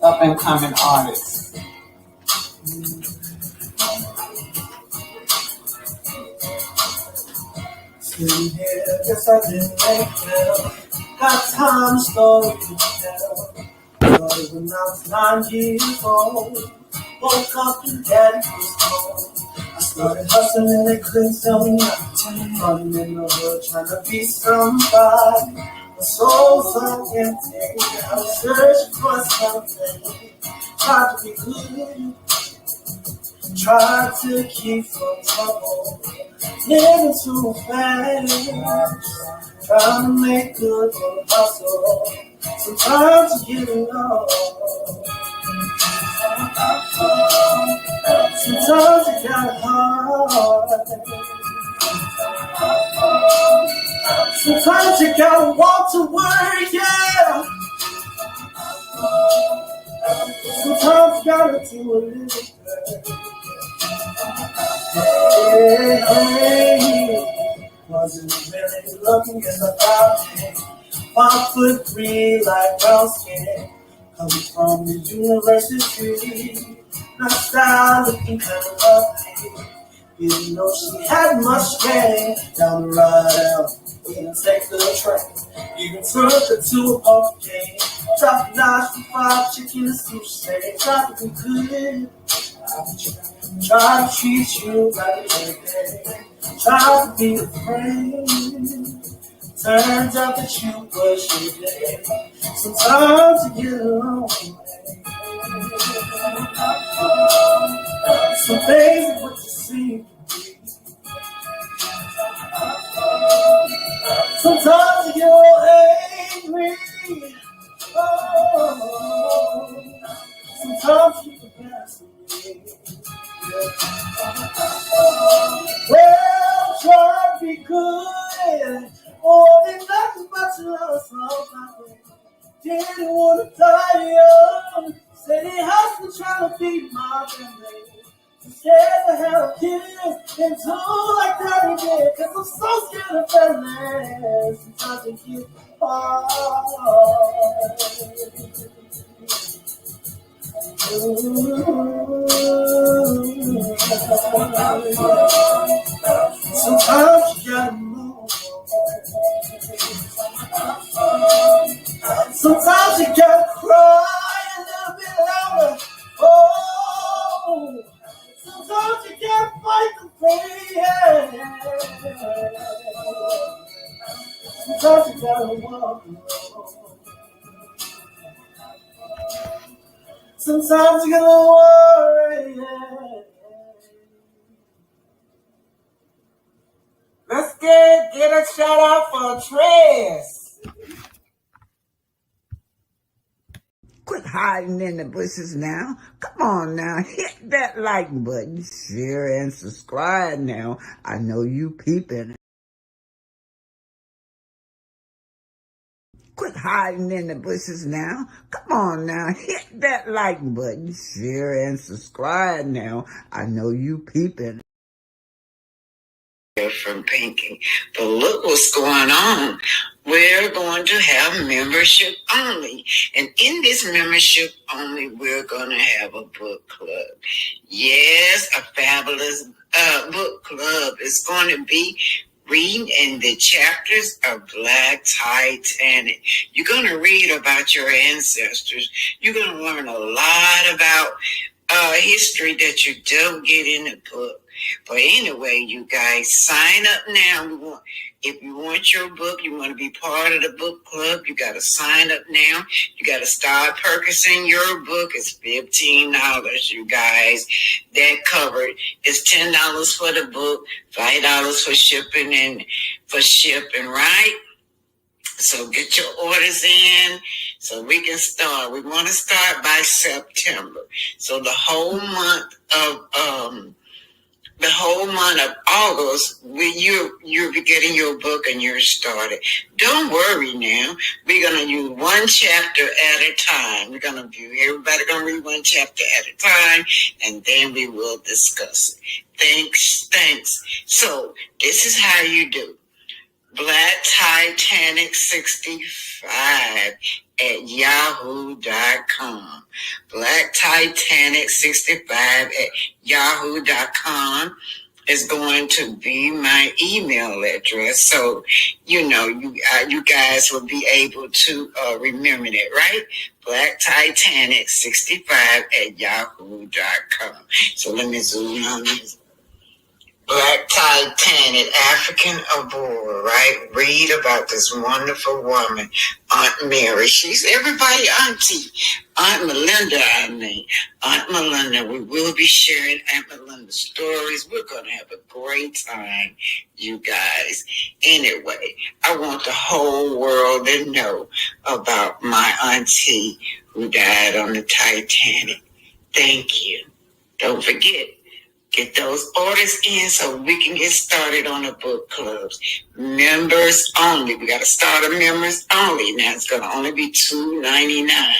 up and coming artists. Sitting here, guess I didn't make well. Got time, story to tell. Started when I was 9 years old. Woke up and daddy was home. I started hustling, they couldn't tell me nothing. Running in the hood, trying to be somebody. My soul's so empty. I was searching for something. Tried to be good. Tried to keep from trouble. Living too fast. Trying to make good for the hustle. Sometimes you get lost. Sometimes you got hard. Sometimes you gotta walk to work, yeah. Sometimes you gotta do a little bit. Hey, wasn't really looking, guess I found it. 5'3" like brown skin. Coming from the university. My style looking kind of lovely. Didn't know she had much game. Down the ride out, didn't take the train. Even took her to a poker game. Dropped knives for 5 chicken and sushi. Tried to be good. Try to treat you like a lady. Try to be a friend. Turns out that you was your day. Sometimes you get lonely. Some things are what you seem to be. Sometimes you get all angry. Oh, sometimes you forget me. Well, try to be good. Oh, there's nothing but your love, so didn't want to die young. Said he has to try to feed my family. Scared to have a kid and two like that he did. Cause I'm so scared of family. Sometimes it gets hard. Sometimes you gotta move. Sometimes you gotta cry a little bit louder. Oh, sometimes you gotta fight the pain. Sometimes you gotta walk alone. Sometimes you gotta worry. Let's get a shout out for Trez. Quit hiding in the bushes now. Come on now, hit that like button, share and subscribe now. I know you peeping. Quit hiding in the bushes now. Come on now, hit that like button, share and subscribe now. I know you peeping. From Pinky. But look what's going on. We're going to have membership only. And in this membership only, we're going to have a book club. Yes, a fabulous book club. It's going to be reading in the chapters of Black Titanic. You're going to read about your ancestors. You're going to learn a lot about history that you don't get in the book. But anyway, you guys, sign up now. If you want your book, you want to be part of the book club, you got to sign up now. You got to start purchasing your book. It's $15, you guys. That covered. It's $10 for the book, $5 for shipping, right? So get your orders in so we can start. We want to start by September. So the whole month of August, you'll be getting your book and you're started. Don't worry now. We're going to use one chapter at a time. Everybody going to read one chapter at a time, and then we will discuss it. Thanks. So this is how you do. Black Titanic 65 at yahoo.com. blacktitanic65@yahoo.com is going to be my email address. So, you guys will be able to remember that, right? blacktitanic65@yahoo.com. So let me zoom on this. Black Titanic, African Aurora, right? Read about this wonderful woman, Aunt Mary. She's everybody auntie. Aunt Melinda, Aunt Melinda. We will be sharing Aunt Melinda's stories. We're going to have a great time, you guys. Anyway, I want the whole world to know about my auntie who died on the Titanic. Thank you. Don't forget. Get those orders in so we can get started on the book clubs. Members only. We got to start a members only. Now it's going to only be $2.99.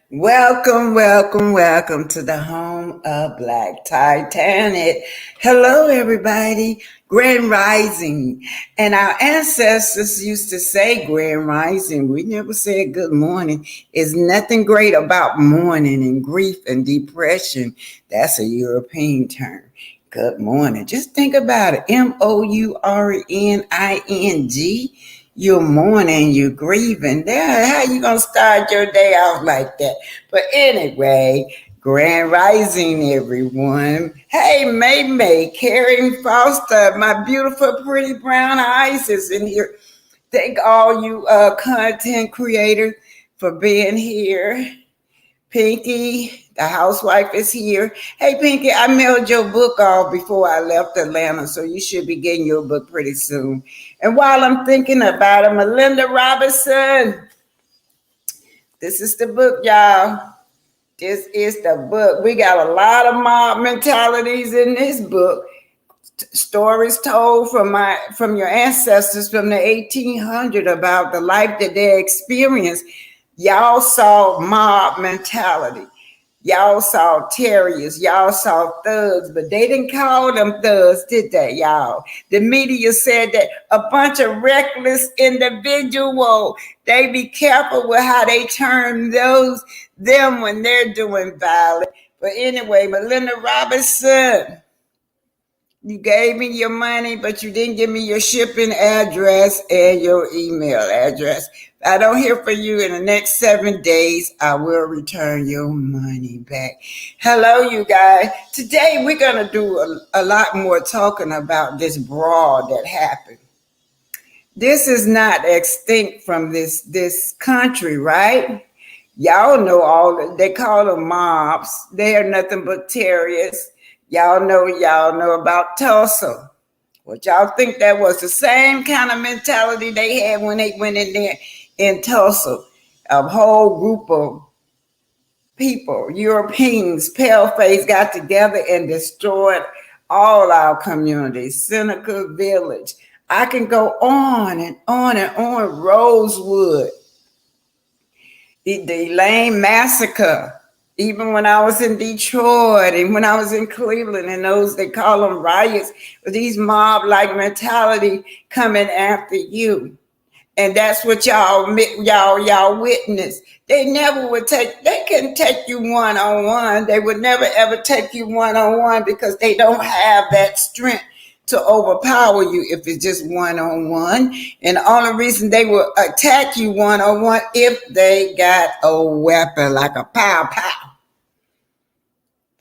Welcome, welcome, welcome to the home of Black Titanic. Hello, everybody. Grand Rising. And our ancestors used to say Grand Rising. We never said good morning. There's nothing great about mourning and grief and depression. That's a European term. Good morning. Just think about it. MOURNING. You're mourning, you're grieving. How you gonna start your day out like that? But anyway, Grand Rising, everyone. Hey, May, Karen Foster, my beautiful, pretty brown eyes is in here. Thank all you content creators for being here. Pinky, the housewife, is here. Hey, Pinky, I mailed your book off before I left Atlanta, so you should be getting your book pretty soon. And while I'm thinking about it, Melinda Robinson, this is the book, y'all. This is the book. We got a lot of mob mentalities in this book. Stories told from your ancestors from the 1800s about the life that they experienced. Y'all saw mob mentality. Y'all saw terriers. Y'all saw thugs, but they didn't call them thugs, did they, y'all? The media said that a bunch of reckless individuals. They be careful with how they term them when they're doing violence. But anyway, Melinda Robinson, you gave me your money, but you didn't give me your shipping address and your email address. If I don't hear from you in the next 7 days, I will return your money back. Hello, you guys. Today, we're going to do a lot more talking about this brawl that happened. This is not extinct from this country, right? Y'all know they call them mobs. They are nothing but terrorists. Y'all know about Tulsa. What y'all think that was the same kind of mentality they had when they went in there in Tulsa? A whole group of people, Europeans, paleface, got together and destroyed all our communities. Seneca Village. I can go on and on and on. Rosewood. The Elaine Massacre. Even when I was in Detroit and when I was in Cleveland, and they call them riots, these mob-like mentality coming after you. And that's what y'all witness. They couldn't take you one-on-one. They would never ever take you one-on-one because they don't have that strength to overpower you if it's just one-on-one. And the only reason they will attack you one-on-one if they got a weapon like a pow-pow.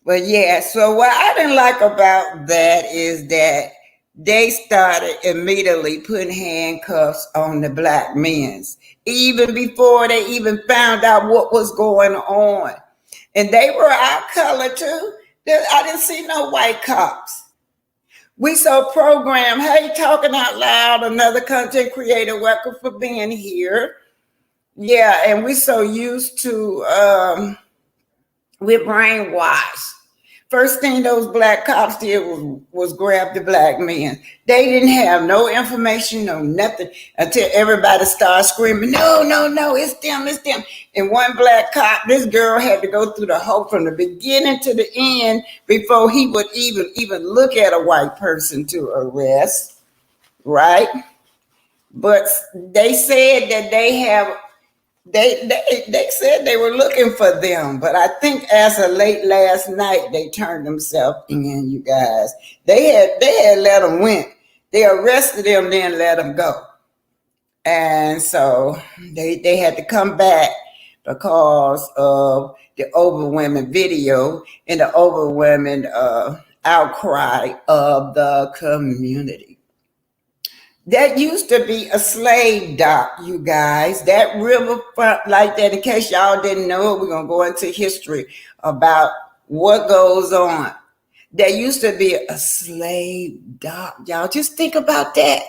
But yeah, so what I didn't like about that is that they started immediately putting handcuffs on the black men, even before they even found out what was going on. And they were our color too. I didn't see no white cops. We so programmed. Hey, talking out loud, another content creator, welcome for being here. Yeah, and we so used to, we're brainwashed. First thing those black cops did was grab the black men. They didn't have no information, no nothing, until everybody started screaming, no, it's them. And one black cop, this girl had to go through the whole, from the beginning to the end, before he would even look at a white person to arrest, right? But they said that they said they were looking for them, but I think as of late last night they turned themselves in. You guys, they had let them win. They arrested them, then let them go, and so they had to come back because of the overwhelming video and the overwhelming outcry of the community. That used to be a slave dock, you guys. That riverfront like that, in case y'all didn't know it, we're going to go into history about what goes on. There used to be a slave dock, y'all. Just think about that.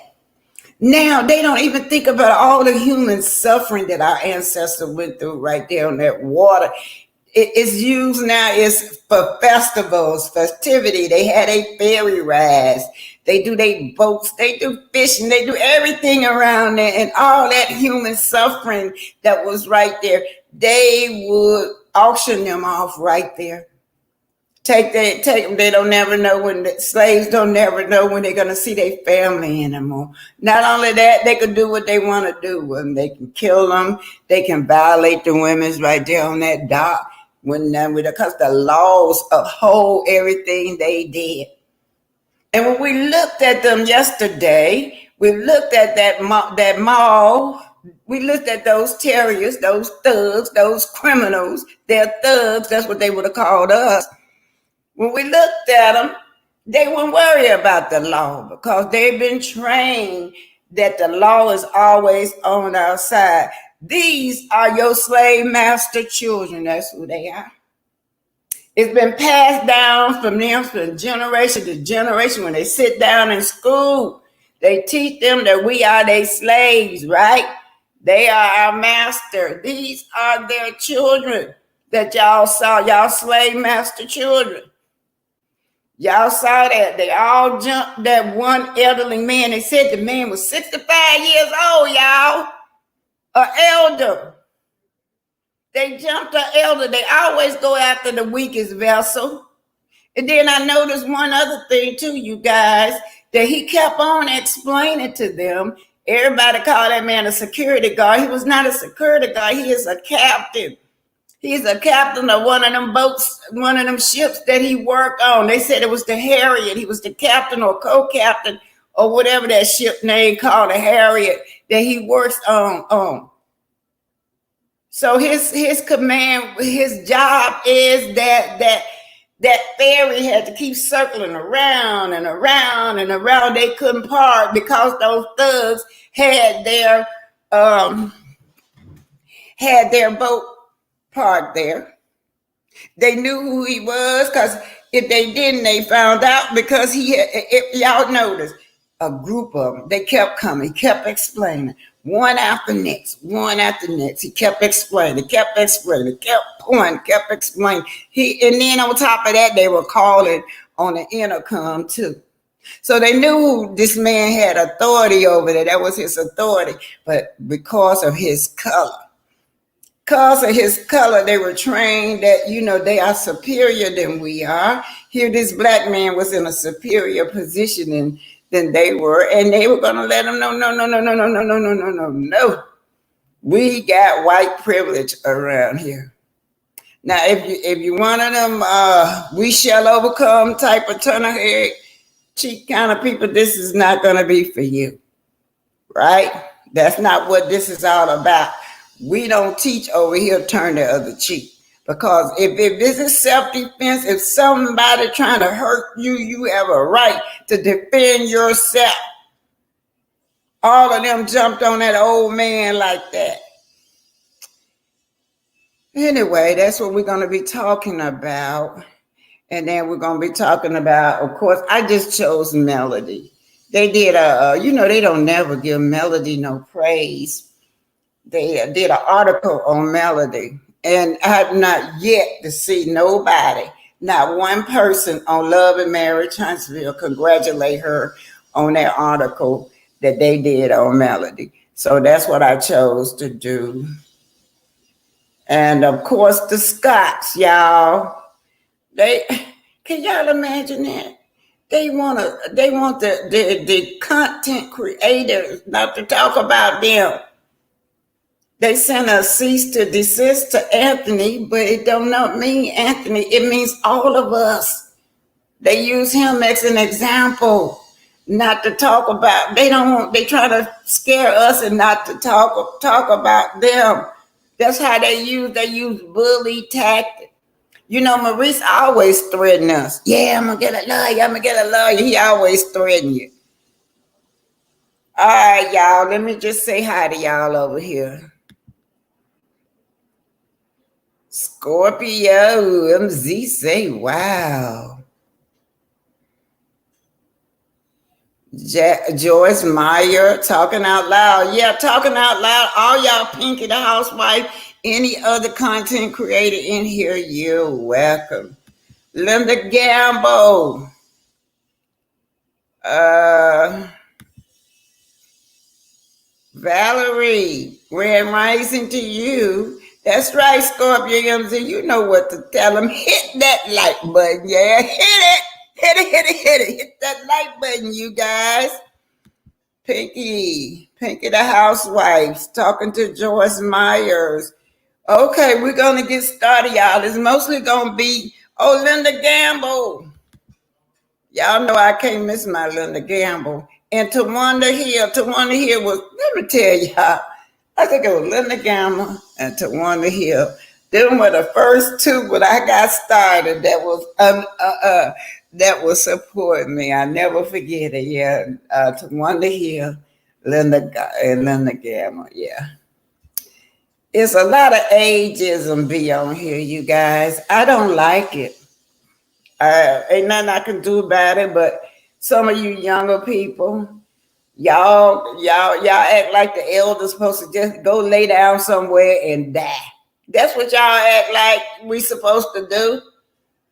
Now, they don't even think about all the human suffering that our ancestors went through right there on that water. It's used now is for festivals, festivity. They had a ferry rides. They do their boats. They do fishing. They do everything around there, and all that human suffering that was right there. They would auction them off right there. Take them. They don't never know when the slaves don't never know when they're gonna see their family anymore. Not only that, they can do what they want to do. They can kill them. They can violate the women's right there on that dock because the laws uphold everything they did. And when we looked at them yesterday, we looked at that mall. We looked at those terrorists, those thugs, those criminals. They're thugs. That's what they would have called us. When we looked at them, they wouldn't worry about the law because they've been trained that the law is always on our side. These are your slave master children. That's who they are. It's been passed down from them from generation to generation. When they sit down in school, they teach them that we are their slaves, right? They are our master. These are their children that y'all saw, y'all slave master children. Y'all saw that. They all jumped that one elderly man. They said the man was 65 years old, y'all. An elder. They jumped an elder. They always go after the weakest vessel. And then I noticed one other thing too, you guys, that he kept on explaining to them. Everybody called that man a security guard. He was not a security guard. He is a captain. He's a captain of one of them boats, one of them ships that he worked on. They said it was the Harriet. He was the captain or co-captain or whatever that ship name called, the Harriet, that he works on. So his command, his job is that ferry had to keep circling around and around and around. They couldn't park because those thugs had their boat parked there. They knew who he was because if they didn't, they found out because y'all noticed a group of them. They kept coming, kept explaining one after next. He kept explaining, kept pointing, kept explaining. And then on top of that, they were calling on the intercom too. So they knew this man had authority over there. That was his authority. But because of his color, they were trained that, they are superior than we are. Here, this black man was in a superior position than they were, and they were going to let him know, no. We got white privilege around here. Now, if you one of them, we shall overcome type of turn of head cheek kind of people, this is not going to be for you, right? That's not what this is all about. We don't teach over here turn the other cheek, because if this is self-defense, if somebody trying to hurt you, you have a right to defend yourself. All of them jumped on that old man like that. Anyway, that's what we're going to be talking about. And then we're going to be talking about, of course, I just chose Melody. They did they don't never give Melody no praise. They did an article on Melody, and I have not yet to see nobody, not one person on Love and Marriage Huntsville congratulate her on that article that they did on Melody. So that's what I chose to do. And of course, the Scots, y'all. Can y'all imagine that? They want the content creators not to talk about them. They sent a cease to desist to Anthony, but it don't not mean Anthony. It means all of us. They use him as an example, not to talk about. They don't want. They try to scare us and not to talk about them. That's how they use. They use bully tactics. You know, Maurice always threaten us. Yeah, I'm gonna get a lawyer. I'm gonna get a lawyer. He always threaten you. All right, y'all. Let me just say hi to y'all over here. Scorpio MZ say wow. Joyce Meyer talking out loud. Yeah, talking out loud. All y'all Pinky the housewife, any other content creator in here, you're welcome. Linda Gamble. Valerie, grand rising to you. That's right, Scorpio MZ. You know what to tell them. Hit that like button, yeah. Hit it. Hit it, hit it, hit it. Hit that like button, you guys. Pinky the housewives, talking to Joyce Myers. Okay, we're going to get started, y'all. It's mostly going to be, Linda Gamble. Y'all know I can't miss my Linda Gamble. And Tawanda Hill was, let me tell y'all, I think it was Linda Gamble and Tawanda Hill. Them were the first two when I got started that was supporting me. I never forget it. Yeah, Tawanda Hill, Linda Gamble. Yeah, it's a lot of ageism be on here, you guys. I don't like it. Ain't nothing I can do about it. But some of you younger people, y'all act like the elders supposed to just go lay down somewhere and die. That's what y'all act like we supposed to do.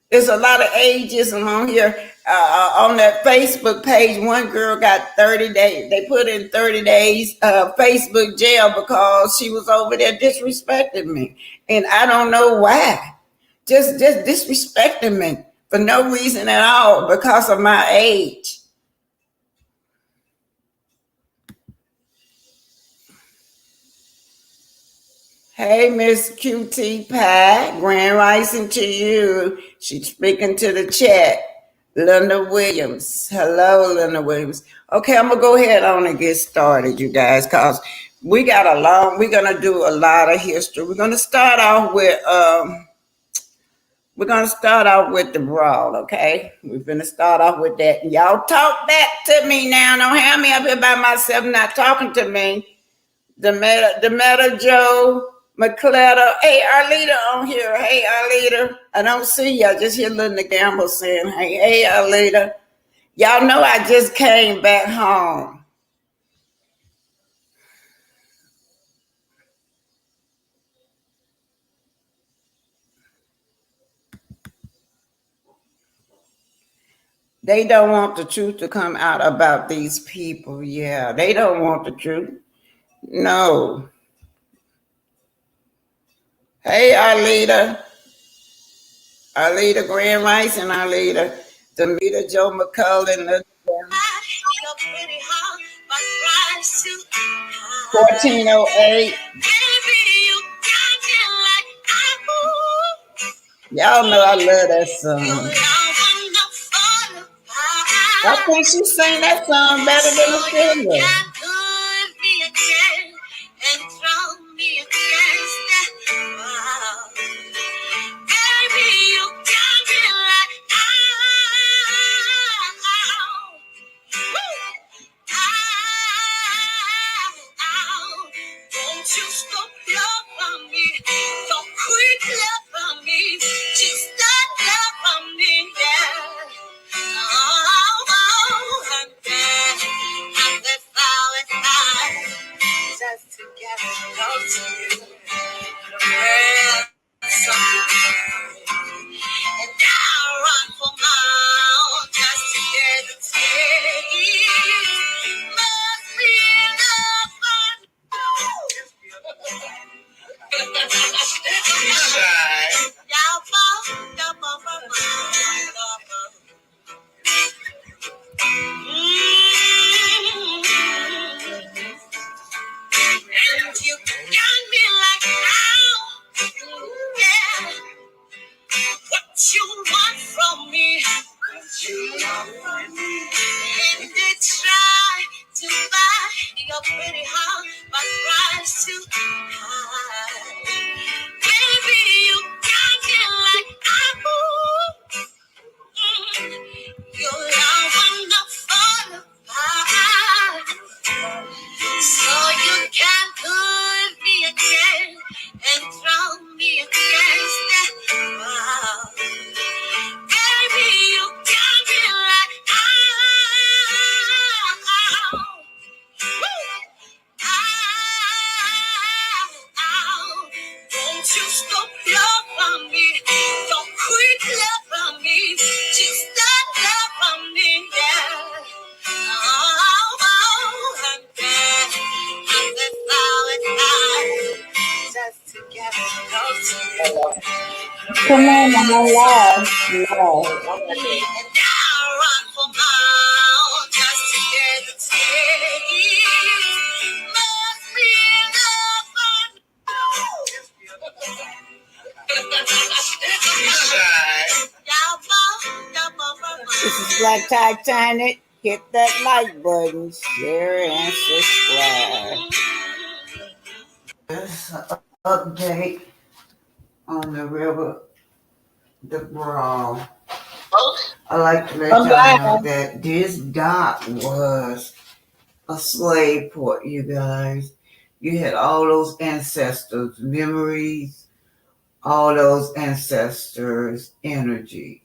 There's a lot of ageism on here. On that Facebook page, one girl got 30 days. They put in 30 days Facebook jail because she was over there disrespecting me. And I don't know why. Just disrespecting me for no reason at all because of my age. Hey, Miss QT Pie, grand rising to you. She's speaking to the chat. Linda Williams. Hello, Linda Williams. Okay, I'm going to go ahead on and get started, you guys, because we're going to do a lot of history. We're going to start off with the brawl, okay? We're going to start off with that. Y'all talk back to me now. Don't have me up here by myself not talking to me. The Meta Joe McClellan. Hey, Arlita on here. Hey, Arlita. I don't see you. I just hear Linda Gamble saying, hey, Arlita. Y'all know I just came back home. They don't want the truth to come out about these people. Yeah, they don't want the truth. No. Hey, Arlita. Arlita Grand Rice and Arlita. Demita Joe McCullen. 1408. Y'all know I love that song. I think she sang that song better than the singer. you're pretty hot, but price too high. Baby, you got me like your love enough for the fire. So you can put me again and throw me against that wall. Baby, you got me like don't you stop loving me, don't quit loving me, just stop loving me, yeah. I'm dead, I'm the flower just to get close to you. Come on, I'm live. Live. And I run for miles just to get the taste. Must be This is Black Titanic. Hit that like button, share, and subscribe. This update on the brawl. I like to let y'all know that this dock was a slave port, you guys. You had all those ancestors' memories, all those ancestors' energy.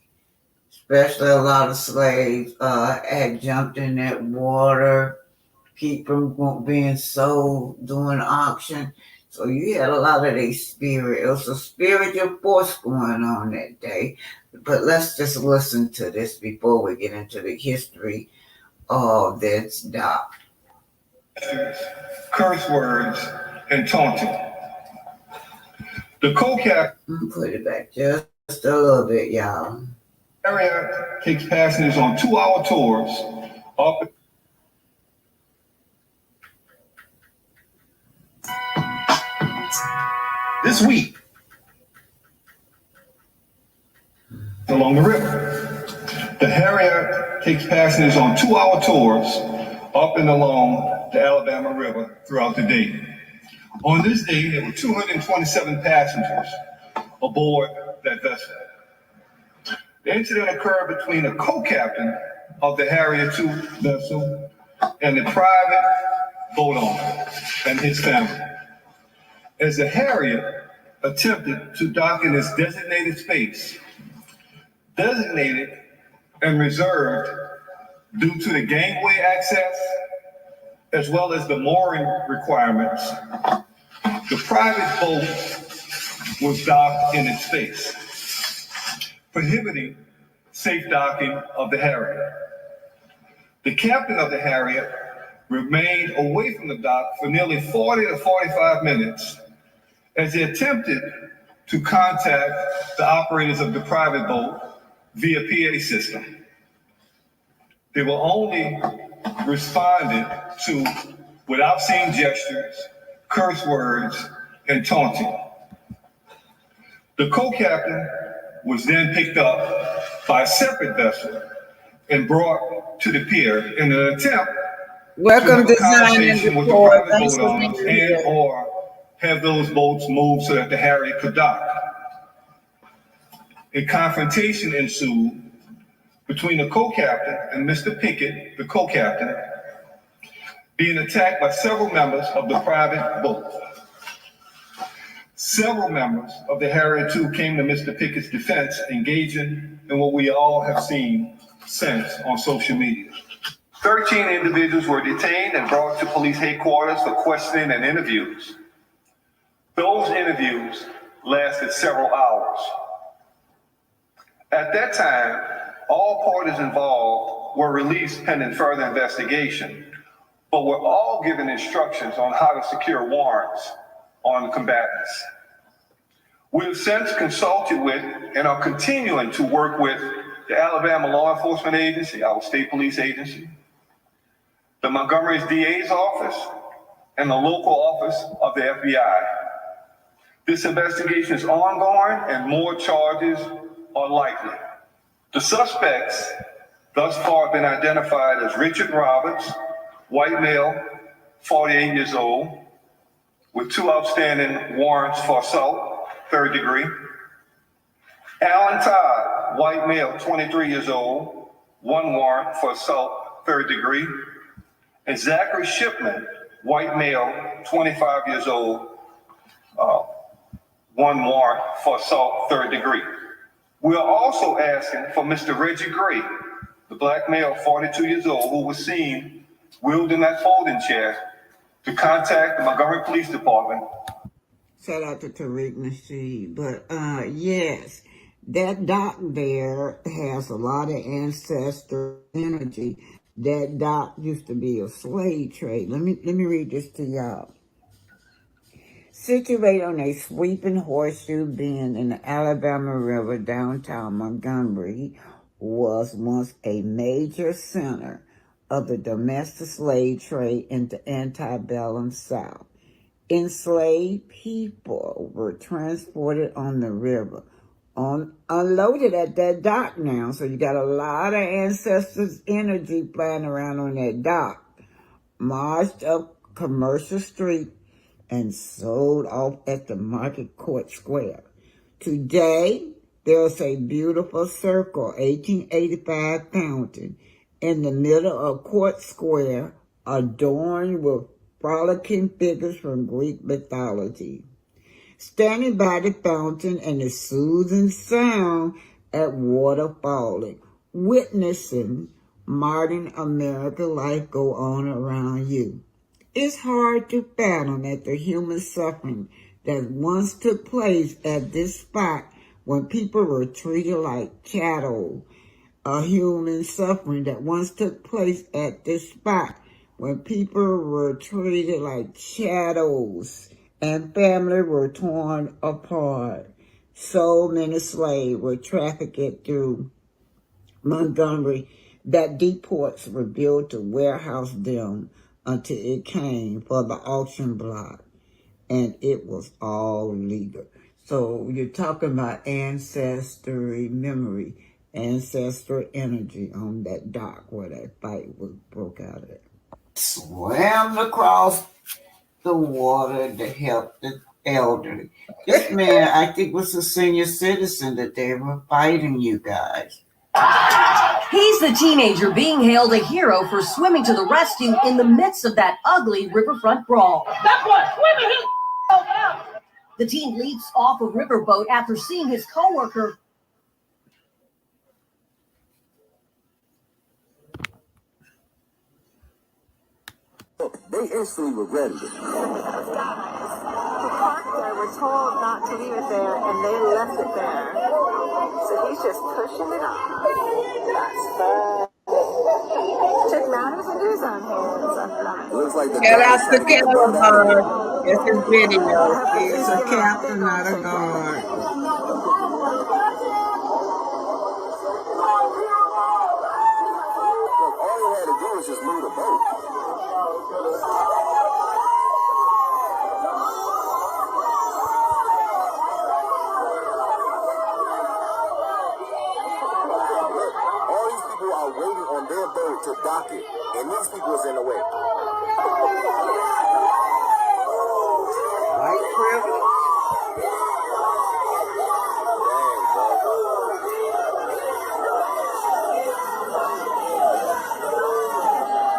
Especially a lot of slaves had jumped in that water, keep from being sold during auction. So you had a lot of their spirit. It was a spiritual force going on that day. But let's just listen to this before we get into the history of this dock. Curse words and taunting. The co-captain put it back just a little bit, y'all. Area takes passengers on 2-hour tours up. This week along the river. The Harriet takes passengers on 2-hour tours up and along the Alabama River throughout the day. On this day, there were 227 passengers aboard that vessel. The incident occurred between a co-captain of the Harriet II vessel and the private boat owner and his family. As the Harriet attempted to dock in its designated space, designated and reserved due to the gangway access, as well as the mooring requirements, the private boat was docked in its space, prohibiting safe docking of the Harriet. The captain of the Harriet remained away from the dock for nearly 40 to 45 minutes as he attempted to contact the operators of the private boat via PA system. They were only responded to with obscene gestures, curse words, and taunting. The co-captain was then picked up by a separate vessel and brought to the pier in an attempt to have a conversation with the private boat owners and or have those boats moved so that the Harriet could dock. A confrontation ensued between the co-captain and Mr. Pickett, the co-captain, being attacked by several members of the private boat. Several members of the Harriet II came to Mr. Pickett's defense, engaging in what we all have seen since on social media. 13 individuals were detained and brought to police headquarters for questioning and interviews. Those interviews lasted several hours. At that time, all parties involved were released pending further investigation, but were all given instructions on how to secure warrants on the combatants. We have since consulted with and are continuing to work with the Alabama Law Enforcement Agency, our state police agency, the Montgomery's DA's office, and the local office of the FBI. This investigation is ongoing and more charges are likely. The suspects thus far have been identified as Richard Roberts, white male, 48 years old, with 2 outstanding warrants for assault, 3rd degree. Alan Todd, white male, 23 years old, 1 warrant for assault, 3rd degree. And Zachary Shipman, white male, 25 years old, 1 warrant for assault, 3rd degree. We are also asking for Mr. Reggie Gray, the black male, 42 years old, who was seen wielding that folding chair, to contact the Montgomery Police Department. Shout out to Tariq Nasheed. But yes, that dock there has a lot of ancestral energy. That dock used to be a slave trade. Let me read this to y'all. Situated on a sweeping horseshoe bend in the Alabama River, downtown Montgomery was once a major center of the domestic slave trade in the antebellum South. Enslaved people were transported on the river, unloaded at that dock now. So you got a lot of ancestors' energy flying around on that dock. Marched up Commercial Street and sold off at the Market Court Square. Today, there's a beautiful circle, 1885 fountain, in the middle of Court Square, adorned with frolicking figures from Greek mythology. Standing by the fountain and the soothing sound at water falling, witnessing modern American life go on around you. It's hard to fathom at the human suffering that once took place at this spot when people were treated like cattle. A human suffering that once took place at this spot when people were treated like chattels and families were torn apart. So many slaves were trafficked through Montgomery that deports were built to warehouse them until it came for the auction block, and it was all legal. So you're talking about ancestry memory, ancestral energy on that dock where that fight was broke out at. Swam across the water to help the elderly. This man, I think, was a senior citizen that they were fighting, you guys. He's the teenager being hailed a hero for swimming to the rescue in the midst of that ugly riverfront brawl. That's what swimming is. The teen leaps off a riverboat after seeing his coworker. They instantly regretted it. Who parked there were told not to leave it there, and they left it there. So he's just pushing it off. That's fine. Took matters into his own hands. Looks like the Shout out to Caleb. It's his video. He's a captain, not a guard. Look, all you had to do was just move the boat. Waiting on their boat to dock it, and these people was in the way. White privilege.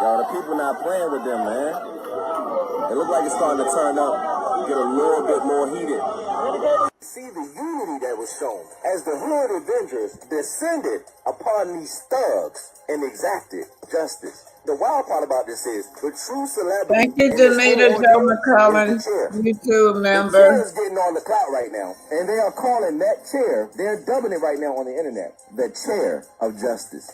Y'all, the people not playing with them, man. It look like it's starting to turn up, get a little bit more heated. See the unity that was shown as the Hood Avengers descended upon these thugs and exacted justice. The wild part about this is the true celebrity. Thank you, Demeter Joe McCullin, YouTube member. The chair is getting on the clout right now, and they are calling that chair, they're dubbing it right now on the internet, the chair of justice.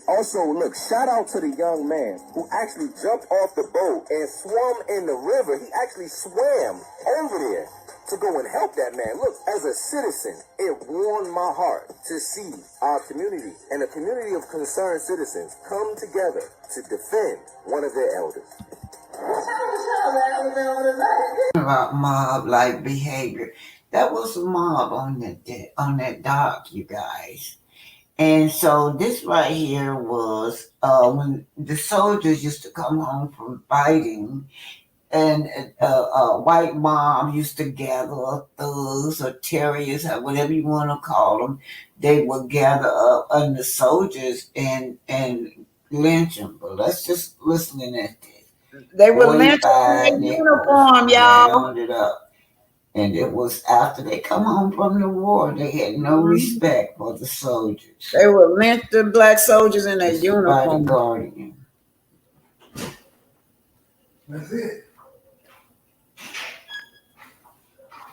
Also, look, shout out to the young man who actually jumped off the boat and swam in the river. He actually swam over there to go and help that man. Look, as a citizen, it warmed my heart to see our community and a community of concerned citizens come together to defend one of their elders. About mob-like behavior. That was a mob on that dock, you guys. And so this right here was when the soldiers used to come home from fighting, and white mom used to gather thugs or terriers, or whatever you want to call them. They would gather up under soldiers and lynch them. But let's just listen at this. They were lynching in their uniform, y'all. Rounded up. And it was after they come home from the war, they had no respect for the soldiers. They were lynch the black soldiers in their uniform. Guardian. That's it.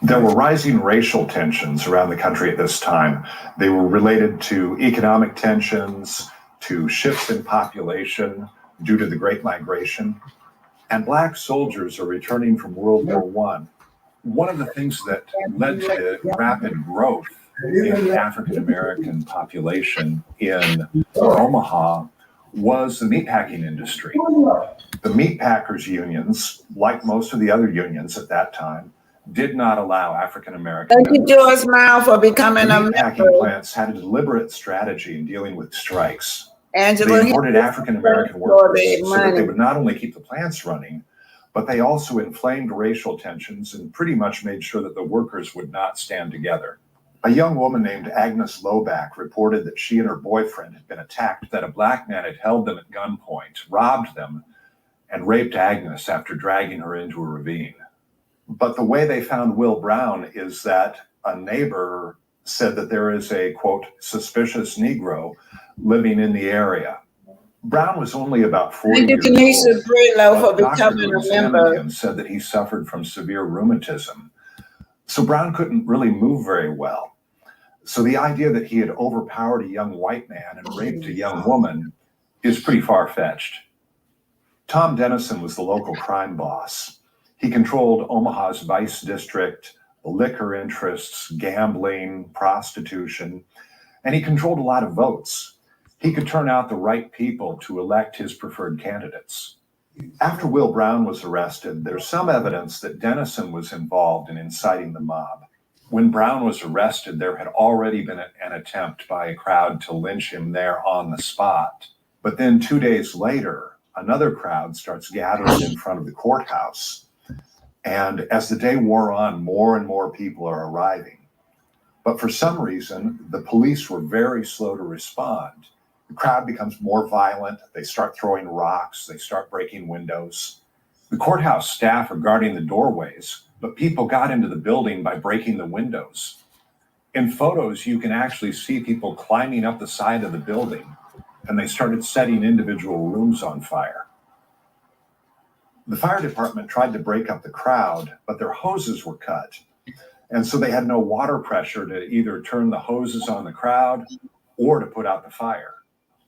There were rising racial tensions around the country at this time. They were related to economic tensions, to shifts in population due to the Great Migration. And black soldiers are returning from World War I. One of the things that led to rapid growth in the African American population in Omaha was the meatpacking industry. The meatpackers unions, like most of the other unions at that time, did not allow African American members. Thank you, Joyce Mile, for becoming a member. Meatpacking plants had a deliberate strategy in dealing with strikes. Angela, they imported African American workers so that they would not only keep the plants running, but they also inflamed racial tensions and pretty much made sure that the workers would not stand together. A young woman named Agnes Loback reported that she and her boyfriend had been attacked, that a black man had held them at gunpoint, robbed them, and raped Agnes after dragging her into a ravine. But the way they found Will Brown is that a neighbor said that there is a, quote, suspicious Negro living in the area. Brown was only about 40 years old. For becoming a member. Said that he suffered from severe rheumatism. So Brown couldn't really move very well. So the idea that he had overpowered a young white man and raped a young woman is pretty far-fetched. Tom Dennison was the local crime boss. He controlled Omaha's vice district, liquor interests, gambling, prostitution, and he controlled a lot of votes. He could turn out the right people to elect his preferred candidates. After Will Brown was arrested, there's some evidence that Dennison was involved in inciting the mob. When Brown was arrested, there had already been an attempt by a crowd to lynch him there on the spot. But then 2 days later, another crowd starts gathering in front of the courthouse. And as the day wore on, more and more people are arriving. But for some reason, the police were very slow to respond. The crowd becomes more violent. They start throwing rocks. They start breaking windows. The courthouse staff are guarding the doorways, but people got into the building by breaking the windows. In photos, you can actually see people climbing up the side of the building, and they started setting individual rooms on fire. The fire department tried to break up the crowd, but their hoses were cut. And so they had no water pressure to either turn the hoses on the crowd or to put out the fire.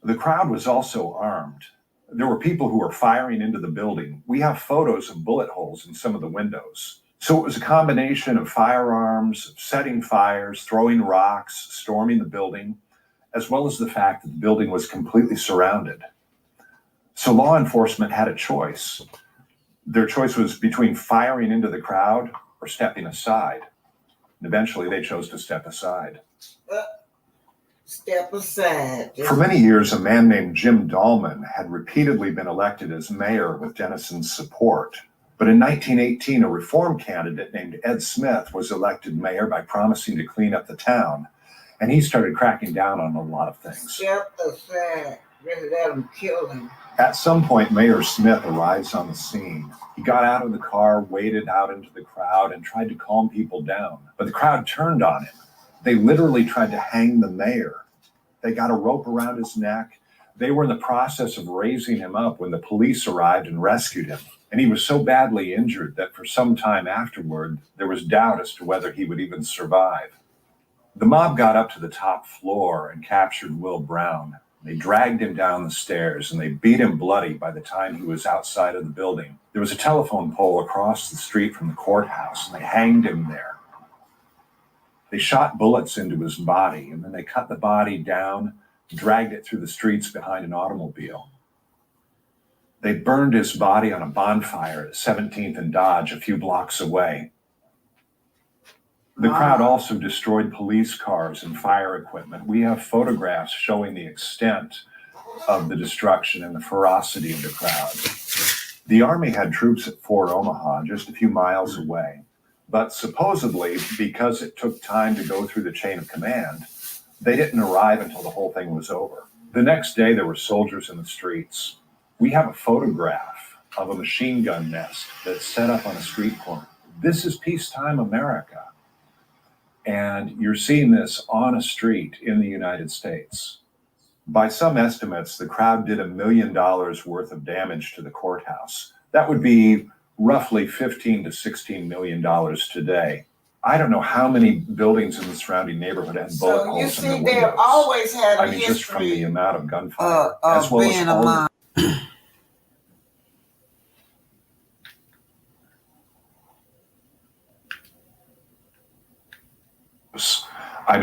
The crowd was also armed. There were people who were firing into the building. We have photos of bullet holes in some of the windows. So it was a combination of firearms, setting fires, throwing rocks, storming the building, as well as the fact that the building was completely surrounded. So law enforcement had a choice. Their choice was between firing into the crowd or stepping aside. And eventually they chose to step aside. Step aside. For many years, a man named Jim Dahlman had repeatedly been elected as mayor with Dennison's support. But in 1918, a reform candidate named Ed Smith was elected mayor by promising to clean up the town. And he started cracking down on a lot of things. Step aside. Really let him kill him. At some point, Mayor Smith arrives on the scene. He got out of the car, waded out into the crowd, and tried to calm people down. But the crowd turned on him. They literally tried to hang the mayor. They got a rope around his neck. They were in the process of raising him up when the police arrived and rescued him. And he was so badly injured that for some time afterward, there was doubt as to whether he would even survive. The mob got up to the top floor and captured Will Brown. They dragged him down the stairs and they beat him bloody by the time he was outside of the building. There was a telephone pole across the street from the courthouse and they hanged him there. They shot bullets into his body and then they cut the body down, dragged it through the streets behind an automobile. They burned his body on a bonfire at 17th and Dodge a few blocks away. The crowd also destroyed police cars and fire equipment. We have photographs showing the extent of the destruction and the ferocity of the crowd. The Army had troops at Fort Omaha, just a few miles away. But supposedly, because it took time to go through the chain of command, they didn't arrive until the whole thing was over. The next day, there were soldiers in the streets. We have a photograph of a machine gun nest that's set up on a street corner. This is peacetime America. And you're seeing this on a street in the United States. By some estimates, the crowd did $1 million worth of damage to the courthouse. That would be roughly $15 to $16 million today. I don't know how many buildings in the surrounding neighborhood had bullet holes in their windows. They've always had a history just from the amount of gunfire, as well as all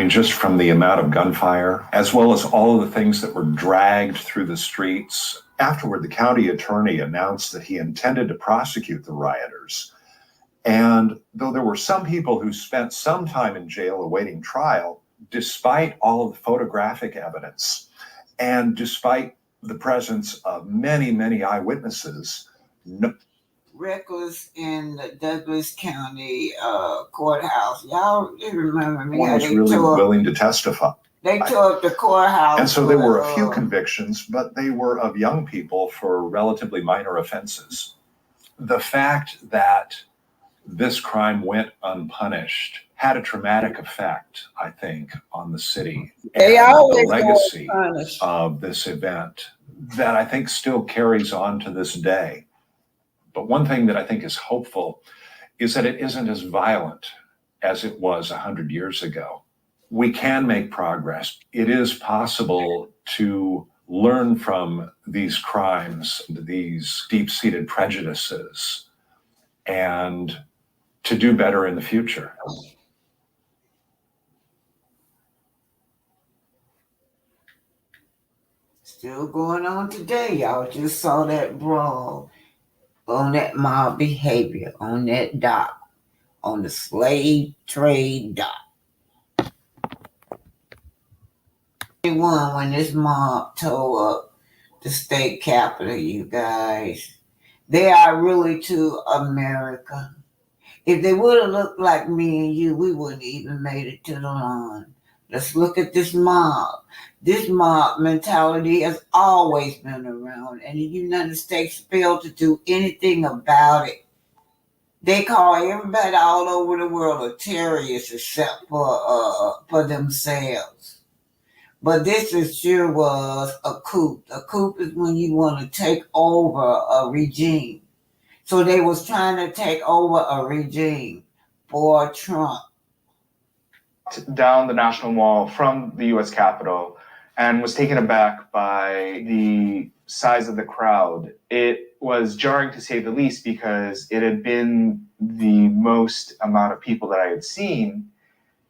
just from the amount of gunfire, as well as all of the things that were dragged through the streets. Afterward, the county attorney announced that he intended to prosecute the rioters. And though there were some people who spent some time in jail awaiting trial, despite all of the photographic evidence, and despite the presence of many, many eyewitnesses, Reckless in the Douglas County courthouse. Y'all remember me? One was really willing to testify. They tore up the courthouse. And so there were a few convictions, but they were of young people for relatively minor offenses. The fact that this crime went unpunished had a traumatic effect, I think, on the city. They and always the legacy of this event that I think still carries on to this day. But one thing that I think is hopeful is that it isn't as violent as it was 100 years ago. We can make progress. It is possible to learn from these crimes, these deep-seated prejudices, and to do better in the future. Still going on today. Y'all just saw that brawl on that mob behavior, on that dock, on the slave trade dock. They won when this mob tore up the state capitol, you guys. They are really to America. If they would have looked like me and you, we wouldn't even made it to the lawn. Let's look at this mob. This mob mentality has always been around, and the United States failed to do anything about it. They call everybody all over the world a terrorist except for themselves. But this sure was a coup. A coup is when you want to take over a regime. So they was trying to take over a regime for Trump. Down the National Mall from the U.S. Capitol and was taken aback by the size of the crowd. It was jarring to say the least because it had been the most amount of people that I had seen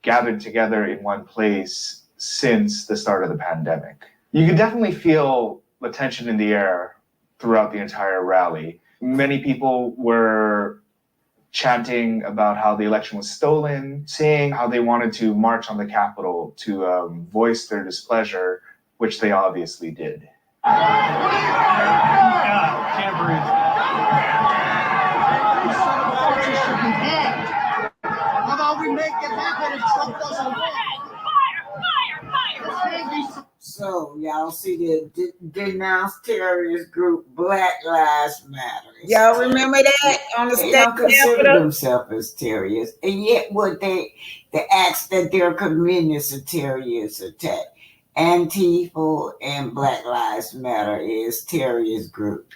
gathered together in one place since the start of the pandemic. You could definitely feel the tension in the air throughout the entire rally. Many people were chanting about how the election was stolen, saying how they wanted to march on the Capitol to voice their displeasure, which they obviously did. Can't breathe. How about we make it happen if Trump doesn't win? So y'all see the denounced terrorist group Black Lives Matter. Y'all remember that on the They state don't consider capitol? themselves as terrorists, and yet the acts that they're committing is a terrorist attack. Antifa and Black Lives Matter is terrorist group.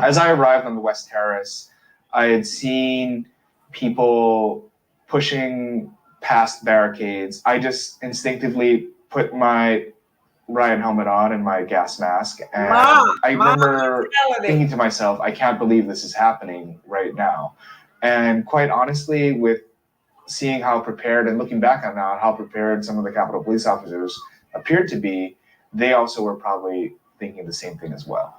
As I arrived on the West Terrace, I had seen people pushing past barricades. I just instinctively put my riot helmet on and my gas mask, and I remember thinking to myself, I can't believe this is happening right now. And quite honestly, with seeing how prepared and looking back on now, how prepared some of the Capitol Police officers appeared to be, they also were probably thinking the same thing as well.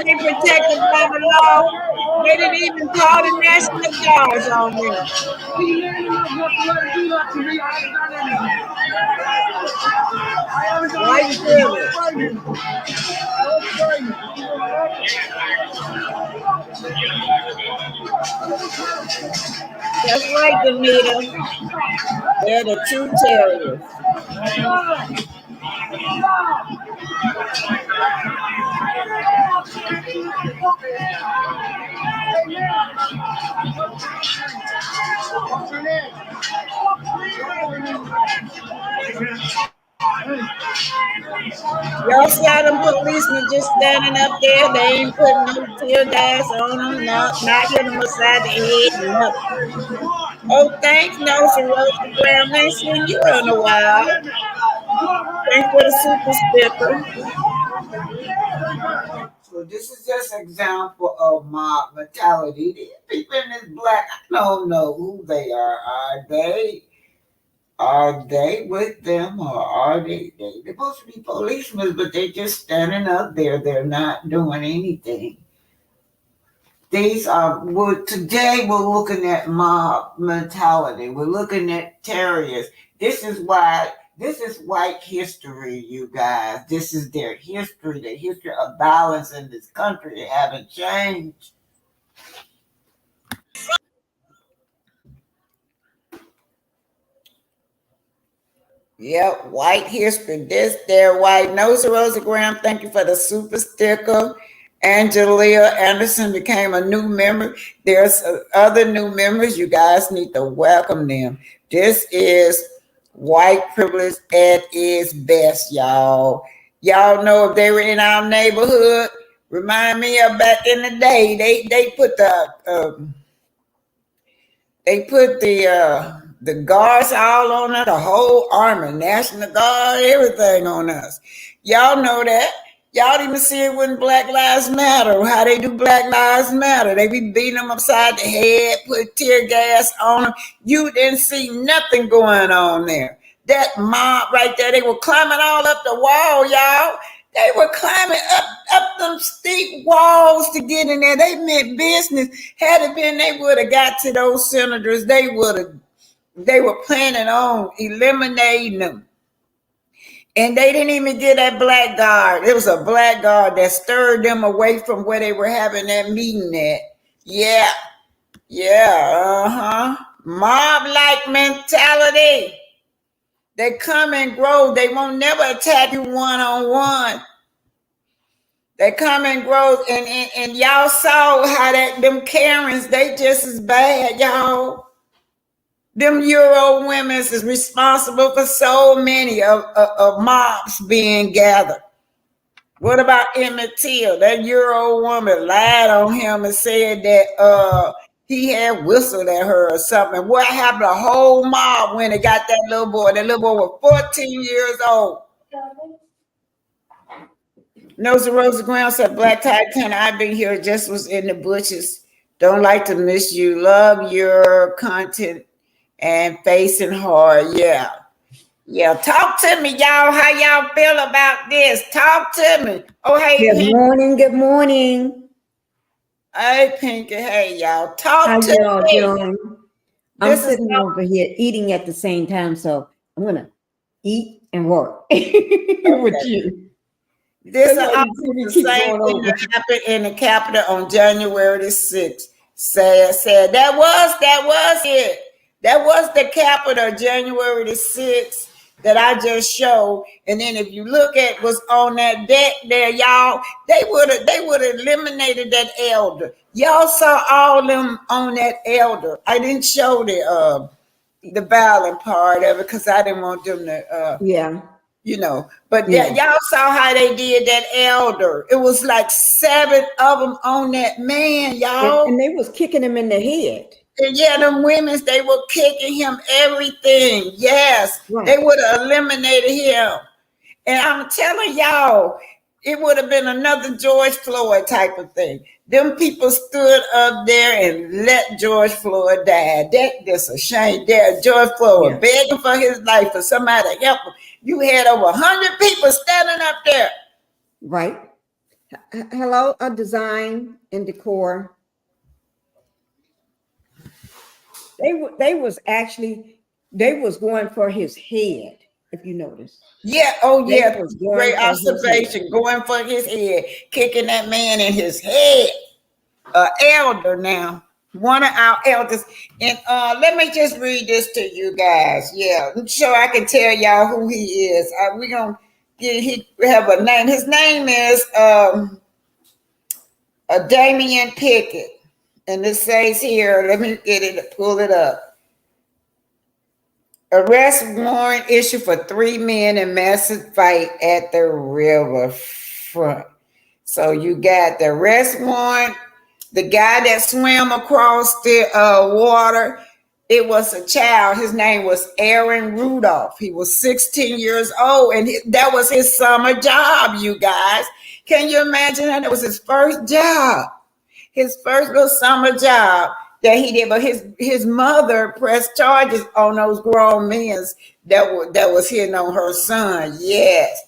they protected by the law. They didn't even call the National Guards on them. White privilege. That's right, Demeter. They're the true terrorists. Y'all see how them policemen just standing up there? They ain't putting no tear gas on them, not hitting them upside the head, nothing. Oh, thanks, Nelson Rosa Graham. Ain't seen you in a while. Thanks for the super sticker. So this is just an example of mob mentality. These people in this black, I don't know who they are. Are they with them, or are they're supposed to be policemen, but they're just standing up there. They're not doing anything. These are, today we're looking at mob mentality. We're looking at terrorists. This is white history, you guys. This is their history. The history of violence in this country. They haven't changed. Yep, white history. This, there, white. Nose Rosa Graham, thank you for the super sticker. Angelia Anderson became a new member. There's other new members. You guys need to welcome them. This is white privilege at its best, y'all. Y'all know if they were in our neighborhood, remind me of back in the day, they put the guards all on us, the whole army, National Guard, everything on us. Y'all know that. Y'all didn't even see it when Black Lives Matter, how they do Black Lives Matter. They be beating them upside the head, put tear gas on them. You didn't see nothing going on there. That mob right there, they were climbing all up the wall, y'all. They were climbing up them steep walls to get in there. They meant business. Had it been, they would have got to those senators. They were planning on eliminating them. And they didn't even get that black guard. It was a black guard that stirred them away from where they were having that meeting at. Yeah. Mob-like mentality. They come and grow. They won't never attack you one-on-one. They come and grow. And y'all saw how them Karens, they just as bad, y'all. Them Euro women is responsible for so many of mobs being gathered. What about Emmett Till? That Euro woman lied on him and said that he had whistled at her or something. What happened? A whole mob when they got that little boy. That little boy was 14 years old. Nosy Rosa Graham said, Black Titan, I've been here, just was in the bushes. Don't like to miss you. Love your content. And facing hard, yeah. Talk to me, y'all. How y'all feel about this? Talk to me. Oh, hey. Good morning. Hey, Pinky. Hey, y'all. Talk to me. How y'all doing? I'm sitting over here eating at the same time, so I'm gonna eat and work with you. This is the same thing that happened in the Capitol on January the 6th. Sad. That was it. That was the Capitol, January the 6th, that I just showed. And then if you look at what's on that deck there, y'all, they would have eliminated that elder. Y'all saw all them on that elder. I didn't show the violent part of it because I didn't want them to But y'all saw how they did that elder. It was like 7 of them on that man, y'all. And they was kicking him in the head. And them women, they were kicking him everything. Yes, right. They would have eliminated him. And I'm telling y'all, it would have been another George Floyd type of thing. Them people stood up there and let George Floyd die. That's a shame. George Floyd was begging for his life, for somebody to help him. You had over 100 people standing up there. Right. Hello, a design and decor. They was going for his head, if you notice. Yeah, oh They yeah, was going great for his head. observation. Going for his head, kicking that man in his head. Elder now, one of our elders. And let me just read this to you guys. Yeah, so I can tell y'all who he is. We're gonna he have a name. His name is Damian Pickett. And it says here, let me get it, pull it up. Arrest warrant issued for 3 men in massive fight at the riverfront. So you got the arrest warrant, the guy that swam across the water. It was a child. His name was Aaron Rudolph. He was 16 years old, and that was his summer job, you guys. Can you imagine that? It was his first job, his first little summer job that he did. But his mother pressed charges on those grown men that was hitting on her son. Yes.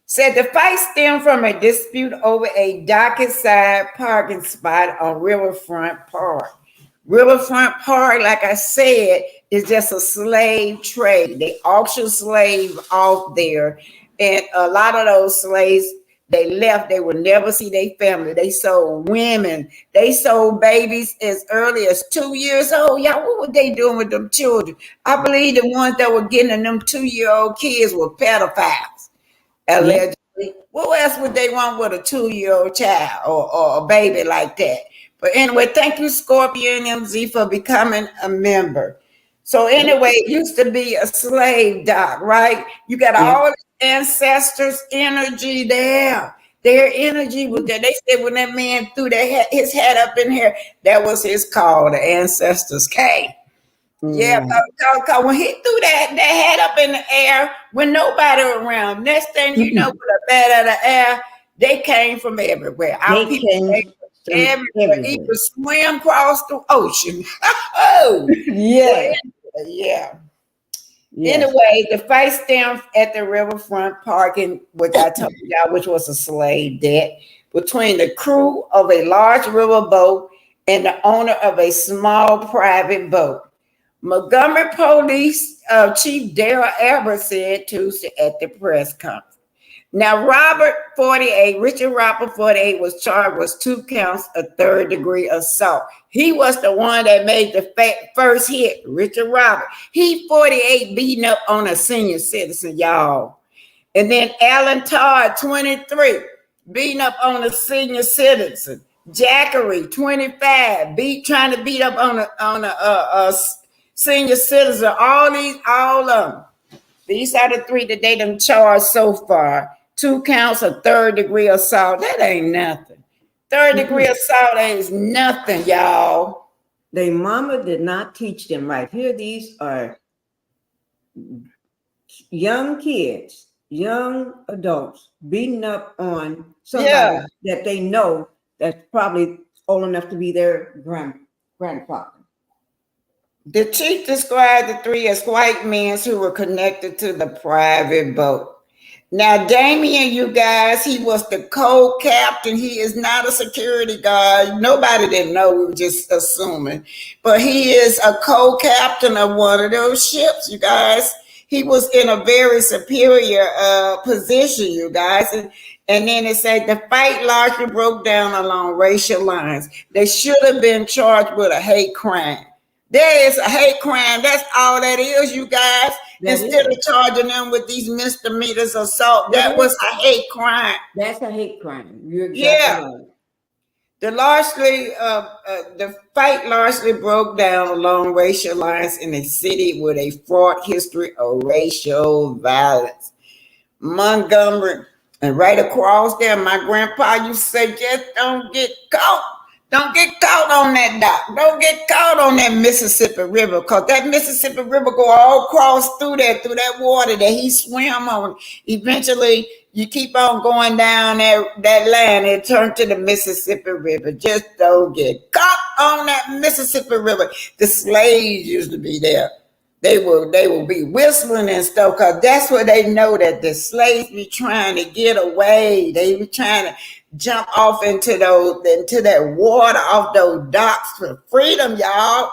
Said the fight stemmed from a dispute over a dockside parking spot on Riverfront Park. Riverfront Park, like I said, is just a slave trade. They auction slaves off there. And a lot of those slaves, they left. They would never see their family. They sold women. They sold babies as early as 2 years old. Y'all, what were they doing with them children? I believe the ones that were getting them 2-year-old kids were pedophiles. Allegedly. Yeah. What else would they want with a 2-year-old child or a baby like that? But anyway, thank you, Scorpion MZ, for becoming a member. So anyway, it used to be a slave dock, right? You got all the ancestors' energy there. Their energy was there. They said when that man threw his head up in here, that was his call. The ancestors came. Yeah, because when he threw that head up in the air with nobody around, next thing you know, with a bat out of the air, they came from everywhere. Our people came from everywhere. Even swim across the ocean. Oh, yeah. Yeah. Anyway, the fight stemmed at the Riverfront parking, which I told y'all, which was a slave debt, between the crew of a large riverboat and the owner of a small private boat. Montgomery Police Chief Darrell Everett said Tuesday at the press conference. Now, Richard Robert, 48, was charged with 2 counts of third-degree assault. He was the one that made the first hit, Richard Robert. He, 48, beating up on a senior citizen, y'all. And then Alan Todd, 23, beating up on a senior citizen. Jackery, 25, trying to beat up on a senior citizen. All of them. These are the 3 that they done charged so far. 2 counts of third-degree assault. That ain't nothing. Third-degree assault ain't nothing, y'all. Their mama did not teach them right. Here, these are young kids, young adults beating up on somebody that they know that's probably old enough to be their grandfather. The chief described the 3 as white men who were connected to the private boat. Now, Damien, you guys, he was the co-captain. He is not a security guard. Nobody didn't know. We were just assuming. But he is a co-captain of one of those ships, you guys. He was in a very superior position, you guys. And then it said the fight largely broke down along racial lines. They should have been charged with a hate crime. There is a hate crime. That's all that is, you guys. Instead of charging them with these misdemeanors assault, that was a hate crime. That's a hate crime. You're exactly right. The fight largely broke down along racial lines in a city with a fraught history of racial violence. Montgomery, and right across there, my grandpa used to say, just don't get caught. Don't get caught on that dock. Don't get caught on that Mississippi River, because that Mississippi River go all across through that water that he swam on. Eventually, you keep on going down that land and turn to the Mississippi River. Just don't get caught on that Mississippi River. The slaves used to be there. They will be whistling and stuff, because that's where they know that the slaves be trying to get away. They be trying to jump off into that water off those docks for freedom, y'all.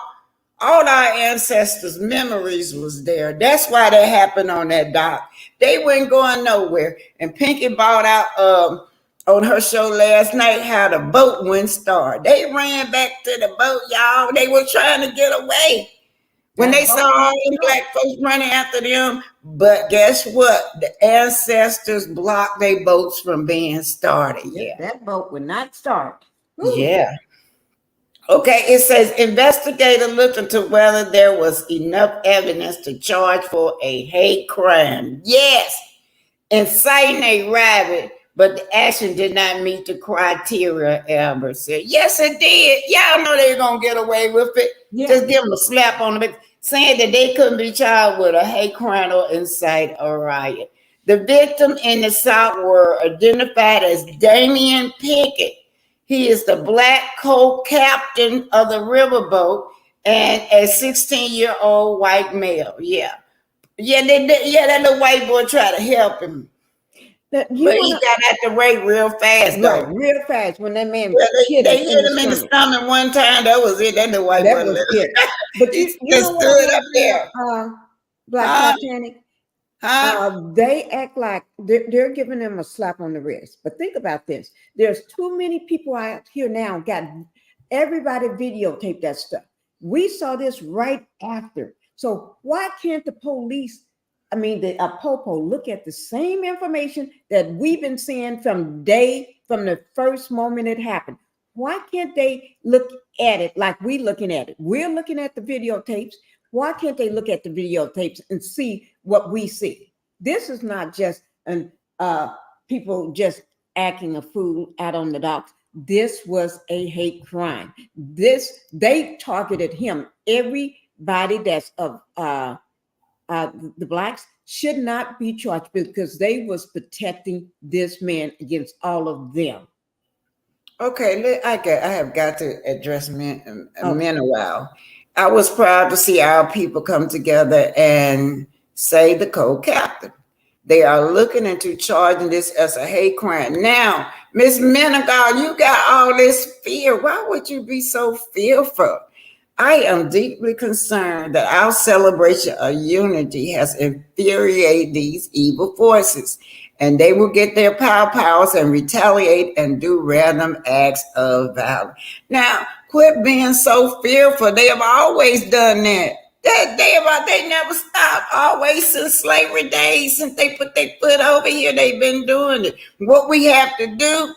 All our ancestors' memories was there. That's why that happened on that dock. They weren't going nowhere. And Pinky brought out on her show last night how the boat wouldn't start. They ran back to the boat, y'all. They were trying to get away when they saw all the black folks running after them. But guess what? The ancestors blocked their boats from being started. Yeah, that boat would not start. Ooh. Yeah. Okay, it says investigator looked into whether there was enough evidence to charge for a hate crime. Yes, inciting a riot, but the action did not meet the criteria, Albert said. Yes, it did. Y'all know they're going to get away with it. Yeah. Just give them a slap on the back, saying that they couldn't be charged with a hate crime or incite a riot. The victim in the South were identified as Damian Pickett. He is the black co-captain of the riverboat and a 16-year-old white male. Yeah. That little white boy tried to help him. But he got out the way real fast, though. Right, real fast. When that man they hit him in the stomach one time. That was it. That little white boy. Was it. But you know what stood up there. Black Titanic. They act like they're giving them a slap on the wrist. But think about this. There's too many people out here now got everybody videotape that stuff. We saw this right after. So why can't the police, the Popo, look at the same information that we've been seeing from the first moment it happened? Why can't they look at it like we looking at it? We're looking at the videotapes. Why can't they look at the videotapes and see what we see? This is not just people just acting a fool out on the docks. This was a hate crime. They targeted him. Everybody that's of the blacks should not be charged because they was protecting this man against all of them. Okay, I have got to address men a while. I was proud to see our people come together and say the co-captain. They are looking into charging this as a hate crime. Now, Miss Menegal, you got all this fear. Why would you be so fearful? I am deeply concerned that our celebration of unity has infuriated these evil forces, and they will get their powers and retaliate and do random acts of violence. Now, quit being so fearful. They have always done that. They never stopped. Always since slavery days, since they put their foot over here, they've been doing it. What we have to do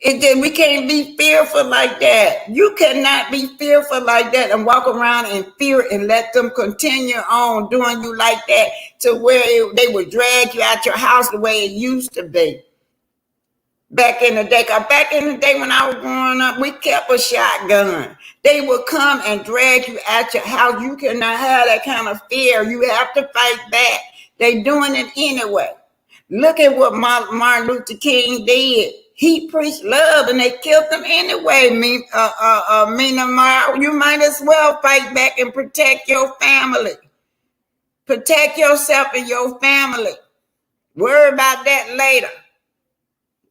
is that we can't be fearful like that. You cannot be fearful like that and walk around in fear and let them continue on doing you like that to where they would drag you out your house the way it used to be. Back in the day when I was growing up, we kept a shotgun. They would come and drag you out your house. You cannot have that kind of fear. You have to fight back. They're doing it anyway. Look at what Martin Luther King did. He preached love and they killed him anyway. You might as well fight back and protect your family. Protect yourself and your family. Worry about that later.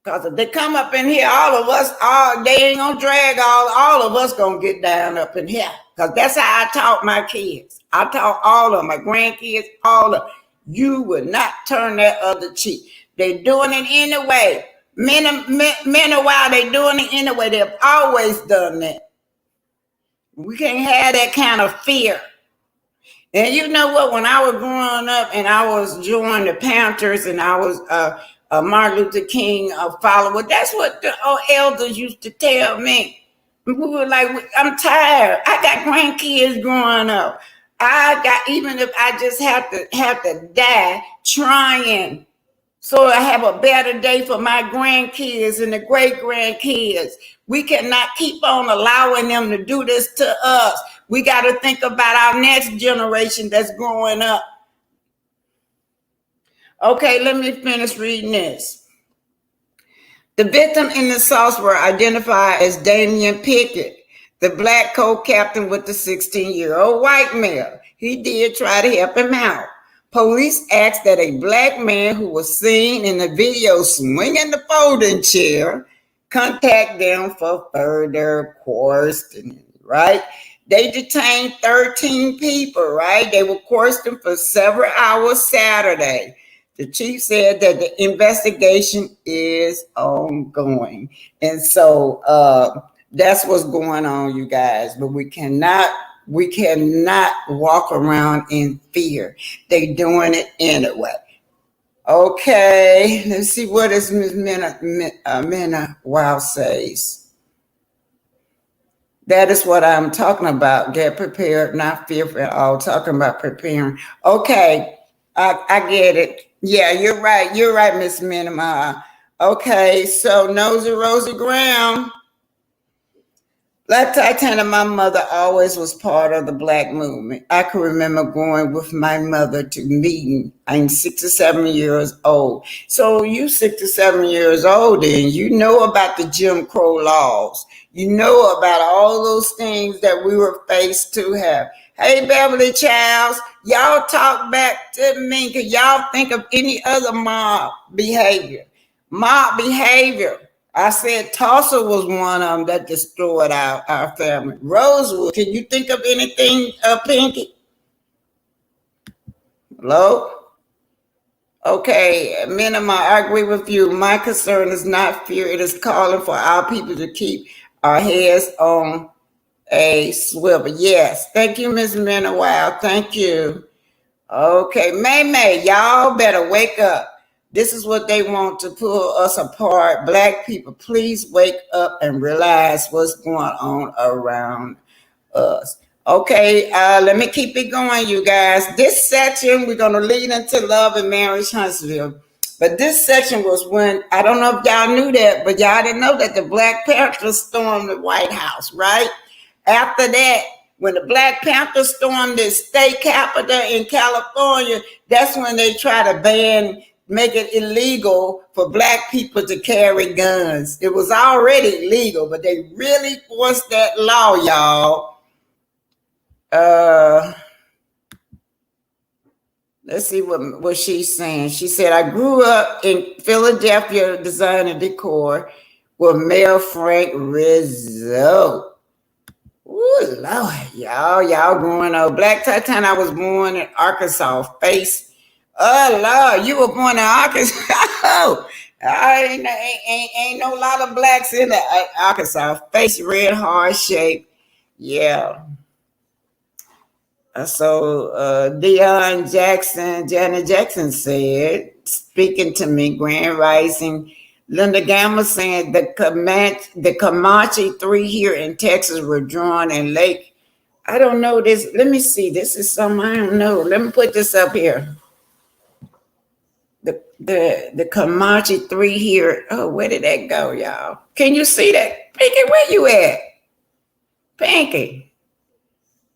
Because if they come up in here, all of us, they ain't going to drag all of us going to get down up in here. Because that's how I taught my kids. I taught all of my grandkids, all of them. You would not turn that other cheek. They're doing it anyway. Meanwhile, they're doing it anyway. They've always done that. We can't have that kind of fear. And you know what? When I was growing up and I was joining the Panthers and I was Martin Luther King follower, that's what the elders used to tell me. We were like, I'm tired. I got grandkids growing up. Even if I just have to die trying, so I have a better day for my grandkids and the great grandkids. We cannot keep on allowing them to do this to us. We got to think about our next generation that's growing up. Okay, let me finish reading this. The victim in the South were identified as Damian Pickett, the black co-captain with the 16-year-old white male. He did try to help him out. Police asked that a black man who was seen in the video swinging the folding chair contact them for further questioning, right? They detained 13 people, right? They were questioned for several hours Saturday. The chief said that the investigation is ongoing. And so that's what's going on, you guys. But we cannot walk around in fear. They doing it anyway. Okay, let's see what is Ms. Minna Wow says. That is what I'm talking about. Get prepared, not fearful at all. Talking about preparing. Okay, I get it. Yeah, you're right. You're right, Miss Minima. Okay, so Nosy Rosie Graham. Black Titanic, my mother always was part of the Black movement. I can remember going with my mother to meeting. I'm 67 years old. So you 67 years old and you know about the Jim Crow laws. You know about all those things that we were faced to have. Hey, Beverly Childs, y'all talk back to me because y'all think of any other mob behavior. Mob behavior. I said Tulsa was one of them that destroyed our family. Rosewood, can you think of anything, Pinky? Hello? Okay, Minima, I agree with you. My concern is not fear. It is calling for our people to keep our heads on a swivel. Yes. Thank you, Ms. Minna. Wow. Thank you. Okay, May, y'all better wake up. This is what they want to pull us apart. Black people, please wake up and realize what's going on around us. Okay, let me keep it going, you guys. This section, we're going to lead into Love and Marriage Huntsville. But this section was when, I don't know if y'all knew that, but y'all didn't know that the Black Panthers stormed the White House, right? After that, when the Black Panthers stormed the state capitol in California, that's when they try to make it illegal for Black people to carry guns. It was already legal, but they really forced that law, y'all. Let's see what she's saying. She said, I grew up in Philadelphia designing decor with Mayor Frank Rizzo. Ooh, Lord, y'all growing up. Black Titan, I was born in Arkansas. Face. Oh, Lord, you were born in Arkansas. Ain't no lot of blacks in Arkansas. Face red, hard shape. Yeah. So Janet Jackson said, speaking to me, Grand Rising. Linda Gamma saying the Comanche 3 here in Texas were drawn in Lake. I don't know this. Let me see. This is something I don't know. Let me put this up here. The Comanche 3 here. Oh, where did that go, y'all? Can you see that? Pinky, where you at? Pinky.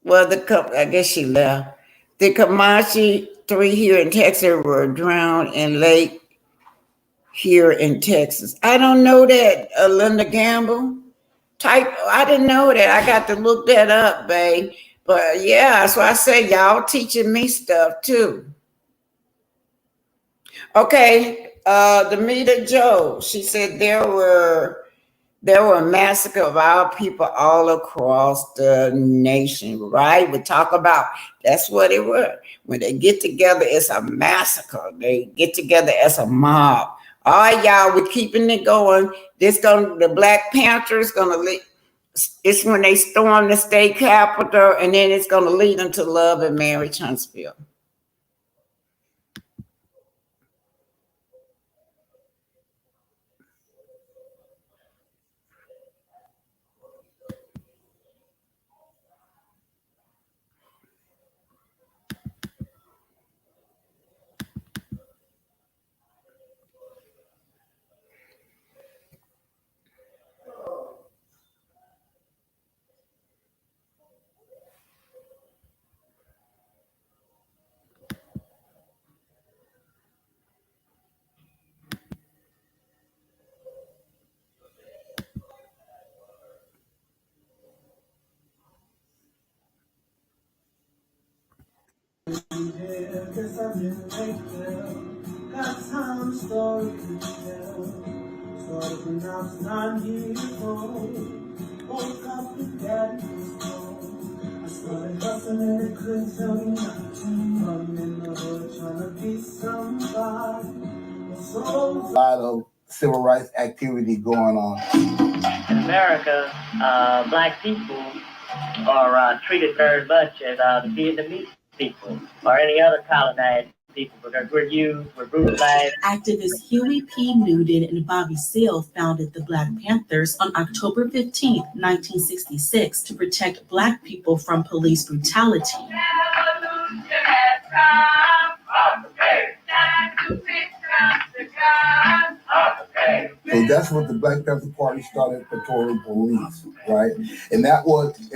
Well, I guess she left. The Comanche 3 here in Texas were drowned in Lake here in Texas. I don't know that, Linda Gamble. I didn't know that. I got to look that up, babe. But yeah, so I say y'all teaching me stuff too. Okay, Demita Joe, she said there were a massacre of our people all across the nation, right? We talk about that's what it was. When they get together, it's a massacre. They get together as a mob. All right, y'all, we're keeping it going. The Black Panthers gonna lead. It's when they storm the state capitol, and then it's gonna lead them to Love and Marriage Huntsville. Got time story to tell. started when I was 9 years old. Woke up and daddy was home. I started hustling and couldn't tell me nothing. From in the hood trying to be somebody. A lot of civil rights activity going on. In America, black people are treated very much as the Vietnamese people or any other colonized people because we're used, we're brutalized. Activists Huey P. Newton and Bobby Seale founded the Black Panthers on October 15, 1966, to protect Black people from police brutality. So that's what the Black Panther Party started, patrolling police, right? And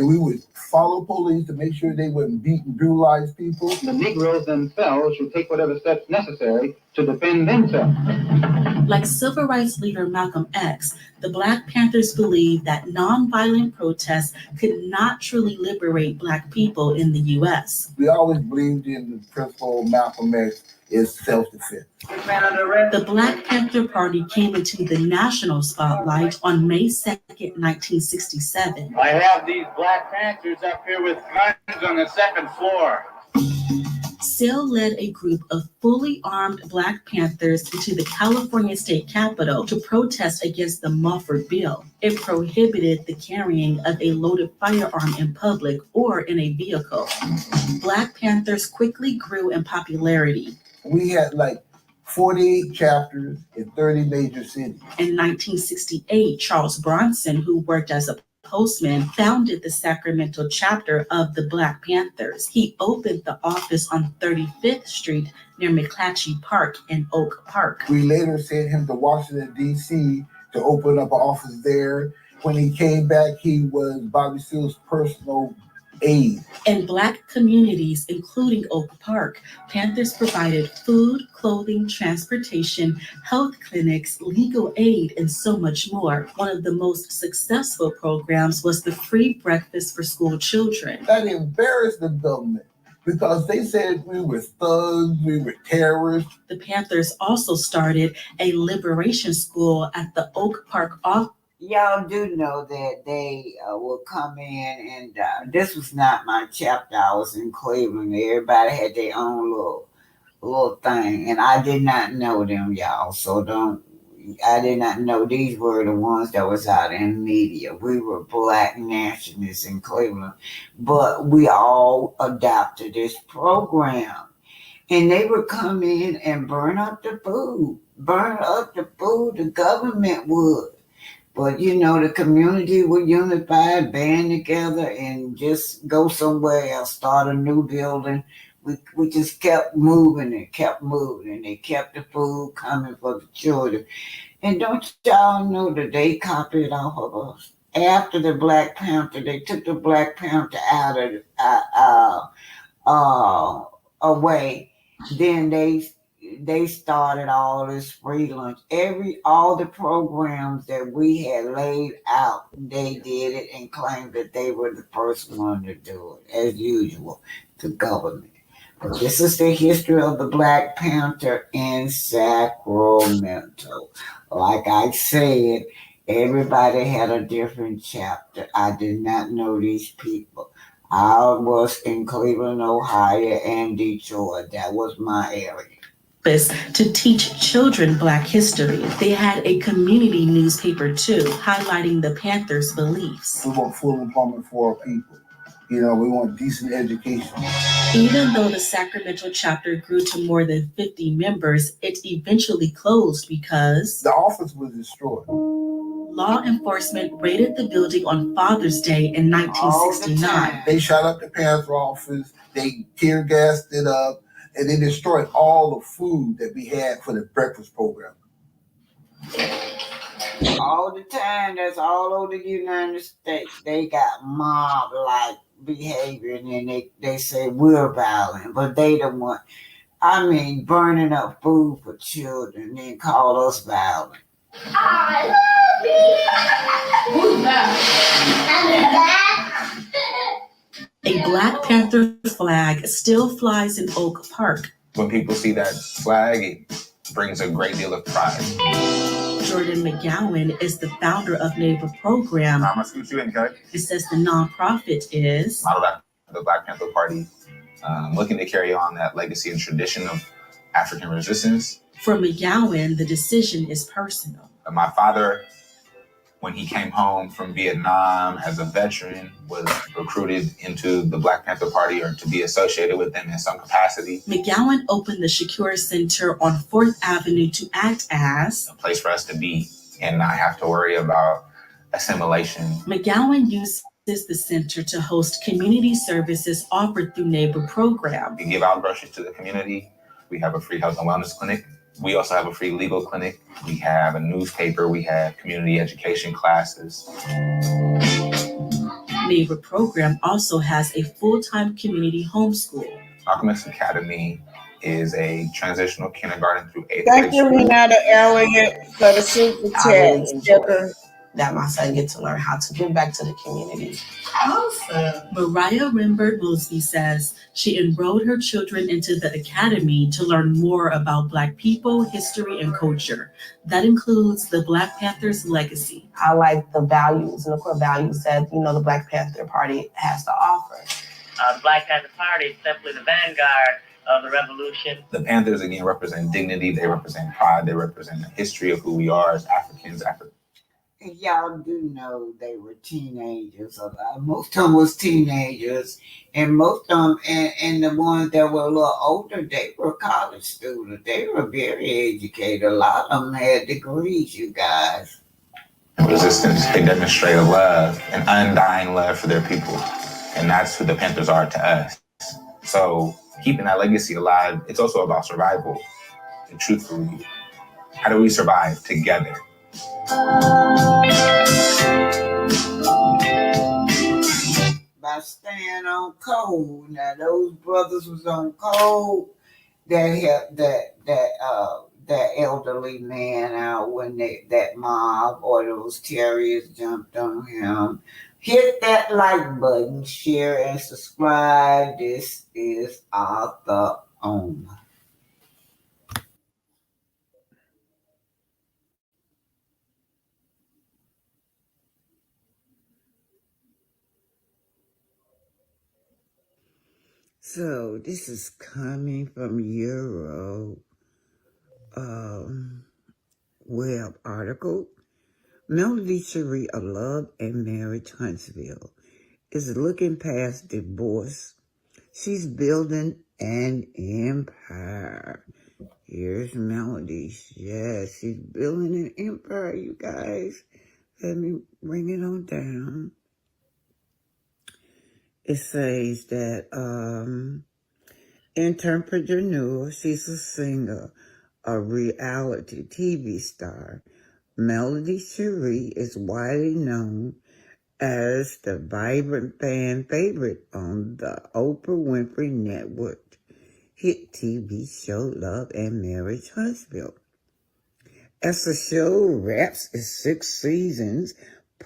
we would follow police to make sure they wouldn't beat and brutalize people. The Negroes themselves should take whatever steps necessary to defend themselves. Like civil rights leader Malcolm X, the Black Panthers believed that nonviolent protests could not truly liberate Black people in the U.S. We always believed in the principle of Malcolm X is self-defense. The Black Panther Party came into the national spotlight on May 2nd, 1967. I have these Black Panthers up here with guns on the second floor. Seale led a group of fully armed Black Panthers into the California state capitol to protest against the Mulford Bill. It prohibited the carrying of a loaded firearm in public or in a vehicle. Black Panthers quickly grew in popularity. We had like 48 chapters in 30 major cities. In 1968, Charles Bronson, who worked as a postman, founded the Sacramento chapter of the Black Panthers. He opened the office on 35th Street near McClatchy Park in Oak Park. We later sent him to Washington, D.C. to open up an office there. When he came back, he was Bobby Seale's personal aide. In Black communities, including Oak Park, Panthers provided food, clothing, transportation, health clinics, legal aid, and so much more. One of the most successful programs was the free breakfast for school children. That embarrassed the government because they said we were thugs, we were terrorists. The Panthers also started a liberation school at the Oak Park office. Y'all do know that they will come in and this was not my chapter. I was in Cleveland. Everybody had their own little thing, and I did not know them, y'all. So I did not know these were the ones that was out in the media. We were Black nationalists in Cleveland, but we all adopted this program, and they would come in and burn up the food. The government would. But, the community would unify, band together, and just go somewhere else, start a new building. We just kept moving and kept moving, and they kept the food coming for the children. And don't y'all know that they copied off of us? After the Black Panther, they took the Black Panther out of away. Then they started all this free lunch. All the programs that we had laid out, they did it and claimed that they were the first one to do it, as usual, the government. But this is the history of the Black Panther in Sacramento. Like I said, everybody had a different chapter. I did not know these people. I was in Cleveland, Ohio, and Detroit. That was my area. To teach children Black history. They had a community newspaper too, highlighting the Panthers' beliefs. We want full employment for our people. We want decent education. Even though the Sacramento chapter grew to more than 50 members, it eventually closed because the office was destroyed. Law enforcement raided the building on Father's Day in 1969. They shot up the Panther office, they tear gassed it up, and they destroyed all the food that we had for the breakfast program. All the time, that's all over the United States. They got mob-like behavior, and then they say we're violent, but they the one, burning up food for children, and then call us violent. I love you. Who's that? A Black Panther flag still flies in Oak Park. When people see that flag, it brings a great deal of pride. Jordan McGowan is the founder of Neighbor Program. I'm going to scoot you in, okay? It says the nonprofit is modeled after the Black Panther Party, looking to carry on that legacy and tradition of African resistance. For McGowan, the decision is personal. My father, when he came home from Vietnam as a veteran, was recruited into the Black Panther Party or to be associated with them in some capacity. McGowan opened the Shakur Center on 4th Avenue to act as a place for us to be and not have to worry about assimilation. McGowan uses the center to host community services offered through Neighbor Program. We give out groceries to the community. We have a free health and wellness clinic. We also have a free legal clinic. We have a newspaper. We have community education classes. Neighbor Program also has a full-time community homeschool. Alchemist Academy is a transitional kindergarten through 8th grade. Thank you, Renata Elliott, for the super chat. That my son get to learn how to give back to the community. Awesome. Mariah Rimbert Mosby says she enrolled her children into the academy to learn more about Black people, history, and culture. That includes the Black Panthers' legacy. I like the values and the core values that, the Black Panther Party has to offer. The Black Panther Party is simply the vanguard of the revolution. The Panthers, again, represent dignity. They represent pride. They represent the history of who we are as Africans, And y'all do know they were teenagers. Most of them was teenagers, and most of them, and the ones that were a little older, they were college students. They were very educated. A lot of them had degrees, you guys. Resistance, they demonstrate a love, an undying love for their people. And that's who the Panthers are to us. So keeping that legacy alive, it's also about survival. And truthfully, how do we survive together? By staying on code. Now those brothers was on code that helped that elderly man out when that mob or those terrorists jumped on him. Hit that like button, share and subscribe. This is Arthur Omaha. So this is coming from Euro web article. Melody Cherie of Love and Marriage Huntsville is looking past divorce. She's building an empire. Here's Melody. Yes, she's building an empire, you guys. Let me bring it on down. It says that entrepreneur, she's a singer, a reality TV star. Melody Cherie is widely known as the vibrant fan favorite on the Oprah Winfrey Network hit TV show Love and Marriage Huntsville. As the show wraps its 6 seasons,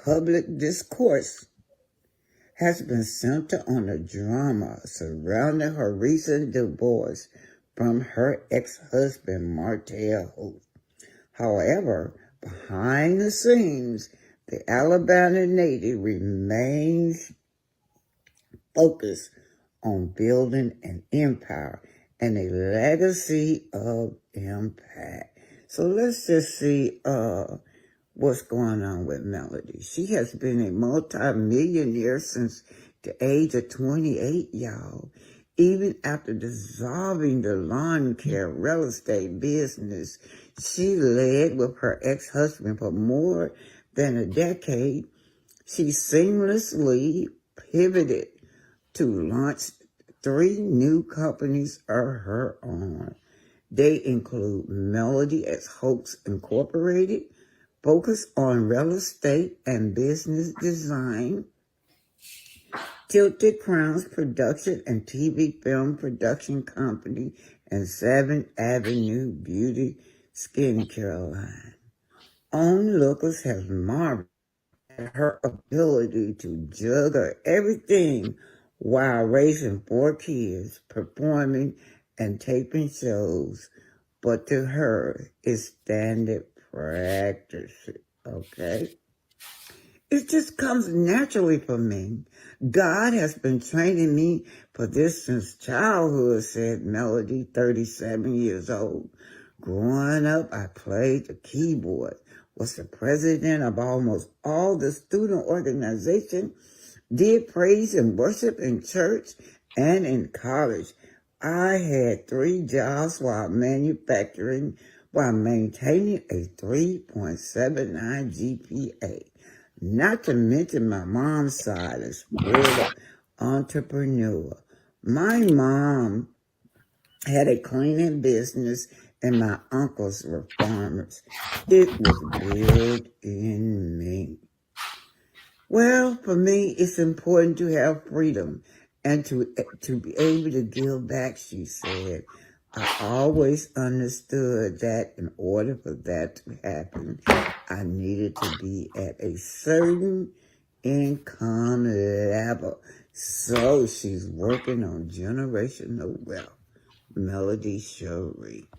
public discourse has been centered on the drama surrounding her recent divorce from her ex-husband, Martell Holt. However, behind the scenes, the Alabama native remains focused on building an empire and a legacy of impact. So let's just see what's going on with Melody. She has been a multi-millionaire since the age of 28, y'all. Even after dissolving the lawn care real estate business she led with her ex-husband for more than a decade, she seamlessly pivoted to launch 3 new companies of her own. They include Melody X Hoax Incorporated, focused on real estate and business design, Tilted Crowns Production and TV film production company, and 7th Avenue Beauty skincare line. Onlookers have marveled at her ability to juggle everything while raising 4 kids, performing and taping shows, but to her, it's standard practice it, okay? It just comes naturally for me. God has been training me for this since childhood, said Melody, 37 years old. Growing up, I played the keyboard, was the president of almost all the student organizations, did praise and worship in church and in college. I had 3 jobs while maintaining a 3.79 GPA. Not to mention my mom's side as spoiled entrepreneur. My mom had a cleaning business and my uncles were farmers. It was built in me. Well, for me, it's important to have freedom and to be able to give back, she said. I always understood that in order for that to happen, I needed to be at a certain income level. So she's working on generational wealth. Melody Shorey.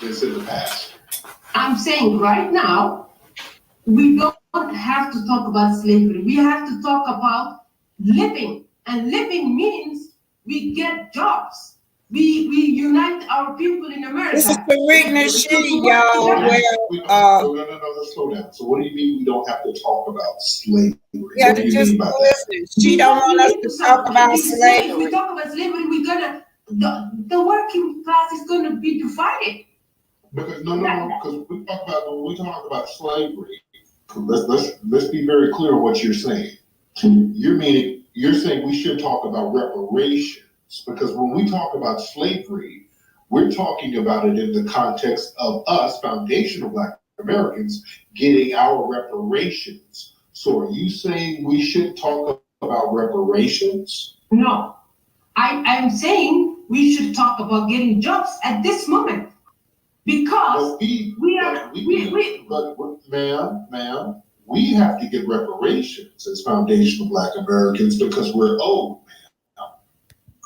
It's in the past. I'm saying right now, we don't have to talk about slavery. We have to talk about living. And living means we get jobs. We unite our people in America. This is Karina She, y'all. No, let's slow down. So what do you mean we don't have to talk about slavery? Yeah, what do you mean by that? She don't want us to talk about slavery. If we talk about slavery, we're gonna the working class is gonna be divided. Because because when we talk about slavery, let's be very clear on what you're saying. You're saying we should talk about reparations, because when we talk about slavery, we're talking about it in the context of us, foundational Black Americans, getting our reparations. So are you saying we should talk about reparations? No, I'm saying we should talk about getting jobs at this moment. Because ma'am, we have to get reparations as foundational Black Americans because we're owed.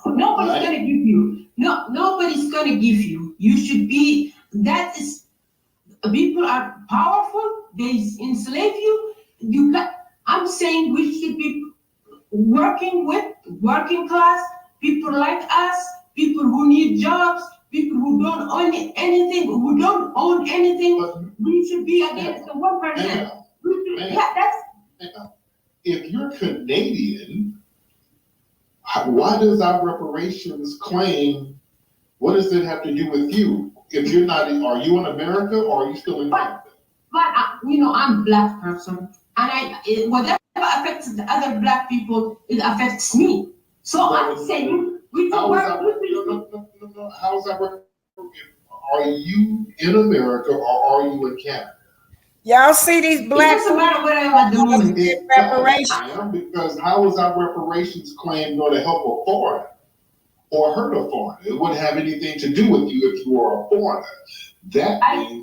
Nobody's gonna give you. No, nobody's gonna give you. You should be. That is, people are powerful. They enslave you. I'm saying we should be working with working class people like us, people who need jobs. People who don't own anything, we should be against the 1%. If you're Canadian, why does our reparations claim, what does it have to do with you? If you're not, are you in America or are you still in Canada? But I'm a Black person, and whatever affects the other Black people, it affects me. So I'm saying, how is that work? Are you in America or are you in Canada? Y'all see these Black? It doesn't matter where I am at the moment. Reparations. Because how is our reparations claim going to help a foreigner or hurt a foreigner? It wouldn't have anything to do with you if you were a foreigner.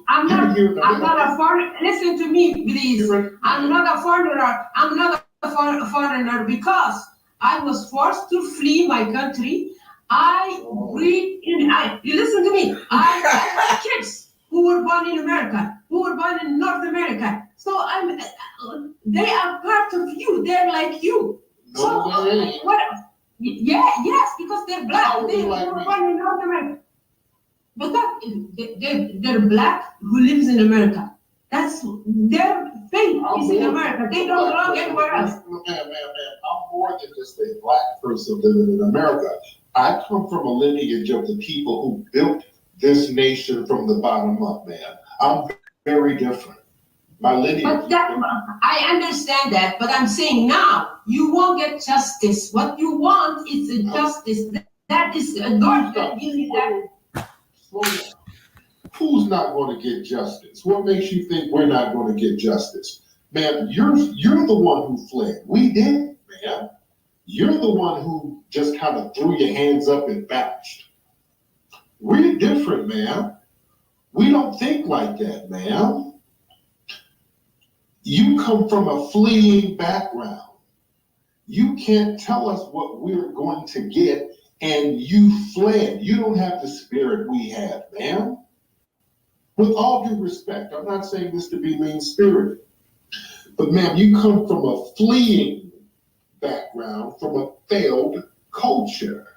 I'm not a foreigner. Listen to me, please. I'm not a foreigner. I'm not a foreigner because I was forced to flee my country. You listen to me. I have kids who were born in America, who were born in North America. So they are part of you. They're like you. Yes, because they're Black. They were born in North America. But they're Black who lives in America. That's their faith is in America. They don't belong anywhere else. Man, I'm more than just a Black person living in America. I come from a lineage of the people who built this nation from the bottom up, man. I'm very different. My lineage. I understand that, but I'm saying now you won't get justice. What you want is a justice. That is a God that gives you that. Slow down. Who's not going to get justice? What makes you think we're not going to get justice? Man, you're the one who fled. We did, man. You're the one who just kind of threw your hands up and bounced. We're different, man. We don't think like that, man. You come from a fleeing background. You can't tell us what we're going to get, and you fled. You don't have the spirit we have, man. With all due respect, I'm not saying this to be mean-spirited, but ma'am, you come from a fleeing background, from a failed culture.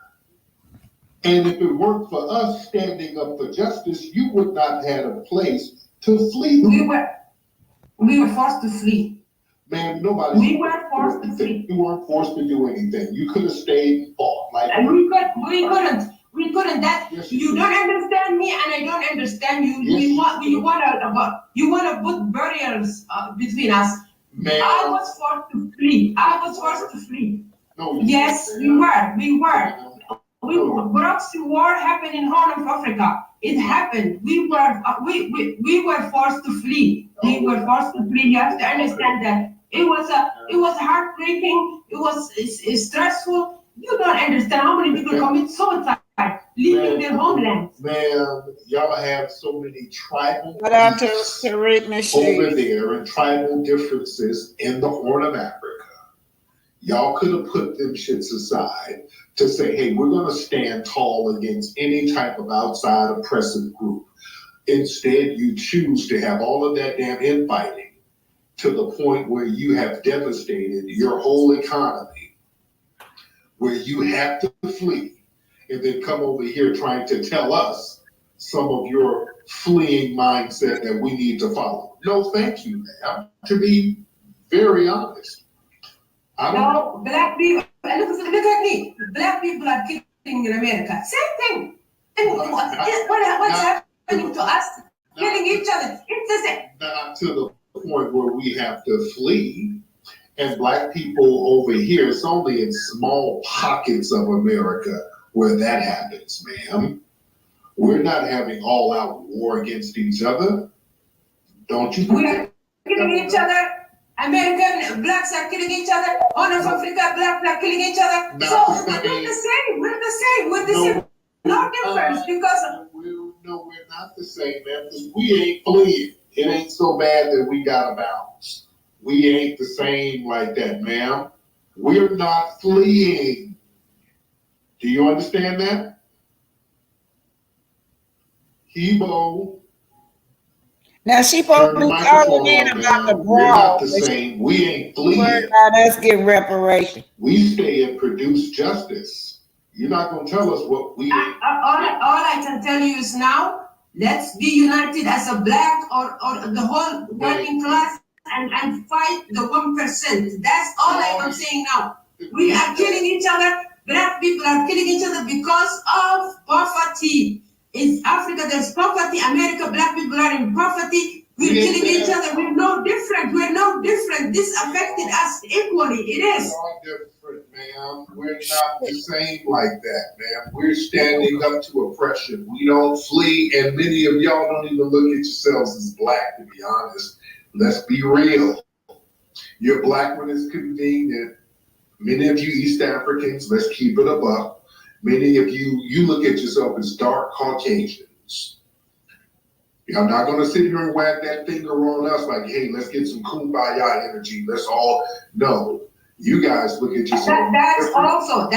And if it weren't for us standing up for justice, you would not have a place to flee. We were forced to flee. Man, nobody. We were forced to flee. You weren't forced to do anything. You could have stayed and fought. And we couldn't. That yes, you don't understand me, and I don't understand you. Yes, you want to put barriers between us. Man. I was forced to flee. No, yes, we were. Proxy war happened in Horn of Africa. It happened. We were forced to flee. We were forced to flee. You have to understand that. It was heartbreaking. It's stressful. You don't understand how many people commit suicide leaving their homelands. Man, y'all have so many tribal over there and tribal differences in the Horn of Africa. Y'all could have put them shits aside to say, hey, we're going to stand tall against any type of outside oppressive group. Instead, you choose to have all of that damn infighting to the point where you have devastated your whole economy, where you have to flee, and then come over here trying to tell us some of your fleeing mindset that we need to follow. No, thank you, ma'am. To be very honest. No, black people, look at me. Black people are killing in America. Same thing. And what's happening to us? Killing each other. It's the same. Not to the point where we have to flee. And black people over here, it's only in small pockets of America where that happens, ma'am. We're not having all-out war against each other. Don't you? We're killing each other. American blacks are killing each other. Horn of Africa blacks are killing each other. So we're the same. We're the same. No difference because. No, we're not the same, man. Because we ain't fleeing. It ain't so bad that we got a bounce. We ain't the same like that, ma'am. We're not fleeing. Do you understand that? Hebo. Now she supposed to be calling in about the brawl. We're not the same. We ain't fleeing. About us getting reparations. We stay and produce justice. You're not going to tell us what we. All I can tell you is now, let's be united as a black or the whole working class and fight the 1%. That's all I am saying now. We are killing each other. Black people are killing each other because of poverty. In Africa, there's poverty. America, black people are in poverty. We're killing each other. We're no different. This affected us equally. It is. We're different, ma'am. We're not the same like that, ma'am. We're standing up to oppression. We don't flee, and many of y'all don't even look at yourselves as black, to be honest. Let's be real. You're black when it's convenient. Many of you East Africans, let's keep it a buck. Many of you look at yourself as dark Caucasians. Y'all not going to sit here and wag that finger on us like, hey, let's get some kumbaya energy. Let's all, no. You guys look at yourself. That's also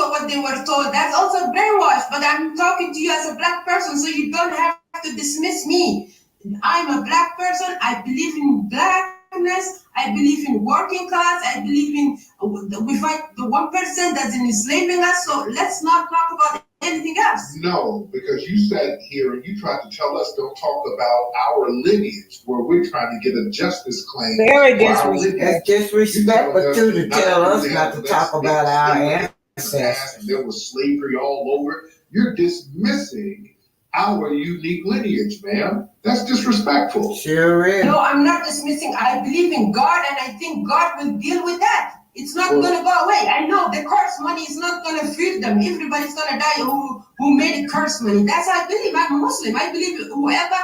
what they were told. That's also brainwashed. But I'm talking to you as a black person, so you don't have to dismiss me. I'm a black person. I believe in blackness. I believe in working class. I believe in we fight the 1% that's enslaving us. So let's not talk about anything else. No, because you sat here and you tried to tell us don't talk about our lineage, where we're trying to get a justice claim. Very disrespectful to tell us not to talk about our ancestors. There was slavery all over. You're dismissing our unique lineage, ma'am. That's disrespectful. Sure is. No, I'm not dismissing. I believe in God, and I think God will deal with that. It's not going to go away. I know the curse money is not going to feed them. Everybody's going to die who made curse money. That's how I believe. I'm a Muslim. I believe whoever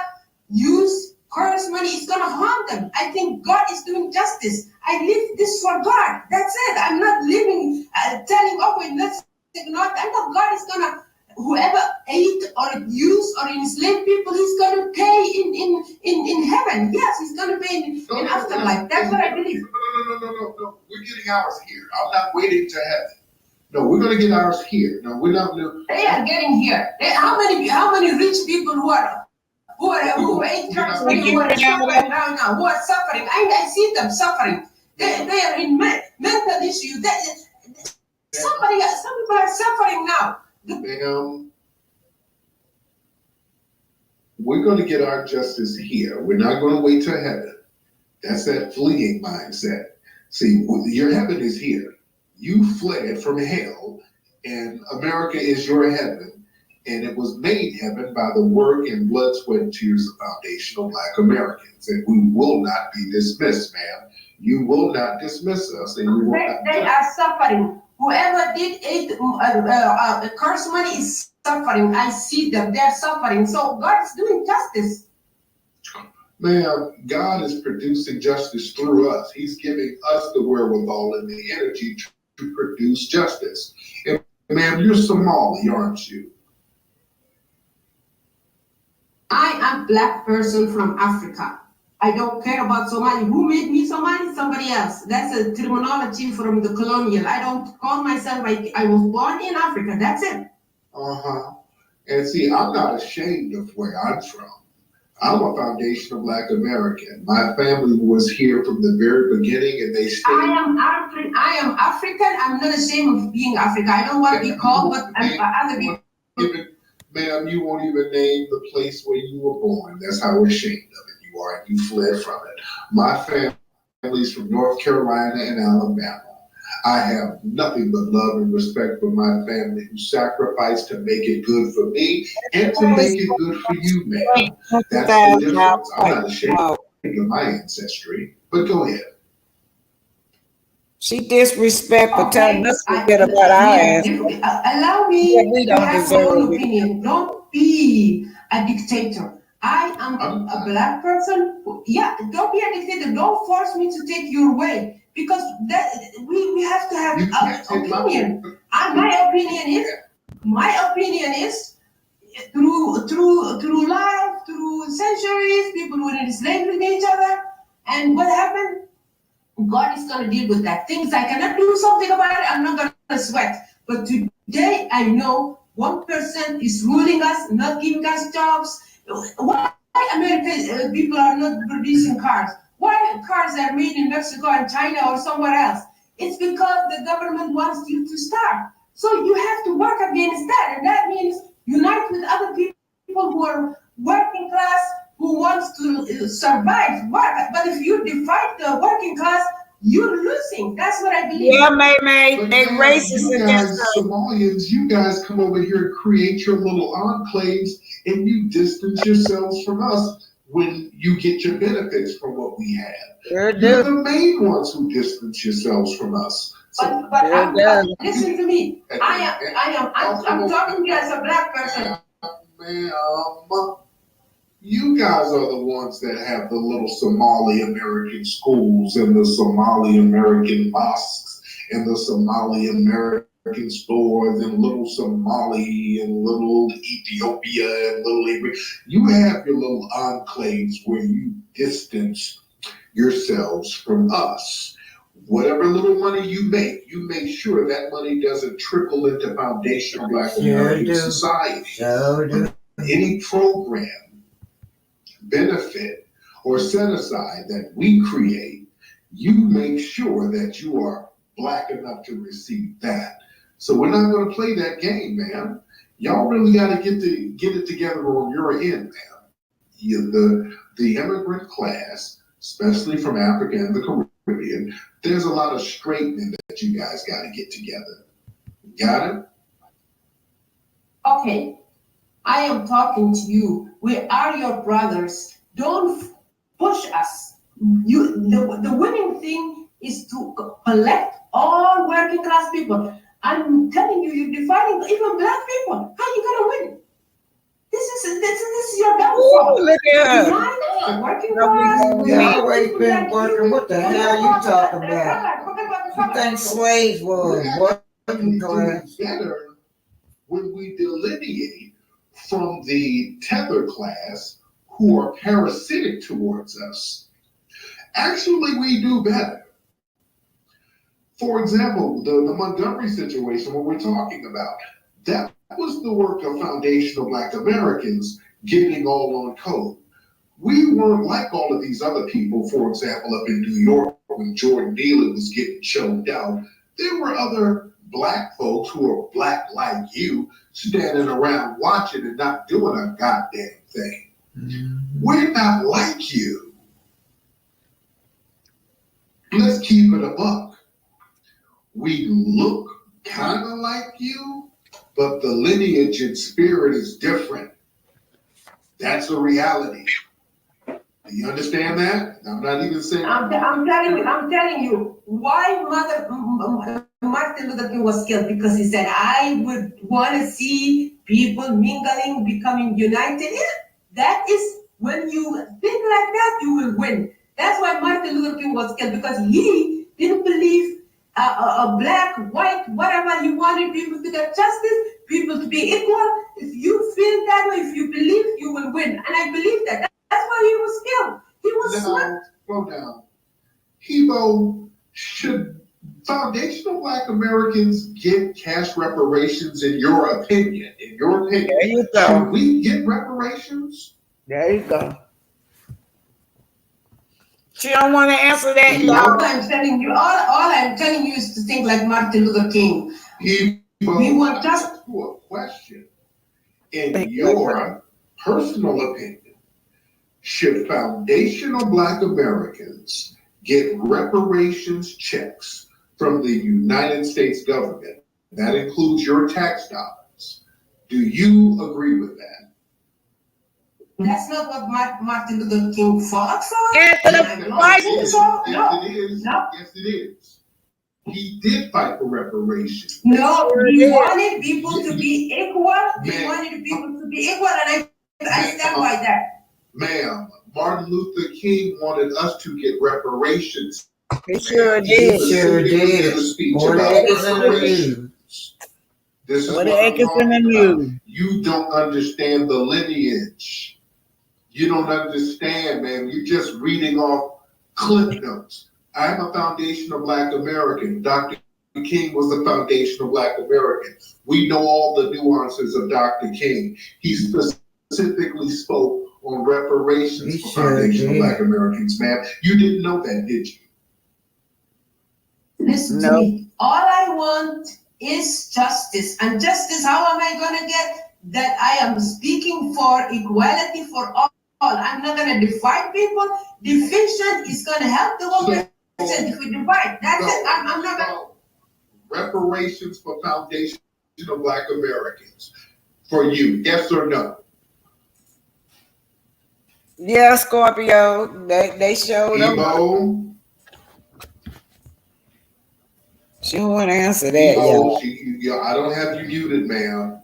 use curse money is going to harm them. I think God is doing justice. I live this for God. That's it. I'm not living telling, okay, let's ignore. I know God is going to, whoever ate or used or enslaved people, he's going to pay in heaven. Yes, he's going to pay in afterlife. That's what I believe. No. We're getting ours here. I'm not waiting to heaven. No, we're going to get ours here. No, we're not. They are getting here. How many rich people who are who ate drugs, who are suffering now, who are suffering. I see them suffering. They are in mental issues. Some people are suffering now. Ma'am, we're going to get our justice here. We're not going to wait till heaven. That's that fleeing mindset. See, your heaven is here. You fled from hell, and America is your heaven, and it was made heaven by the work and blood, sweat, and tears of foundational Black Americans, and we will not be dismissed, ma'am. You will not dismiss us, and we will not. They are suffering. Whoever did it, curse money is suffering. I see them. They're suffering. So God is doing justice. Ma'am, God is producing justice through us. He's giving us the wherewithal and the energy to produce justice. And ma'am, you're Somali, aren't you? I am Black person from Africa. I don't care about Somali. Who made me Somali? Somebody else. That's a terminology from the colonial. I don't call myself, I was born in Africa. That's it. Uh-huh. And see, I'm not ashamed of where I'm from. I'm a foundational Black American. My family was here from the very beginning, and they stayed. I am African. I'm not ashamed of being African. I don't want to be called, but other people. Ma'am, you won't even name the place where you were born. That's how ashamed of it you are, and you fled from it. My family's from North Carolina and Alabama. I have nothing but love and respect for my family who sacrificed to make it good for me and to make it good for you, ma'am. That's the difference. I'm not ashamed of my ancestry, but go ahead. She disrespectful, telling us a bit about our ass. Allow me we to don't have deserve my own it. opinion. Don't be a dictator. I am a Black person. Yeah, don't be a dictator. Don't force me to take your way. Because we have to have an opinion. My opinion is through life, through centuries, people were enslaved with each other. And what happened? God is going to deal with that. Things I cannot do something about it, I'm not going to sweat. But today I know 1% is ruling us, not giving us jobs. Why American people are not producing cars? Why cars are made in Mexico and China or somewhere else? It's because the government wants you to starve. So you have to work against that. And that means unite with other people who are working class, who wants to survive, work. But if you divide the working class, you're losing. That's what I believe. Yeah, May, they racist against us. Somalians, you guys come over here and create your little enclaves, and you distance yourselves from us when you get your benefits from what we have. You're the main ones who distance yourselves from us. So, but listen to me. I'm talking here as a Black person. Ma'am, you guys are the ones that have the little Somali American schools and the Somali American mosques and the Somali American stores and little Somali and little Ethiopia and little. You have your little enclaves where you distance yourselves from us. Whatever little money you make sure that money doesn't trickle into foundational Black American society. Any program, benefit, or set aside that we create, you make sure that you are Black enough to receive that. So we're not going to play that game, man. Y'all really got to get it together on your end, man. The immigrant class, especially from Africa and the Caribbean, there's a lot of straightening that you guys got to get together. Got it? Okay. I am talking to you. We are your brothers. Don't push us. The winning thing is to collect all working class people. I'm telling you, you're dividing even Black people. How are you gonna win? This is your downfall. Ooh, look at her. Working class. We always been working. What the hell you talking about? You think slaves were working class? Better when we delineate from the tether class who are parasitic towards us. Actually, we do better. For example, the Montgomery situation, what we're talking about, that was the work of foundational Black Americans getting all on code. We weren't like all of these other people, for example, up in New York when Jordan Neely was getting choked out. There were other black folks who are black like you standing around watching and not doing a goddamn thing. We're not like you. Let's keep it a buck. We look kind of like you, but the lineage and spirit is different. That's a reality. Do you understand that? I'm not even saying. I'm telling you, why Martin Luther King was killed? Because he said, I would want to see people mingling, becoming united. Yeah, that is, when you think like that, you will win. That's why Martin Luther King was killed, because he didn't believe a black, white, whatever. He wanted people to get justice, people to be equal. If you feel that way, if you believe, you will win. And I believe that. That's why he was killed. He was smart. Slow down. Hebo, should foundational black Americans get cash reparations in your opinion? In your opinion, there you go. Should we get reparations? There you go. She don't want to answer that, y'all. All I'm telling you, all I'm telling you is to think like Martin Luther King. We want just to a question. In your personal opinion, should foundational black Americans get reparations checks from the United States government? That includes your tax dollars. Do you agree with that? That's not what Martin Luther King fought for. Yes, it is. No. Yes, it is. He did fight for reparations. No, he wanted people to be equal. He wanted people to be equal, and I stand by that. Ma'am, Martin Luther King wanted us to get reparations. He sure did. Sure did. More acres in the news. This is what what acres in the news. You don't understand the lineage. You don't understand, man. You're just reading off clip notes. I'm a foundational black American. Dr. King was a foundational black American. We know all the nuances of Dr. King. He specifically spoke on reparations for foundational black Americans, man. You didn't know that, did you? Listen to me. All I want is justice. And justice, how am I going to get that? I am speaking for equality for all. I'm not going to divide people. Division is going to help the woman. If we divide, that's it. I'm not going to. Reparations for foundational black Americans. For you, yes or no? Yeah, Scorpio. They showed them. She don't want to answer that, y'all. I don't have you muted, ma'am.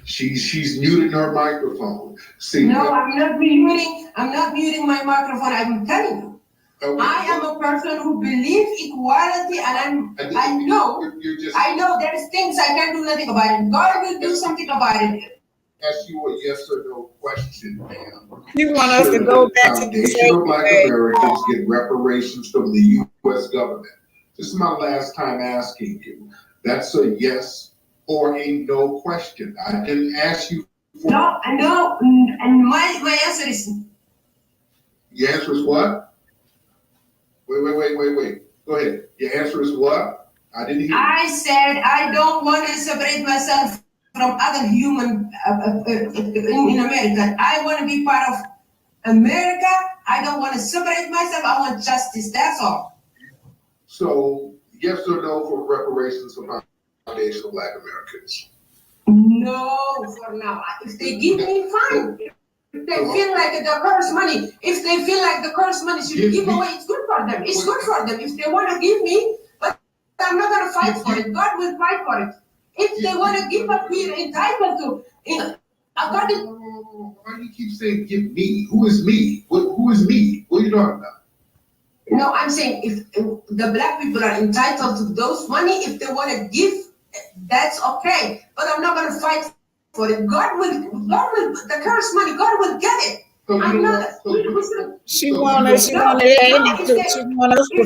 She's muting her microphone. See, no, I'm not muting. I'm not muting my microphone. I'm telling you. Okay. I am a person who believes equality, and I know there's things I can't do nothing about it. God will do something about it. Ask you a yes or no question, ma'am. You want us to go back to the foundational black Americans get reparations from the U.S. government? This is my last time asking you. That's a yes or a no question. I didn't ask you for. No, and my answer is. Your answer is what? Wait. Go ahead. Your answer is what? I didn't hear. I said I don't want to separate myself from other human in America. I want to be part of America. I don't want to separate myself. I want justice. That's all. So, yes or no for reparations for foundational black Americans? No, for now. If they give me, fine. If they feel like the curse money, should give away, it's good for them. It's good for them. If they want to give me, but I'm not going to fight for it. God will fight for it. If they want to give up, we're entitled to. Why do you keep saying give me? Who is me? Who is me? What are you talking about? No, I'm saying if the black people are entitled to those money, if they want to give, that's okay. But I'm not going to fight for it. God will, the curse money, God will get it. So I'm not. She want us to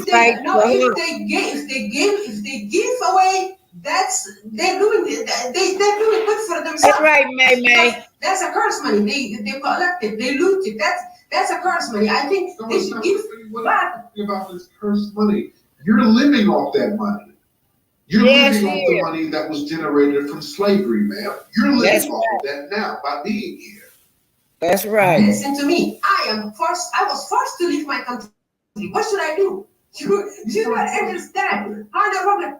fight for her. If they give away, they're doing good for themselves. That's right, May. That's a curse money. They collected, they looted. That's a curse money. I think they should give back. About this curse money, you're living off that money. You're living off the money that was generated from slavery, ma'am. You're living off of that now by being here. That's right. Listen to me. I was forced to leave my country. What should I do? You don't understand.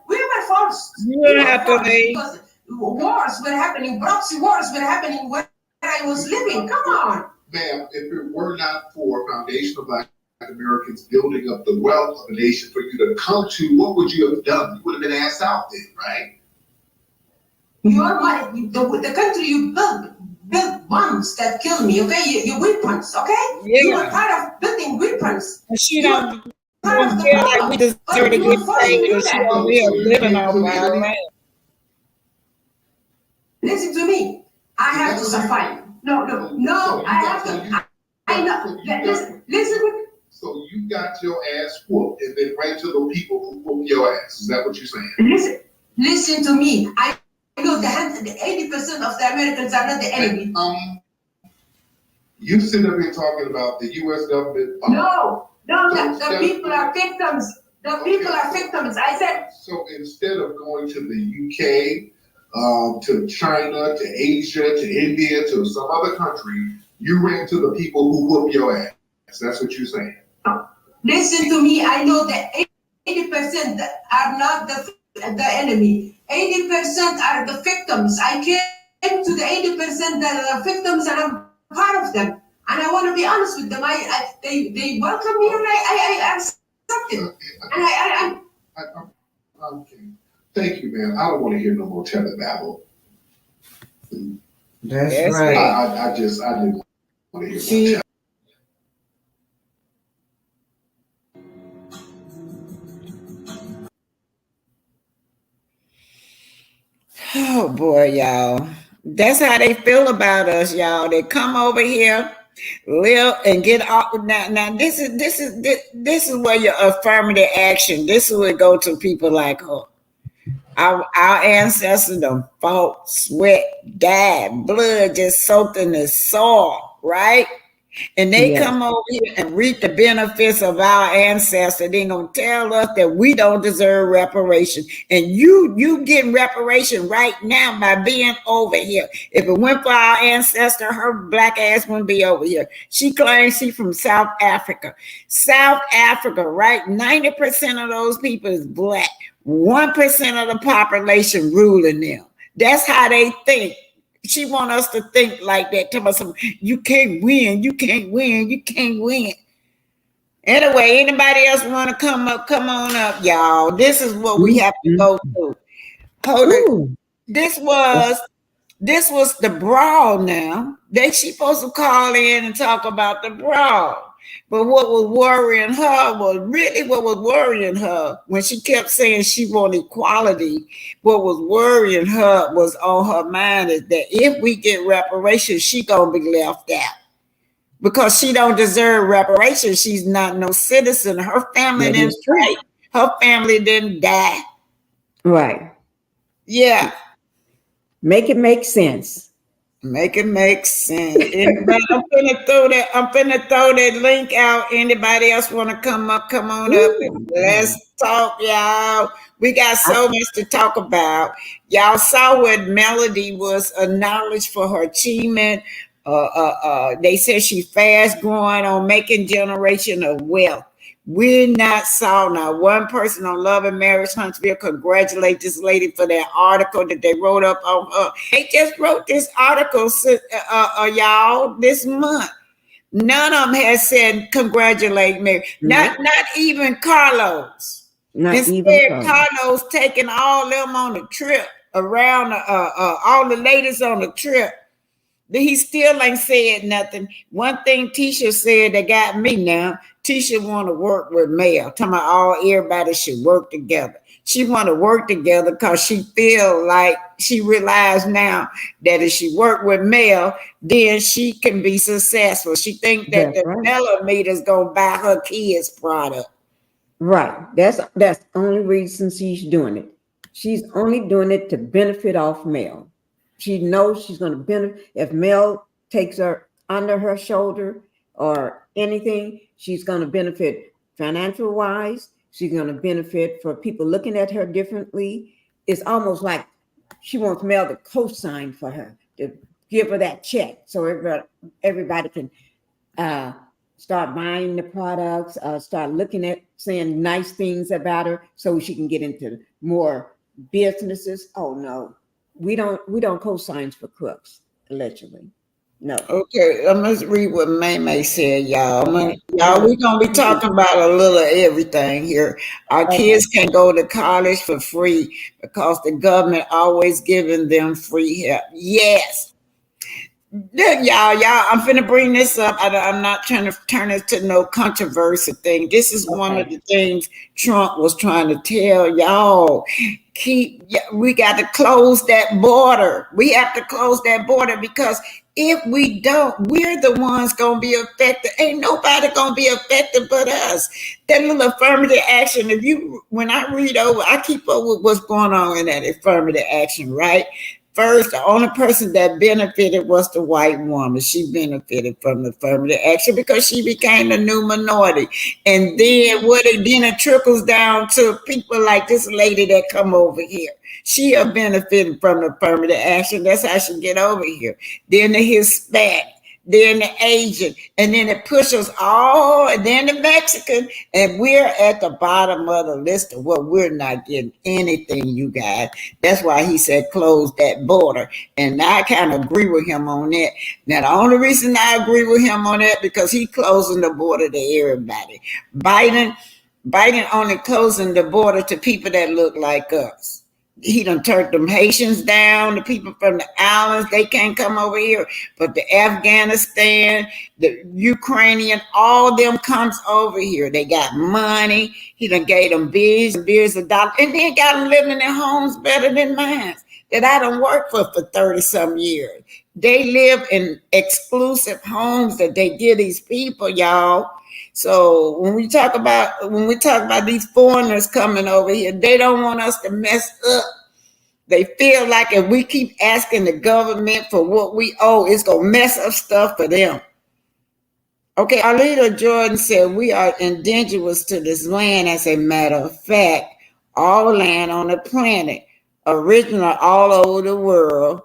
We were forced. You don't have to leave. Because wars were happening, proxy wars were happening where I was living. Come on. Ma'am, if it were not for foundational Black Americans building up the wealth of a nation for you to come to, what would you have done? You would have been asked out then, right? Your money, the country you built bombs that kill me, okay? Your weapons, okay? Yeah. You were part of building weapons. And she don't feel like we deserve to get paid because she over here living off our land. Listen to me. I have to survive. No, I have to. I know. Listen. So you got your ass whooped and then ran to the people who whooped your ass. Is that what you're saying? Listen to me. I know the 80% of the Americans are not the enemy. You sit up here talking about the U.S. government. No, the people are victims. The people are victims. I said. So instead of going to the UK, to China, to Asia, to India, to some other country, you ran to the people who whoop your ass. That's what you're saying. Listen to me. I know that 80% are not the enemy. 80% are the victims. I came to the 80% that are victims, and I'm part of them. And I want to be honest with them. They welcome me, and I accept it. Okay. Thank you, man. I don't want to hear no more tether babble. That's right. I didn't want to hear more. Oh boy, y'all. That's how they feel about us, y'all. They come over here, live, and get off. Now this is where your affirmative action. This is where it go to people like her. Our ancestors done fought, sweat, died, blood just soaked in the soil, right? And they come over here and reap the benefits of our ancestors. They're gonna tell us that we don't deserve reparation. And you getting reparation right now by being over here. If it went for our ancestor, her black ass wouldn't be over here. She claims she's from South Africa. South Africa, right? 90% of those people is black. 1% of the population ruling them. That's how they think. She want us to think like that. Tell us, you can't win, you can't win, you can't win. Anyway, anybody else want to come up? Come on up, y'all. This is what we have to go through. Hold it. This was the brawl now. She supposed to call in and talk about the brawl. But what was worrying her when she kept saying she wanted equality, what was worrying her was on her mind is that if we get reparations, she gonna be left out. Because she don't deserve reparations. She's not no citizen. Her family didn't fight. Her family didn't die. Right. Yeah. Make it make sense. Make it make sense. I'm finna throw that link out. Anybody else want to come up? Come on up and let's talk, y'all. We got so much to talk about. Y'all saw what Melody was acknowledged for her achievement. They said she fast growing on making generation of wealth. We not saw not one person on Love and Marriage Huntsville congratulate this lady for that article that they wrote up on her. They just wrote this article, y'all, this month. None of them has said congratulate Mary. Not even Carlos. Carlos taking all them on a trip around all the ladies on the trip. He still ain't said nothing. One thing Tisha said that got me now, Tisha want to work with Mel. Talking about everybody should work together. She want to work together because she feel like she realized now that if she work with Mel, then she can be successful. She think that the millimeter's gonna buy her kids product. Right. That's the only reason she's doing it. She's only doing it to benefit off Mel. She knows she's going to benefit. If Mel takes her under her shoulder or anything, she's going to benefit financial wise. She's going to benefit for people looking at her differently. It's almost like she wants Mel to co-sign for her, to give her that check so everybody can start buying the products, start looking at saying nice things about her so she can get into more businesses. Oh no, we don't co-sign for crooks, allegedly. No. Okay, I'm gonna read what May said, y'all. Y'all, we're gonna be talking about a little of everything here. Our kids can go to college for free because the government always giving them free help. Yes. Look, y'all, I'm finna bring this up. I'm not trying to turn it to no controversy thing. This is one of the things Trump was trying to tell y'all. We got to close that border. We have to close that border because if we don't, we're the ones gonna be affected. Ain't nobody gonna be affected but us. That little affirmative action. When I read over, I keep up with what's going on in that affirmative action, right? First, the only person that benefited was the white woman. She benefited from the affirmative action because she became the new minority. And then it trickles down to people like this lady that come over here. She have benefited from the affirmative action. That's how she get over here. Then the Hispanic, then the Asian, and then it pushes all, and then the Mexican, and we're at the bottom of the list of what we're not getting anything, you guys. That's why he said close that border, and I kind of agree with him on that. Now, the only reason I agree with him on that because he closing the border to everybody. Biden only closing the border to people that look like us. He done turned them Haitians down, the people from the islands, they can't come over here. But the Afghanistan, the Ukrainian, all them comes over here. They got money. He done gave them billions and billions of dollars. And then got them living in their homes better than mine that I done worked for 30-some years. They live in exclusive homes that they give these people, y'all. So when we talk about these foreigners coming over here, they don't want us to mess up. They feel like if we keep asking the government for what we owe, it's gonna mess up stuff for them. Okay, our leader Jordan said we are indigenous to this land. As a matter of fact, all land on the planet, original all over the world.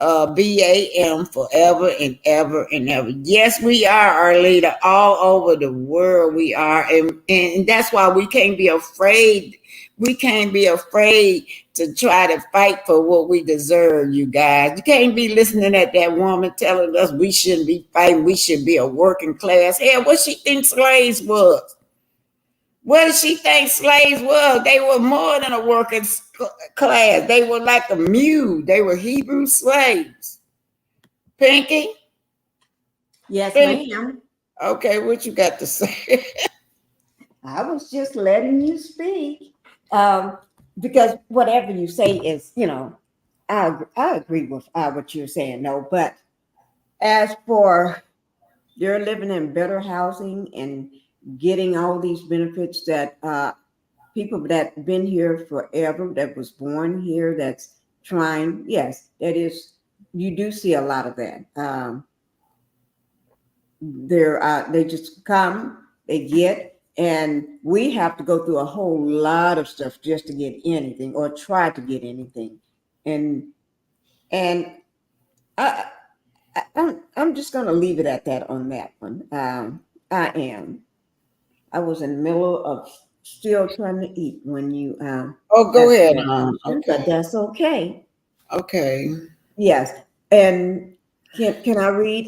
BAM forever and ever and ever. Yes, we are our leader all over the world. We are, and that's why we can't be afraid. We can't be afraid to try to fight for what we deserve, you guys. You can't be listening at that woman telling us we shouldn't be fighting. We should be a working class. Hell, what she think slaves was? What did she think slaves was? They were more than a working class. They were like a mule. They were Hebrew slaves. Pinky? Yes, ma'am. Okay, what you got to say? I was just letting you speak. Because whatever you say is, I agree with what you're saying, no. But as for you're living in better housing and getting all these benefits that people that been here forever, that was born here, that's trying, yes, that is, you do see a lot of that. They just come, they get, and we have to go through a whole lot of stuff just to get anything or try to get anything. And I'm just going to leave it at that on that one. I was in the middle of still trying to eat when you. Go ahead. Okay. But that's okay. Okay. Yes, and can I read?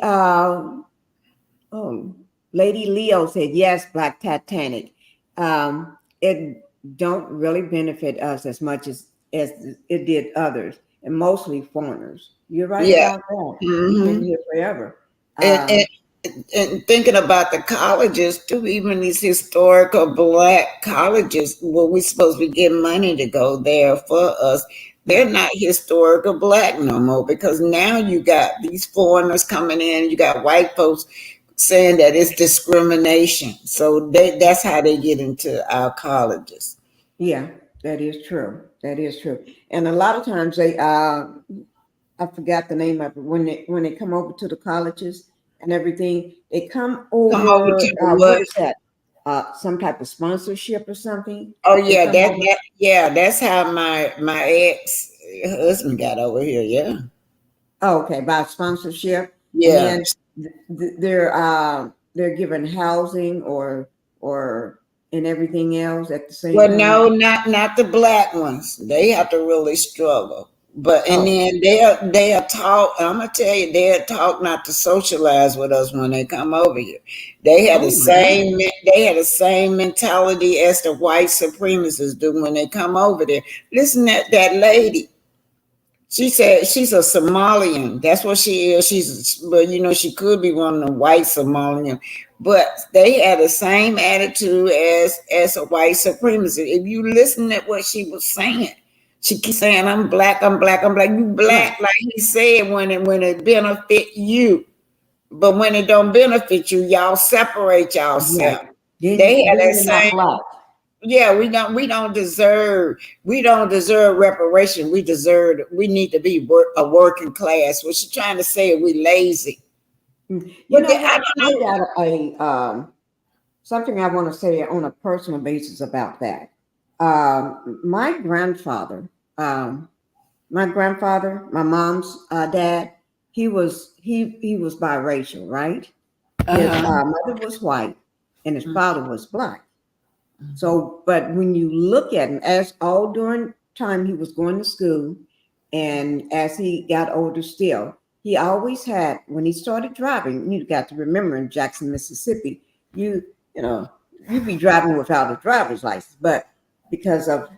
Lady Leo said yes. Black Titanic. It don't really benefit us as much as it did others, and mostly foreigners. You're right about that. We've been here forever. And thinking about the colleges too, even these historical black colleges where we're supposed to be getting money to go there for us, they're not historical black no more because now you got these foreigners coming in, you got white folks saying that it's discrimination. So that's how they get into our colleges. Yeah. That is true. That is true. And a lot of times they I forgot the name of it, when they come over to the colleges and everything, they come Come over over to the what what? is that? Some type of sponsorship or something. Oh They yeah, come over. that's how my ex husband got over here. Yeah. Oh, okay, by sponsorship, and Yeah. then they're given housing or and everything else at the same Well, time. no, not the black ones. They have to really struggle. But and Oh, then they are taught. I'm gonna tell you, they are taught not to socialize with us when they come over here. They had the oh my God. same they had the same mentality as the white supremacists do when they come over there. Listen to that lady. She said she's a Somalian. That's what she is. But she could be one of the white Somalian. But they had the same attitude as a white supremacist. If you listen at what she was saying, she keeps saying, "I'm black, I'm black, I'm black." You Right. black, like he said, when it benefit you, but when it don't benefit you, y'all separate Right. yourself. They Then had that you're not same. black. Yeah, we don't deserve reparation. We need to be a working class. What she trying to say? We lazy. You But know I what? I don't know. got something I want to say on a personal basis about that. My grandfather, my mom's dad, he was biracial, right? His Uh-huh. mother was white and his father was black. So, but when you look at him, as all during time he was going to school, and as he got older still, he always had, when he started driving, you got to remember in Jackson, Mississippi, you you know, you'd be driving without a driver's license, but because of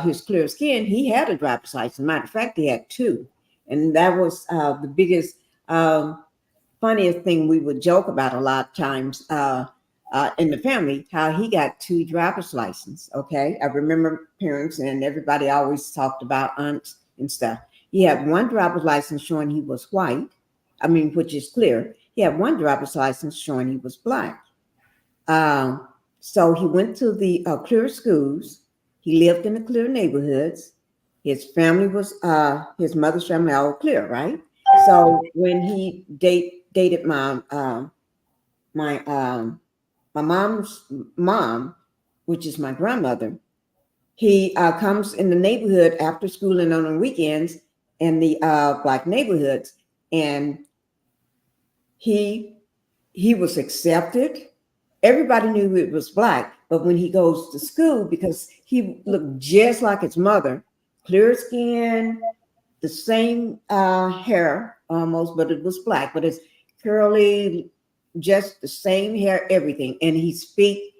his clear skin, he had a driver's license. Matter of fact, he had two. And that was the biggest funniest thing we would joke about a lot of times in the family, how he got two driver's license. Okay, I remember parents and everybody always talked about aunts and stuff. He had one driver's license showing he was white. I mean, which is clear. He had one driver's license showing he was black. Um, so he went to the clear schools. He lived in the clear neighborhoods. His family was his mother's family all clear, right? So when he dated my my mom's mom, which is my grandmother, he comes in the neighborhood after school and on the weekends in the black neighborhoods, and he he was accepted. Everybody knew it was black, but when he goes to school, because he looked just like his mother, clear skin, the same hair almost, but it was black, but it's curly, just the same hair, everything. And he speak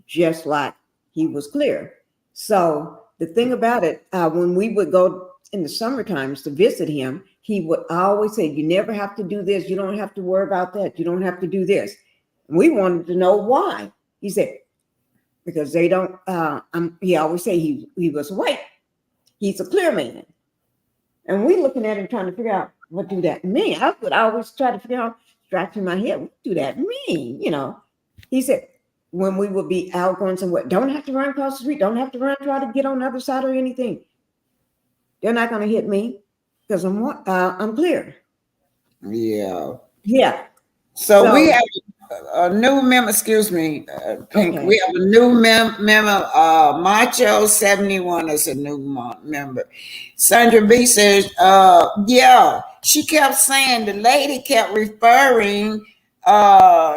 just like he was clear. So the thing about it, when we would go in the summer times to visit him, he would always say, "You never have to do this. You don't have to worry about that. You don't have to do this." And we wanted to know why. He said, "Because they don't." He always say he was white. He's a clear man. And we looking at him trying to figure out what do that mean. I would always try to figure out, scratching my head, what do that mean? He said, when we would be out going somewhere, don't have to run across the street, don't have to run, try to get on the other side or anything. They're not going to hit me because I'm clear. Yeah. Yeah. So we have a new member. Excuse me, Pink. Okay. We have a new member. Macho 71 is a new member. Sandra B says, yeah, she kept saying, the lady kept referring.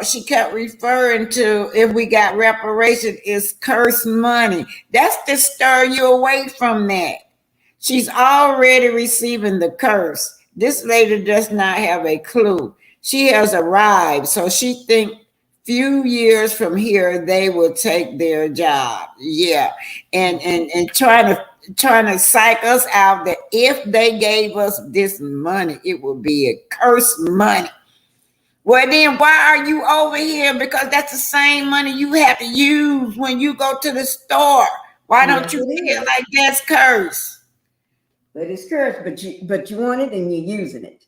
She kept referring to, if we got reparation, it's cursed money. That's to stir you away from that. She's already receiving the curse. This lady does not have a clue. She has arrived, so she think few years from here they will take their job. Yeah, and trying to psych us out that if they gave us this money, it would be a cursed money. Well, then why are you over here? Because that's the same money you have to use when you go to the store. Why don't you feel like that's cursed? But it's cursed, but you want it and you're using it.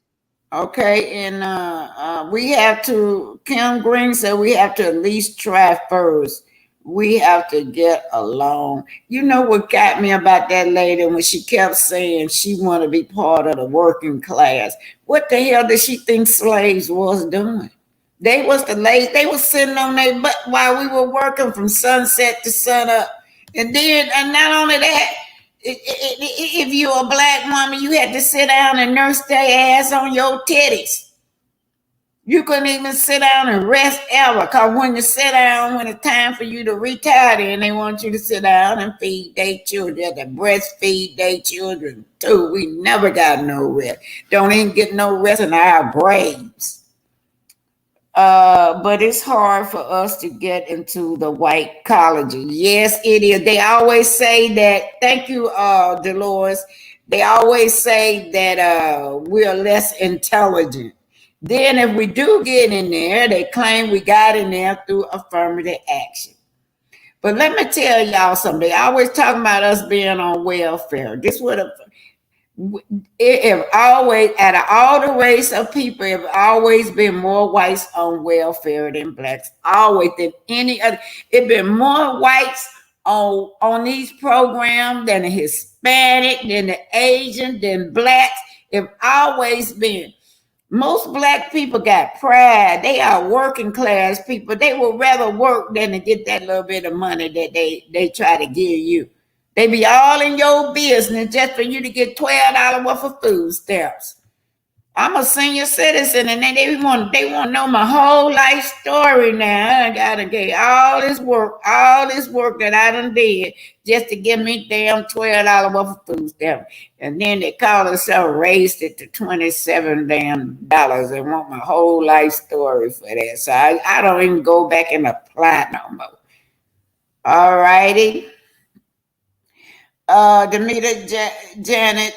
Okay, and we have to, Kim Green said we have to at least try first. We have to get along. You know what got me about that lady when she kept saying she want to be part of the working class? What the hell did she think slaves was doing? They was the late. They was sitting on their butt while we were working from sunset to sun up. And then, and not only that, if you're a black woman, you had to sit down and nurse their ass on your titties. You couldn't even sit down and rest ever. Because when you sit down, when it's time for you to retire, then they want you to sit down and feed their children, to breastfeed their children too. We never got no rest. Don't even get no rest in our graves. But it's hard for us to get into the white colleges. Yes, it is. They always say that. Thank you, Dolores. They always say that we're less intelligent. Then, if we do get in there, they claim we got in there through affirmative action. But let me tell y'all something. They always talking about us being on welfare. This would have. It always, out of all the race of people, it have always been more whites on welfare than blacks. Always, than any other. It been more whites on these programs than the Hispanic, than the Asian, than blacks. It always been. Most black people got pride. They are working class people. They would rather work than to get that little bit of money that they try to give you. They be all in your business just for you to get $12 worth of food stamps. I'm a senior citizen, and they want to know my whole life story now. I gotta get all this work that I done did just to give me damn $12 worth of food stamps. And then they call themselves raised it to $27 damn and want my whole life story for that. So I don't even go back and apply no more. All righty. Demita Janet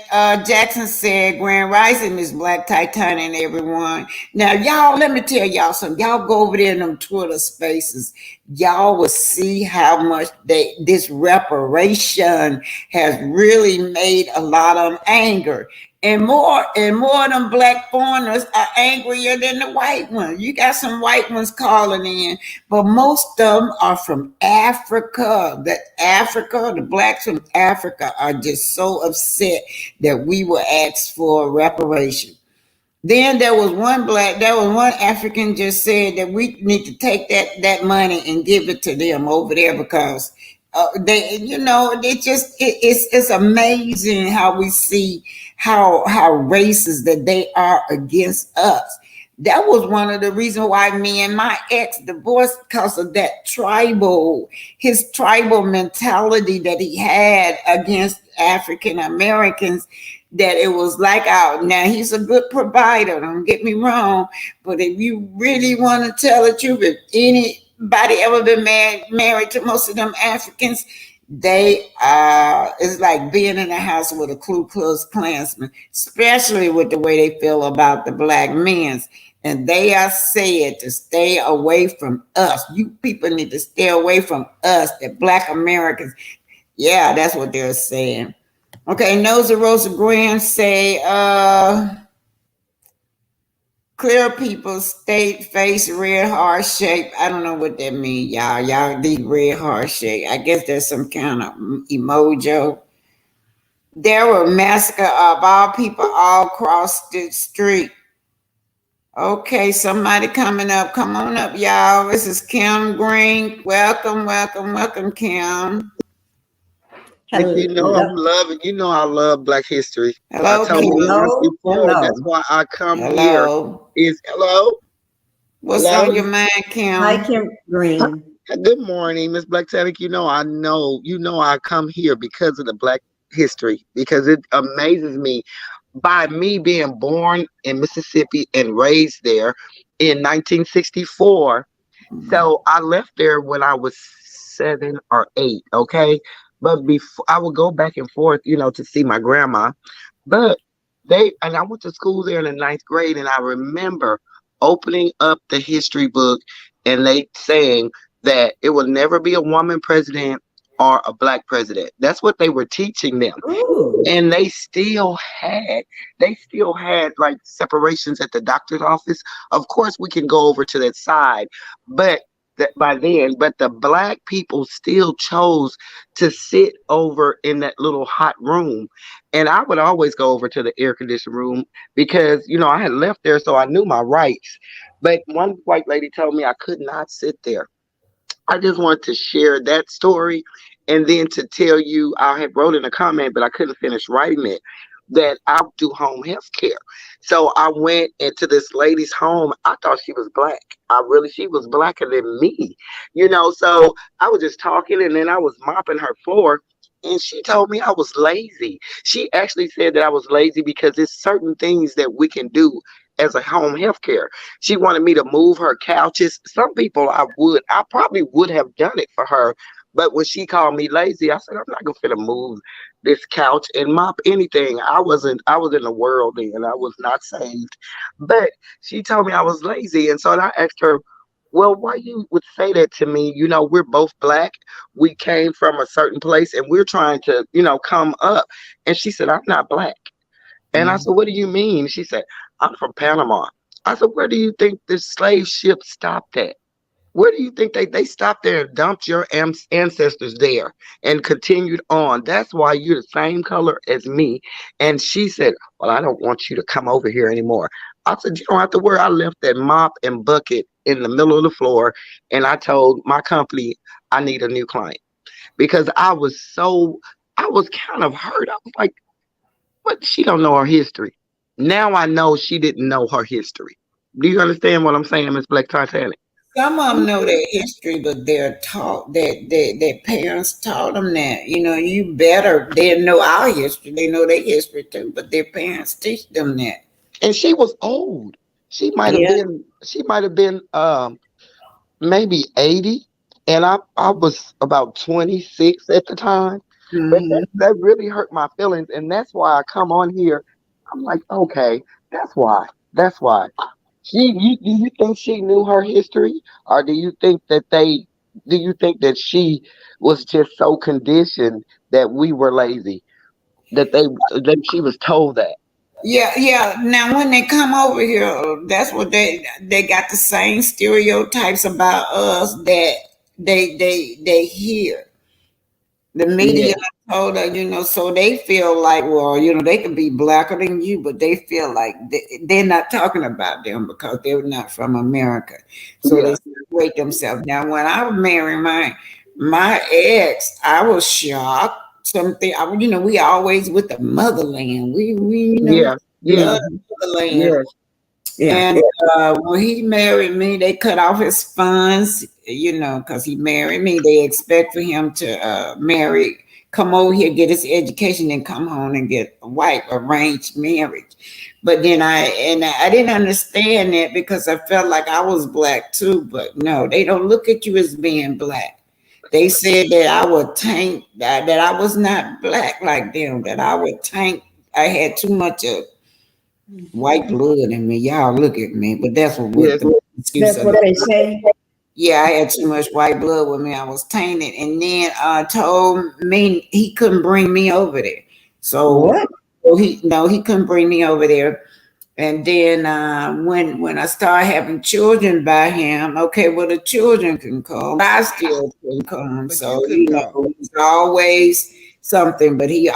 Jackson said, Grand Rising, Miss Black Titanic and everyone. Now, y'all, let me tell y'all something. Y'all go over there in them Twitter spaces. Y'all will see how much this reparation has really made a lot of them angry. And more of them black foreigners are angrier than the white ones. You got some white ones calling in, but most of them are from Africa. The blacks from Africa are just so upset that we were asked for reparation. Then there was one African just said that we need to take that money and give it to them over there because it's amazing how we see how racist that they are against us. That was one of the reasons why me and my ex divorced, because of that his tribal mentality that he had against African Americans. That it was like now he's a good provider, don't get me wrong, but if you really want to tell the truth, if anybody ever been married to most of them Africans, it's like being in a house with a Ku Klux Klansman, especially with the way they feel about the black men. And they are said to stay away from us. You people need to stay away from us, the black Americans. Yeah, that's what they're saying. Okay, Nosa Rosa Graham say, clear people state face red heart shape. I don't know what that means, y'all. Y'all, these red heart shape. I guess there's some kind of emoji. There were massacre of all people all across the street. Okay, somebody coming up. Come on up, y'all. This is Kim Green. Welcome, Kim. I love Black history. Hello, I told you once before, that's why I come here. Hello. What's on your mind, Kim? Hi, Kim Green. Good morning, Miss Black Tanic. I come here because of the Black history, because it amazes me. By me being born in Mississippi and raised there in 1964. So I left there when I was 7 or 8, okay? But before I would go back and forth, to see my grandma. But I went to school there in the 9th grade, and I remember opening up the history book and they saying that it will never be a woman president or a Black president. That's what they were teaching them. Ooh. And they still had like separations at the doctor's office. Of course, we can go over to that side, but by then, but the black people still chose to sit over in that little hot room. And I would always go over to the air conditioned room because, I had left there, so I knew my rights. But one white lady told me I could not sit there. I just want to share that story, and then to tell you, I had wrote in a comment, but I couldn't finish writing it, that I do home health care. So I went into this lady's home. I thought she was black. She was blacker than me, So I was just talking, and then I was mopping her floor. And she told me I was lazy. She actually said that I was lazy because there's certain things that we can do as a home health care. She wanted me to move her couches. Some people I probably would have done it for her. But when she called me lazy, I said, I'm not gonna move this couch and mop anything. I was in the world then. I was not saved. But she told me I was lazy. And so I asked her, well, why you would say that to me? We're both black. We came from a certain place and we're trying to, come up. And she said, I'm not black. And I said, what do you mean? She said, I'm from Panama. I said, where do you think the slave ship stopped at? Where do you think they stopped there and dumped your ancestors there and continued on? That's why you're the same color as me. And she said, well, I don't want you to come over here anymore. I said, you don't have to worry. I left that mop and bucket in the middle of the floor. And I told my company, I need a new client because I was kind of hurt. I was like, but she don't know her history. Now I know she didn't know her history. Do you understand what I'm saying, Miss Black Titanic? Some of them know their history, but they're taught that their parents taught them that, you better, they know our history. They know their history too, but their parents teach them that. And she was old. She might have been maybe 80. And I was about 26 at the time. But that really hurt my feelings. And that's why I come on here. I'm like, okay, that's why. Do you think she knew her history? Or do you think that she was just so conditioned that we were lazy? That she was told that? Yeah. Now when they come over here, that's what they got the same stereotypes about us that they hear. The media told her, so they feel like, well, they could be blacker than you, but they feel like they're not talking about them because they're not from America. So they separate themselves. Now, when I was marrying my ex, I was shocked. We always with the motherland. We love the motherland. And when he married me, they cut off his funds, because he married me. They expect for him to come over here, get his education, and come home and get a white arranged marriage. But then I didn't understand that because I felt like I was black too. But no, they don't look at you as being black. They said that I would taint, that I was not black like them, that I would taint. I had too much of white blood in me. Y'all look at me, but that's what they say. Yeah, I had too much white blood with me. I was tainted, and then told me he couldn't bring me over there. So what? He couldn't bring me over there. And then when I started having children by him, okay, well the children can come. I still couldn't come. So it's always something. But he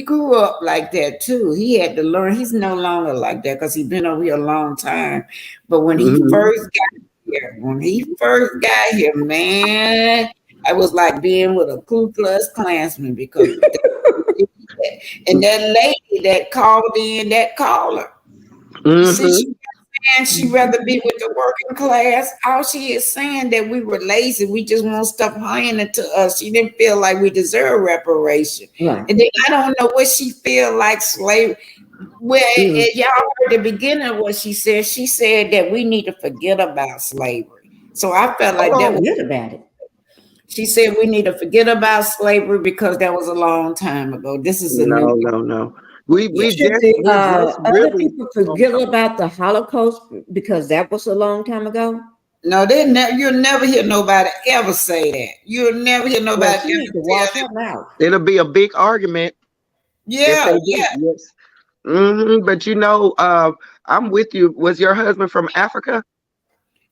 grew up like that too. He had to learn. He's no longer like that because he's been over here a long time. But when he first got here, man, I was like being with a Ku Klux Klansman because and that lady that called in, that caller, she'd rather be with the working class. All she is saying that we were lazy. We just want stuff handed to us. She didn't feel like we deserve reparation. Right. And then I don't know what she feel like slavery. Well, y'all heard the beginning of what she said. She said that we need to forget about slavery. So I felt like that was good about it. She said we need to forget about slavery because that was a long time ago. This is a no. Other people forget about the Holocaust because that was a long time ago. No, you'll never hear nobody ever say that. You'll never hear nobody ever say that. It'll be a big argument. Yeah. Yes. But I'm with you. Was your husband from Africa?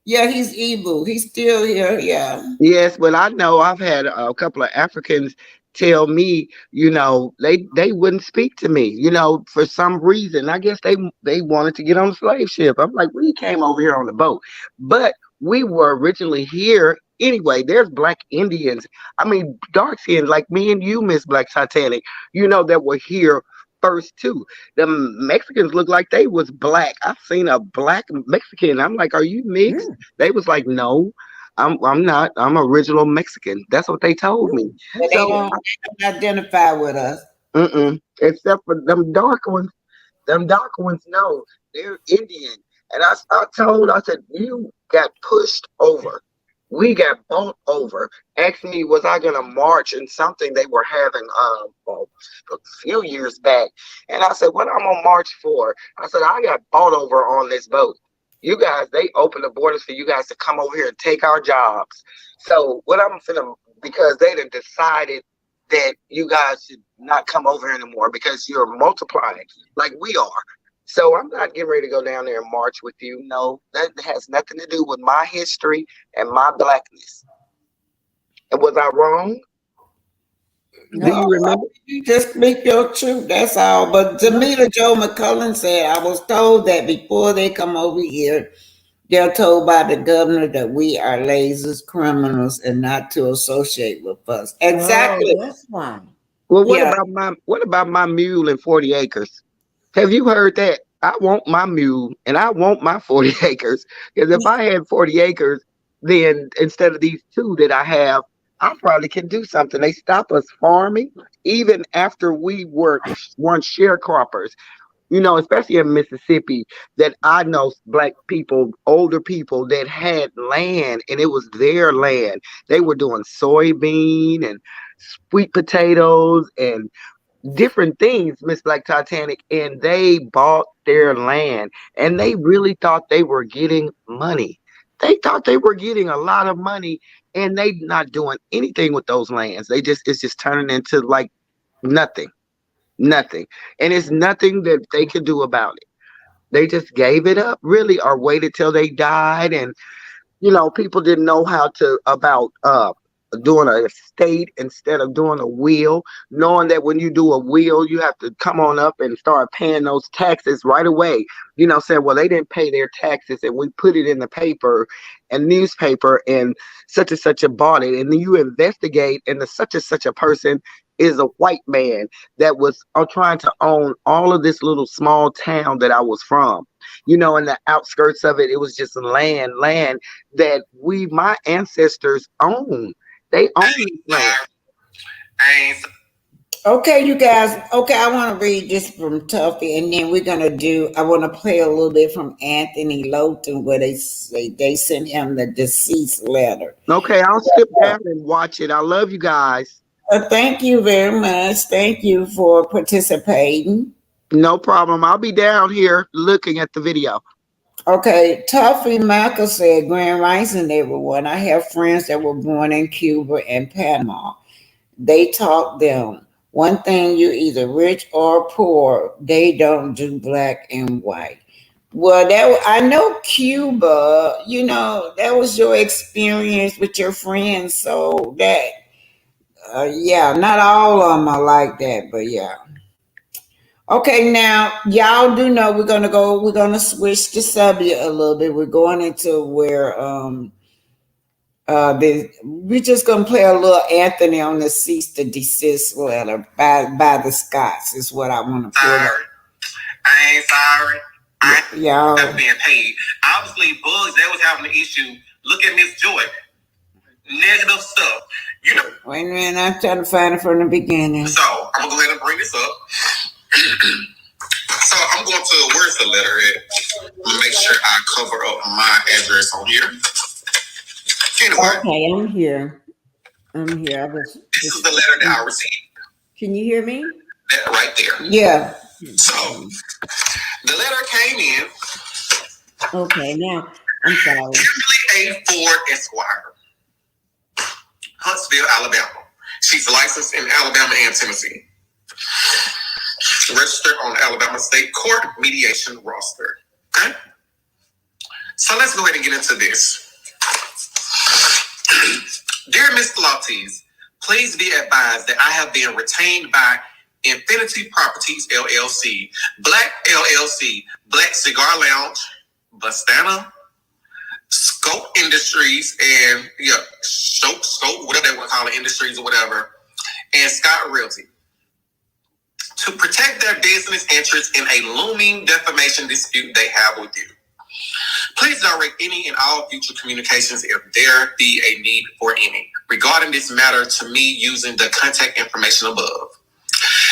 Yeah, he's evil. He's still here. Yeah. Yes, but I know I've had a couple of Africans tell me, they wouldn't speak to me, for some reason. I guess they wanted to get on the slave ship. I'm like, we came over here on the boat, but we were originally here anyway. There's Black Indians. I mean, dark skinned like me and you, Miss Black Titanic. That were here first too. The Mexicans look like they was black. I've seen a black Mexican. I'm like, are you mixed? They was like, no. I'm not. I'm original Mexican. That's what they told me. But they don't identify with us. Except for them dark ones. Them dark ones, no, they're Indian. And I said, you got pushed over. We got bumped over. Asked me, was I gonna march in something they were having a few years back? And I said, what I'm gonna march for? I said, I got bought over on this boat. You guys, they opened the borders for you guys to come over here and take our jobs. So what I'm finna, because they done decided that you guys should not come over here anymore because you're multiplying like we are. So I'm not getting ready to go down there and march with you. No, that has nothing to do with my history and my blackness. And was I wrong? No, do you remember? You just speak your truth, that's all. But Jamila Joe McCullen said, I was told that before they come over here, they're told by the governor that we are lasers, criminals, and not to associate with us. Exactly. Oh, that's why. Well, what about my mule and 40 acres? Have you heard that? I want my mule and I want my 40 acres. Because if I had 40 acres, then instead of these 2 that I have, I probably can do something. They stop us farming even after we weren't sharecroppers. Especially in Mississippi, that I know Black people, older people that had land and it was their land. They were doing soybean and sweet potatoes and different things, Miss Black Titanic, and they bought their land and they really thought they were getting money. They thought they were getting a lot of money and they not doing anything with those lands. It's just turning into like nothing. And it's nothing that they could do about it. They just gave it up, really, or waited till they died. And, people didn't know how to about doing a estate instead of doing a will, knowing that when you do a will, you have to come on up and start paying those taxes right away. Saying, well, they didn't pay their taxes and we put it in the paper and newspaper and such a bought it. And then you investigate and the such a person is a white man that was trying to own all of this little small town that I was from. In the outskirts of it, it was just land that my ancestors owned. They own this land. Okay, you guys. Okay, I want to read this from Tuffy, and then I want to play a little bit from Anthony Lowton where they say they sent him the deceased letter. Okay, I'll skip down and watch it. I love you guys. Thank you very much. Thank you for participating. No problem. I'll be down here looking at the video. Okay, Tuffy Michael said, Grand Rising, everyone. I have friends that were born in Cuba and Panama. They taught them one thing, you're either rich or poor. They don't do black and white. Well, I know Cuba, that was your experience with your friends. So that, not all of them are like that, but yeah. Okay, now y'all do know we're gonna switch the subject a little bit. We're going into where we're just gonna play a little Anthony on the cease to desist letter by the Scots is what I want to pull up. I ain't sorry. Y'all being paid. Obviously, Bugs, they was having an issue. Look at Miss Joy. Negative stuff. Wait a minute, I'm trying to find it from the beginning. So I'm gonna go ahead and bring this up. So I'm going to where's the letter at? Make sure I cover up my address on here. Anyway. Okay, I'm here. This is the letter that I received. Can you hear me? That right there. Yeah. So the letter came in. Okay, now I'm sorry. Kimberly A. Ford Esquire, Huntsville, Alabama. She's licensed in Alabama and Tennessee. Registered on the Alabama State Court mediation roster. Okay. So let's go ahead and get into this. Dear Mr. Lofties, please be advised that I have been retained by Infinity Properties LLC, Black LLC, Black Cigar Lounge, Bastana, Scope Industries, and Scope, whatever they want to call it, Industries or whatever, and Scott Realty, to protect their business interests in a looming defamation dispute they have with you. Please direct any and all future communications if there be a need for any regarding this matter to me using the contact information above.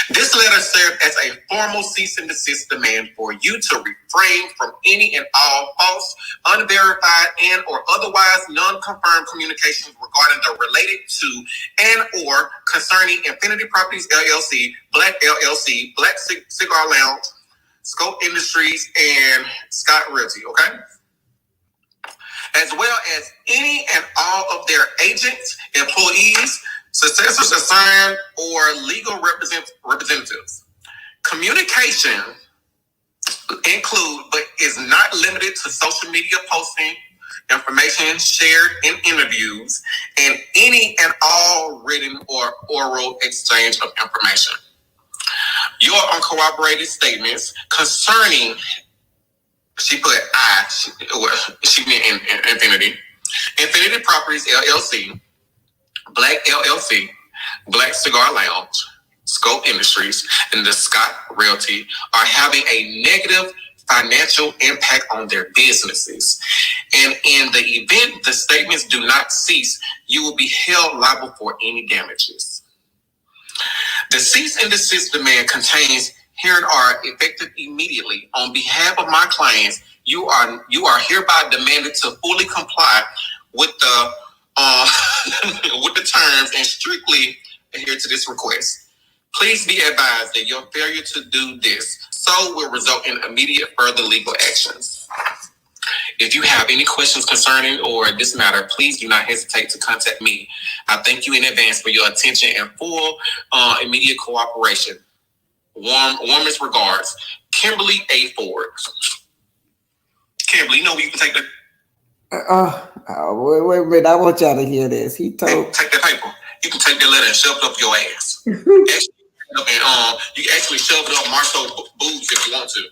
This letter served as a formal cease and desist demand for you to refrain from any and all false, unverified, and or otherwise non-confirmed communications regarding the related to and or concerning Infinity Properties LLC, Black LLC, Black Cigar Lounge, Scope Industries, and Scott Realty, okay? As well as any and all of their agents, employees, successors assigned, or legal representatives. Communication include, but is not limited to social media posting, information shared in interviews, and any and all written or oral exchange of information. Your uncorroborated statements concerning, she put she meant Infinity Properties LLC, Black LLC, Black Cigar Lounge, Scope Industries, and the Scott Realty are having a negative financial impact on their businesses. And in the event the statements do not cease, you will be held liable for any damages. The cease and desist demand contains herein are effective immediately. On behalf of my clients, you are hereby demanded to fully comply with the with the terms and strictly adhere to this request. Please be advised that your failure to do this will result in immediate further legal actions. If you have any questions concerning or this matter, please do not hesitate to contact me. I thank you in advance for your attention and full immediate cooperation. Warmest regards, Kimberly A. Ford. Kimberly, you know you can take the. Wait a minute. I want y'all to hear this. He told. Take the paper. You can take that letter and shove it up your ass. You can actually shove it up Marceau's boobs if you want to.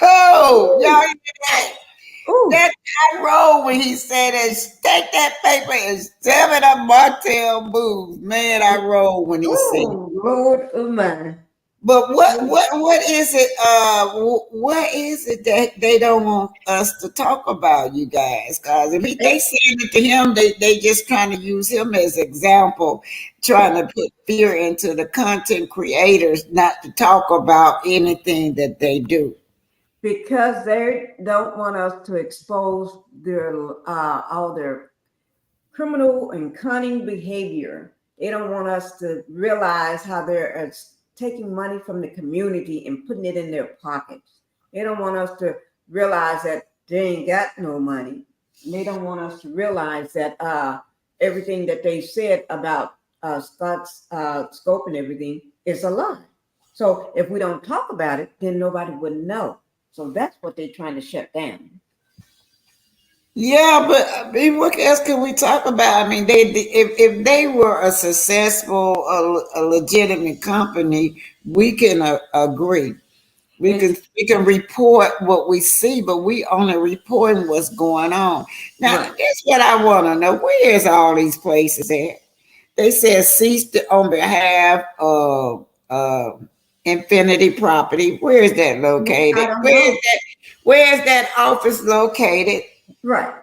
Oh, y'all hear that? That I rolled when he said that. Take that paper and shove it up Martell boobs. Man, I rolled when he said. Lord of mine. But what is it? What is it that they don't want us to talk about, you guys? Because if they saying it to him, they just trying to use him as example, trying to put fear into the content creators not to talk about anything that they do. Because they don't want us to expose their all their criminal and cunning behavior. They don't want us to realize how they're taking money from the community and putting it in their pockets. They don't want us to realize that they ain't got no money. They don't want us to realize that everything that they said about Scott's scope and everything is a lie. So if we don't talk about it, then nobody would know. So that's what they're trying to shut down. Yeah, but I mean, what else can we talk about? I mean, if they were a successful, a legitimate company, we can agree. We can report what we see, but we only reporting what's going on. Now, That's what I want to know. Where is all these places at? They said cease on behalf of Infinity Property. Where is that located? Where is that office located? Right.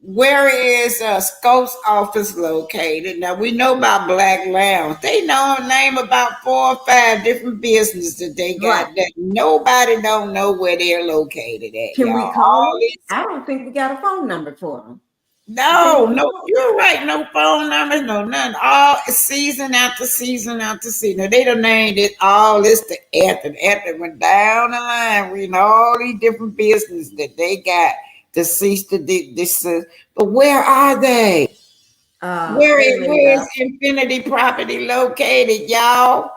Where is Scope's office located? Now we know about Black Lounge. They name about 4 or 5 different businesses that they got that nobody don't know where they're located at. Can we call them? I don't think we got a phone number for them. No, you're right. No phone numbers, no nothing. All season after season after season. They done named it all this to Ethan. Ethan went down the line reading all these different businesses that they got. Deceased to this, but where are they? Where is Infinity Property located, y'all?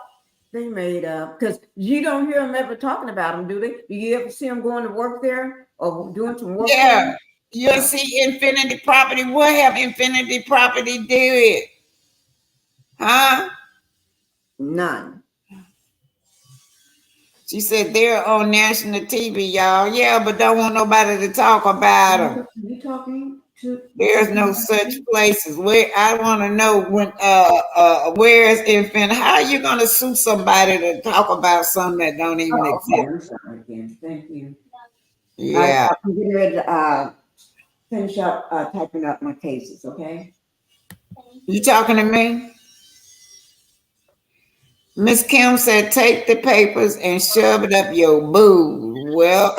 They made up because you don't hear them ever talking about them, do they? Do you ever see them going to work there or doing some work? Yeah, You see Infinity Property. What have Infinity Property did? Huh? None. She said they're on national TV, y'all. Yeah, but don't want nobody to talk about them. You talking to? There's no such places. Where I want to know when where is Infinity? How are you gonna sue somebody to talk about something that don't even exist? Okay, I'm sorry again. Thank you. Yeah. I'm getting ready to finish up typing up my cases, okay? You talking to me? Miss Kim said, take the papers and shove it up your boob. Well,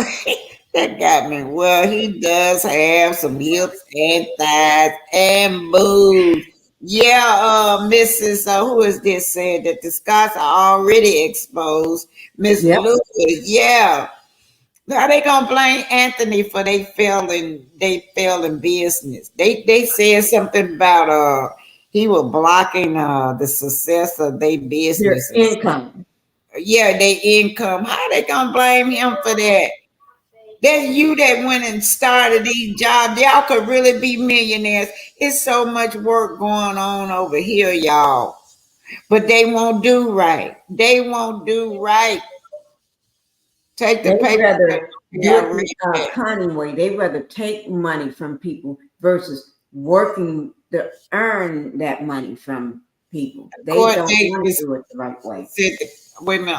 that got me. Well, he does have some hips and thighs and boobs. Yeah, Mrs. Who is this said that the Scots are already exposed? Miss Lewis, yeah. How they gonna blame Anthony for they failing business? They said something about he was blocking the success of their business. Their income. Yeah, their income. How they gonna blame him for that? That's you that went and started these jobs. Y'all could really be millionaires. It's so much work going on over here, y'all. But they won't do right. They won't do right. Take the paper. Rather do it Connie way. They rather take money from people versus working to earn that money from people. They don't want to do it the right way. Wait a minute,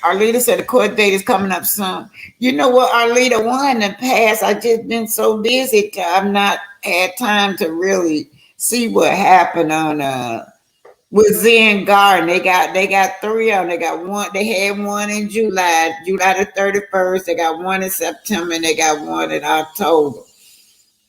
Arlita said the court date is coming up soon. You know what, Arlita, one in the past, I just been so busy, I've not had time to really see what happened on with Zen Garden. They got 3 of them. They got one. They had one in July the 31st. They got one in September, and they got one in October.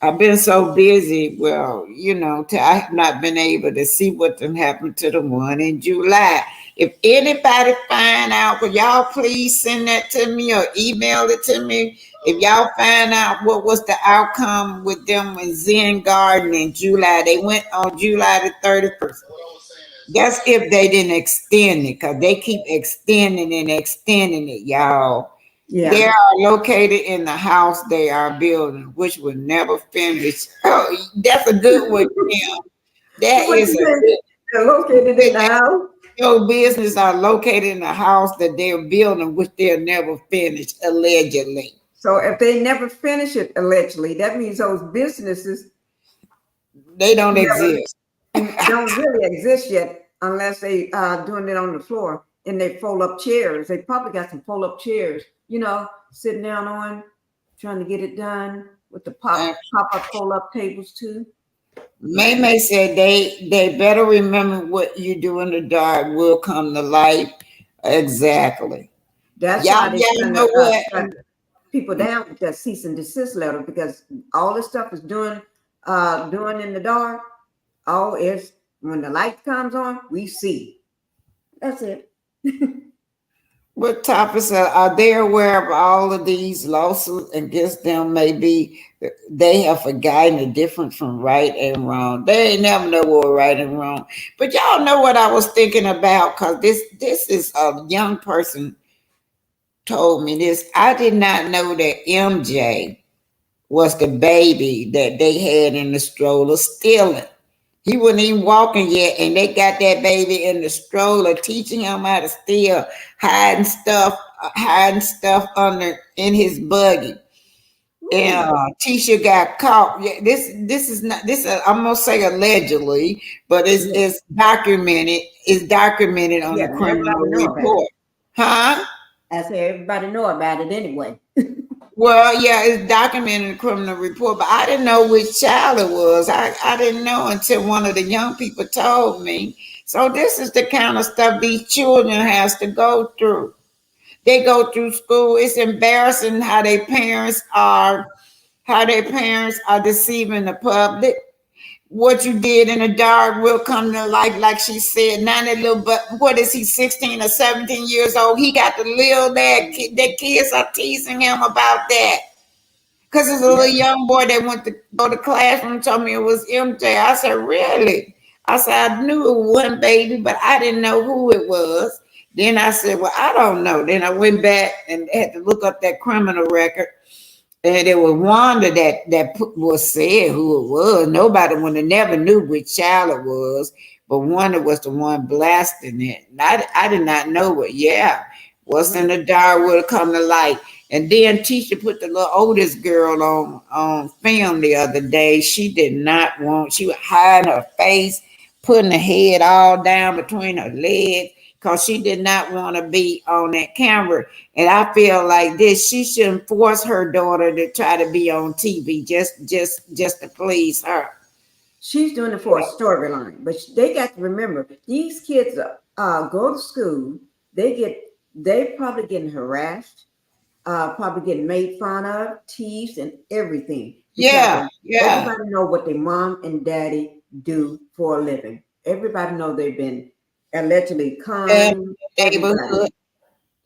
I've been so busy. Well, you know, I have not been able to see what done happened to the one in July. If anybody find out, could y'all please send that to me or email it to me? If y'all find out what was the outcome with them in Zen Garden in July, they went on July the 31st. That's if they didn't extend it, because they keep extending it, y'all. Yeah. They are located in the house they are building, which will never finish. Oh, that's a good one, Kim. They're located in the house. Your business are located in the house that they're building, which they'll never finish, allegedly. So if they never finish it, allegedly, that means those businesses they don't exist. Don't really exist yet unless they are doing it on the floor and they fold up chairs. They probably got some fold up chairs, you know, sitting down on, trying to get it done with the pop up fold up tables too. May said they better remember what you do in the dark will come to light. Exactly. That's why they know what people down with that cease and desist letter, because all this stuff is doing in the dark. Oh, it's when the light comes on, we see. That's it. What topics are they aware of all of these lawsuits against them? Maybe they have forgotten the difference from right and wrong. They ain't never know what right and wrong. But y'all know what I was thinking about, because this is a young person told me this. I did not know that MJ was the baby that they had in the stroller stealing. He wasn't even walking yet, and they got that baby in the stroller, teaching him how to steal, hiding stuff under in his buggy. And Tisha got caught. Yeah, this is not this. I'm gonna say allegedly, but it's documented. It's documented on the criminal report, huh? I say everybody know about it anyway. Well, yeah, it's documented in the criminal report, but I didn't know which child it was. I didn't know until one of the young people told me. So this is the kind of stuff these children has to go through. They go through school. It's embarrassing how their parents are deceiving the public. What you did in the dark will come to life, like she said. Now that little, but what is he, 16 or 17 years old? He got to live that. The kids are teasing him about that. Because there's a little young boy that went to go to classroom and told me it was MJ. I said, really? I said, I knew it wasn't baby, but I didn't know who it was. Then I said, well, I don't know. Then I went back and had to look up that criminal record. And it was Wanda that was said who it was. Nobody would have never knew which child it was, but Wanda was the one blasting it. And I did not know it. Yeah, what's in the dark would have come to light. And then Tisha put the little oldest girl on film the other day. She did not want. She was hiding her face, putting her head all down between her legs, because she did not want to be on that camera. And I feel like this, she shouldn't force her daughter to try to be on TV just to please her. She's doing it for a storyline, but they got to remember these kids go to school. They probably getting harassed, probably getting made fun of, teased, and everything. Yeah. Everybody know what their mom and daddy do for a living. Everybody know they've been allegedly conned. Neighborhood.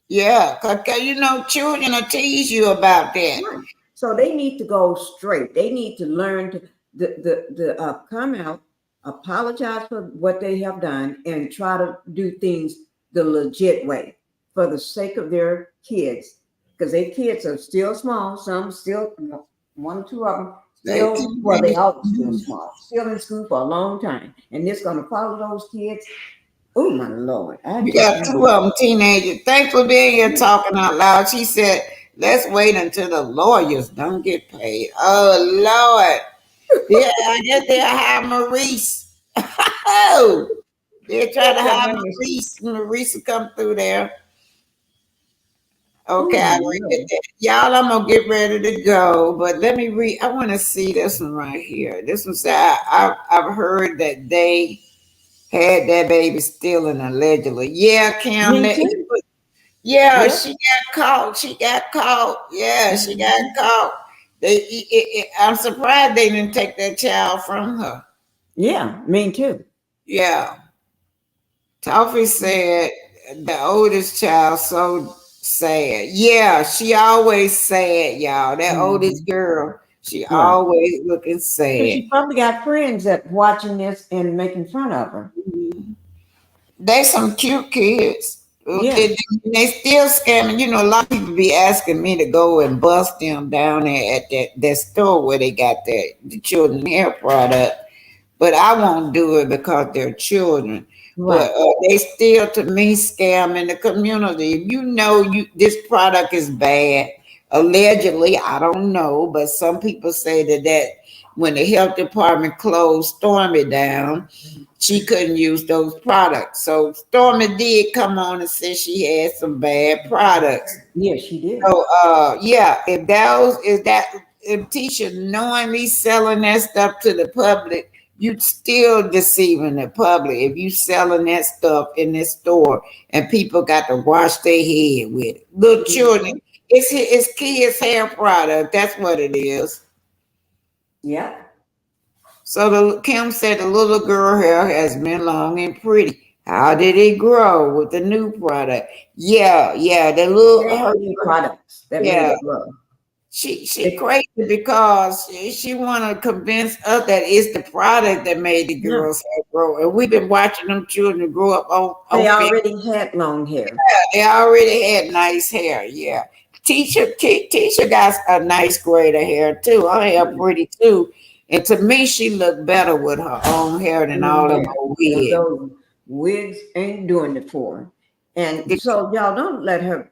Yeah, because you know, children will tease you about that. Right. So they need to go straight. They need to learn to come out, apologize for what they have done, and try to do things the legit way for the sake of their kids. Because their kids are still small. Some still, one or two of them still, well, they all still small, still in school for a long time, and it's going to follow those kids. Oh my Lord! You got two of them teenagers. Thanks for being here talking out loud. She said, "Let's wait until the lawyers don't get paid." Oh Lord! Yeah, I guess they'll have Maurice. Oh, they're trying to have Maurice. Maurice will come through there. Okay, I read that. Y'all, I'm gonna get ready to go, but let me read. I want to see this one right here. This one said, I've heard that they had that baby stealing allegedly. Yeah, Kim. Yeah, she got caught. She got caught. Yeah, she got caught. I'm surprised they didn't take that child from her. Yeah, me too. Yeah. Toffee said the oldest child so sad. Yeah, she always sad, y'all. That oldest girl, she always looking sad. She probably got friends that watching this and making fun of her. They some cute kids. Yeah. They still scamming. You know, a lot of people be asking me to go and bust them down there at that store where they got the children's hair product. But I won't do it because they're children. Right. But they still, to me, scam in the community. If you know this product is bad, allegedly, I don't know, but some people say that when the health department closed Stormy down, she couldn't use those products. So Stormy did come on and say she had some bad products. Yeah, she did. So if Tisha knowingly selling that stuff to the public, you still deceiving the public if you selling that stuff in this store and people got to wash their head with it. Little children, it's kids' hair product. That's what it is. Yeah. So Kim said the little girl hair has been long and pretty. How did it grow with the new product? Yeah, the little new products that made it grow. She crazy because she want to convince us that it's the product that made the girls hair grow. And we've been watching them children grow up on They already had long hair. Yeah, they already had nice hair. Yeah. Tisha got a nice grade of hair too. Her hair pretty too. And to me, she looked better with her own hair than all of her wigs. Those wigs ain't doing it for her. And so y'all don't let her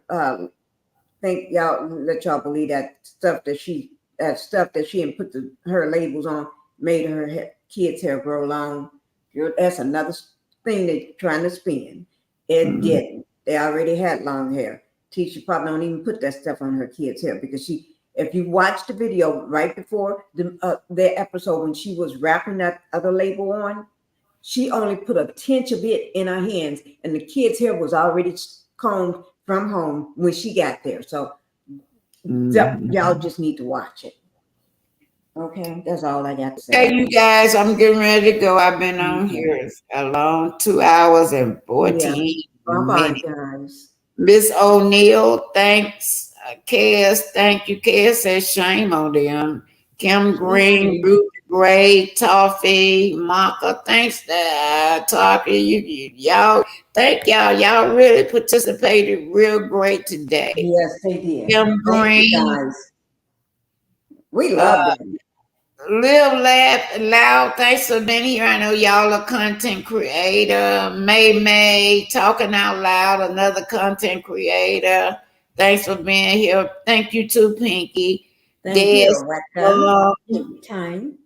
let y'all believe that stuff that she and put her labels on made her kids' hair grow long. That's another thing they're trying to spin. It didn't. They already had long hair. Tisha probably don't even put that stuff on her kids' hair because if you watch the video right before the episode when she was wrapping that other label on, she only put a tinge of it in her hands, and the kid's hair was combed from home when she got there. So y'all just need to watch it. Okay, that's all I got to say. Hey, you guys, I'm getting ready to go. I've been on here a long 2 hours and 14 minutes. Guys. Miss O'Neill, thanks. Cass, thank you. Cass says shame on them. Kim Green, Ruth Gray, Toffee, Maka, thanks to Toffee. Y'all, thank y'all. Y'all really participated real great today. Yes, they did. Kim Green. We love them. Live, laugh, loud. Thanks for being here. I know y'all are content creator. May, talking out loud, another content creator. Thanks for being here. Thank you too, Pinky. Thank you. Welcome. Time.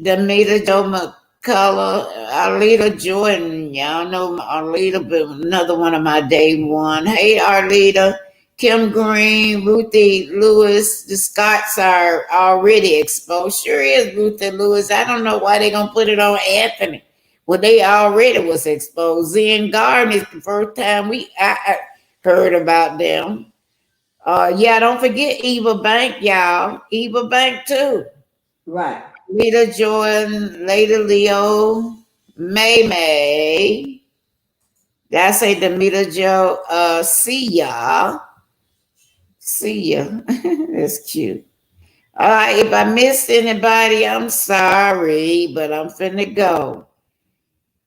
Demita Joe McCullough, Arlita Jordan. Y'all know Arlita, but another one of my day one. Hey, Arlita. Kim Green, Ruthie Lewis, the Scots are already exposed. Sure is, Ruthie Lewis. I don't know why they're going to put it on Anthony. Well, they already was exposed. Zen Garden is the first time I heard about them. Yeah, don't forget Eva Bank, y'all. Eva Bank, too. Right. Lita Jordan, Lady Leo, May. Did I say Demita Joe? See y'all. See ya. That's cute. All right, if I missed anybody, I'm sorry, but I'm finna go.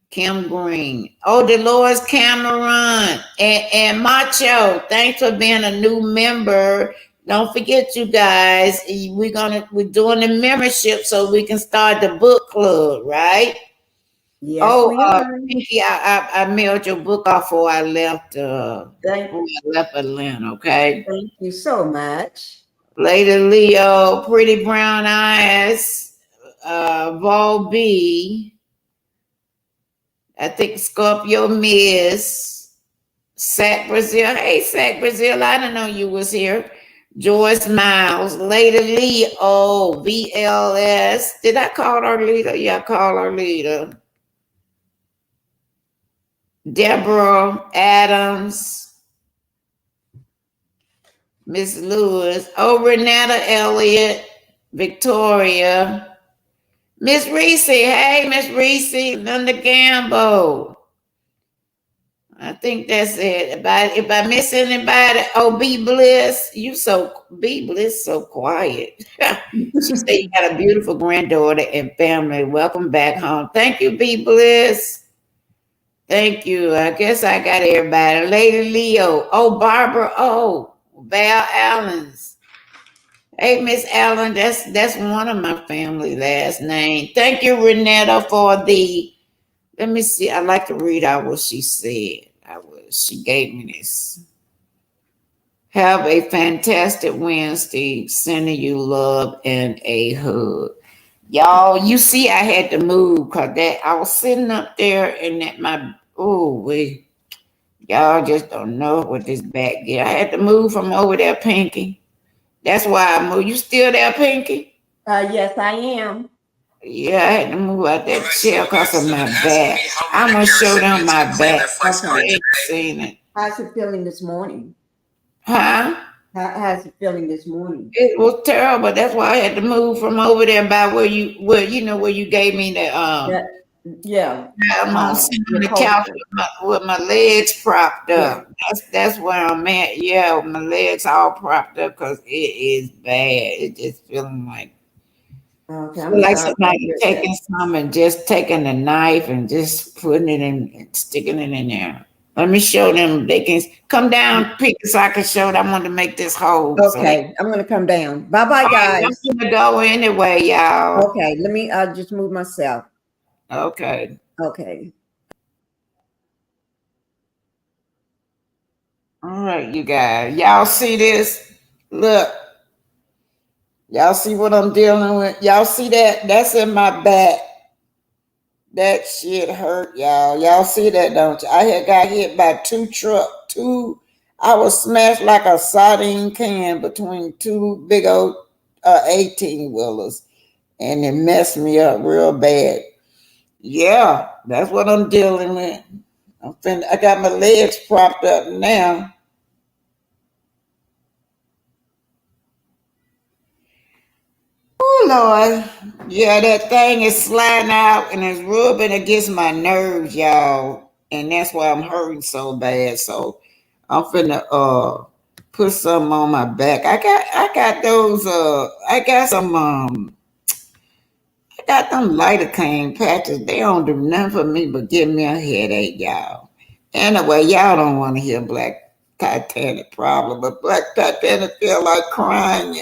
Kim Green. Oh, Dolores Cameron and Macho. Thanks for being a new member. Don't forget, you guys, we're doing the membership so we can start the book club, right? Yes, Pinky, I mailed your book off before I left. Before I left Atlanta. Okay. Thank you so much, Lady Leo, Pretty Brown Eyes, Vol B. I think Scorpio Miss, Sac Brazil. Hey, Sac Brazil, I didn't know you was here. Joyce Miles, Lady Leo, VLS. Did I call her leader? Yeah, I called her leader. Deborah Adams, Miss Lewis. Oh, Renata Elliott, Victoria. Miss Reese. Hey, Miss Reese, Linda Gambo. I think that's it. If I miss anybody, B Bliss, B Bliss so quiet. She said you got a beautiful granddaughter and family. Welcome back home. Thank you, B Bliss. Thank you. I guess I got everybody. Lady Leo. Oh, Barbara. Oh, Val Allens. Hey, Miss Allen. That's one of my family last name. Thank you, Renetta, for the. Let me see. I like to read out what she said. She gave me this. Have a fantastic Wednesday. Sending you love and a hug. Y'all, you see I had to move because I was sitting up there and y'all just don't know what this back get. I had to move from over there, Pinky. That's why I moved. You still there, Pinky? Yes, I am. Yeah, I had to move out that chair because of my back. I'm going to show them my back. They ain't seen it. How's it feeling this morning? Huh? How's it feeling this morning? It was terrible. That's why I had to move from over there by where you gave me the Yeah. I'm sitting on the couch with my legs propped up. Yeah. That's where I'm at. Yeah, my legs all propped up because it is bad. It's just feeling like like somebody taking some and just taking a knife and just putting it in and sticking it in there. Let me show them. They can come down, pick so I can show them. I want to make this whole. Okay, I'm going to come down. Bye-bye, guys. I'm going to go anyway, y'all. Okay, let me just move myself. Okay. Okay. All right, you guys. Y'all see this? Look. Y'all see what I'm dealing with? Y'all see that? That's in my back. That shit hurt, y'all. Y'all see that, don't you? I had got hit by I was smashed like a sardine can between two big old 18-wheelers. And it messed me up real bad. Yeah, that's what I'm dealing with. I got my legs propped up now. Oh, Lord. Yeah, that thing is sliding out and it's rubbing against my nerves, y'all. And that's why I'm hurting so bad. So I'm finna put something on my back. I got them lidocaine patches. They don't do nothing for me but give me a headache, y'all. Anyway, y'all don't want to hear Black Titanic problem, but Black Titanic feel like crying.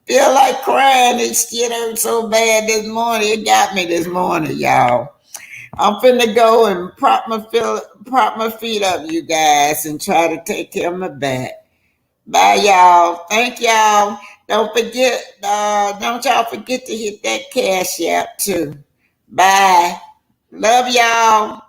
Feel like crying. It shit hurt so bad this morning. It got me this morning, y'all. I'm finna go and prop my feet up, you guys, and try to take care of my back. Bye, y'all. Thank y'all. Don't y'all forget to hit that cash app too. Bye. Love y'all.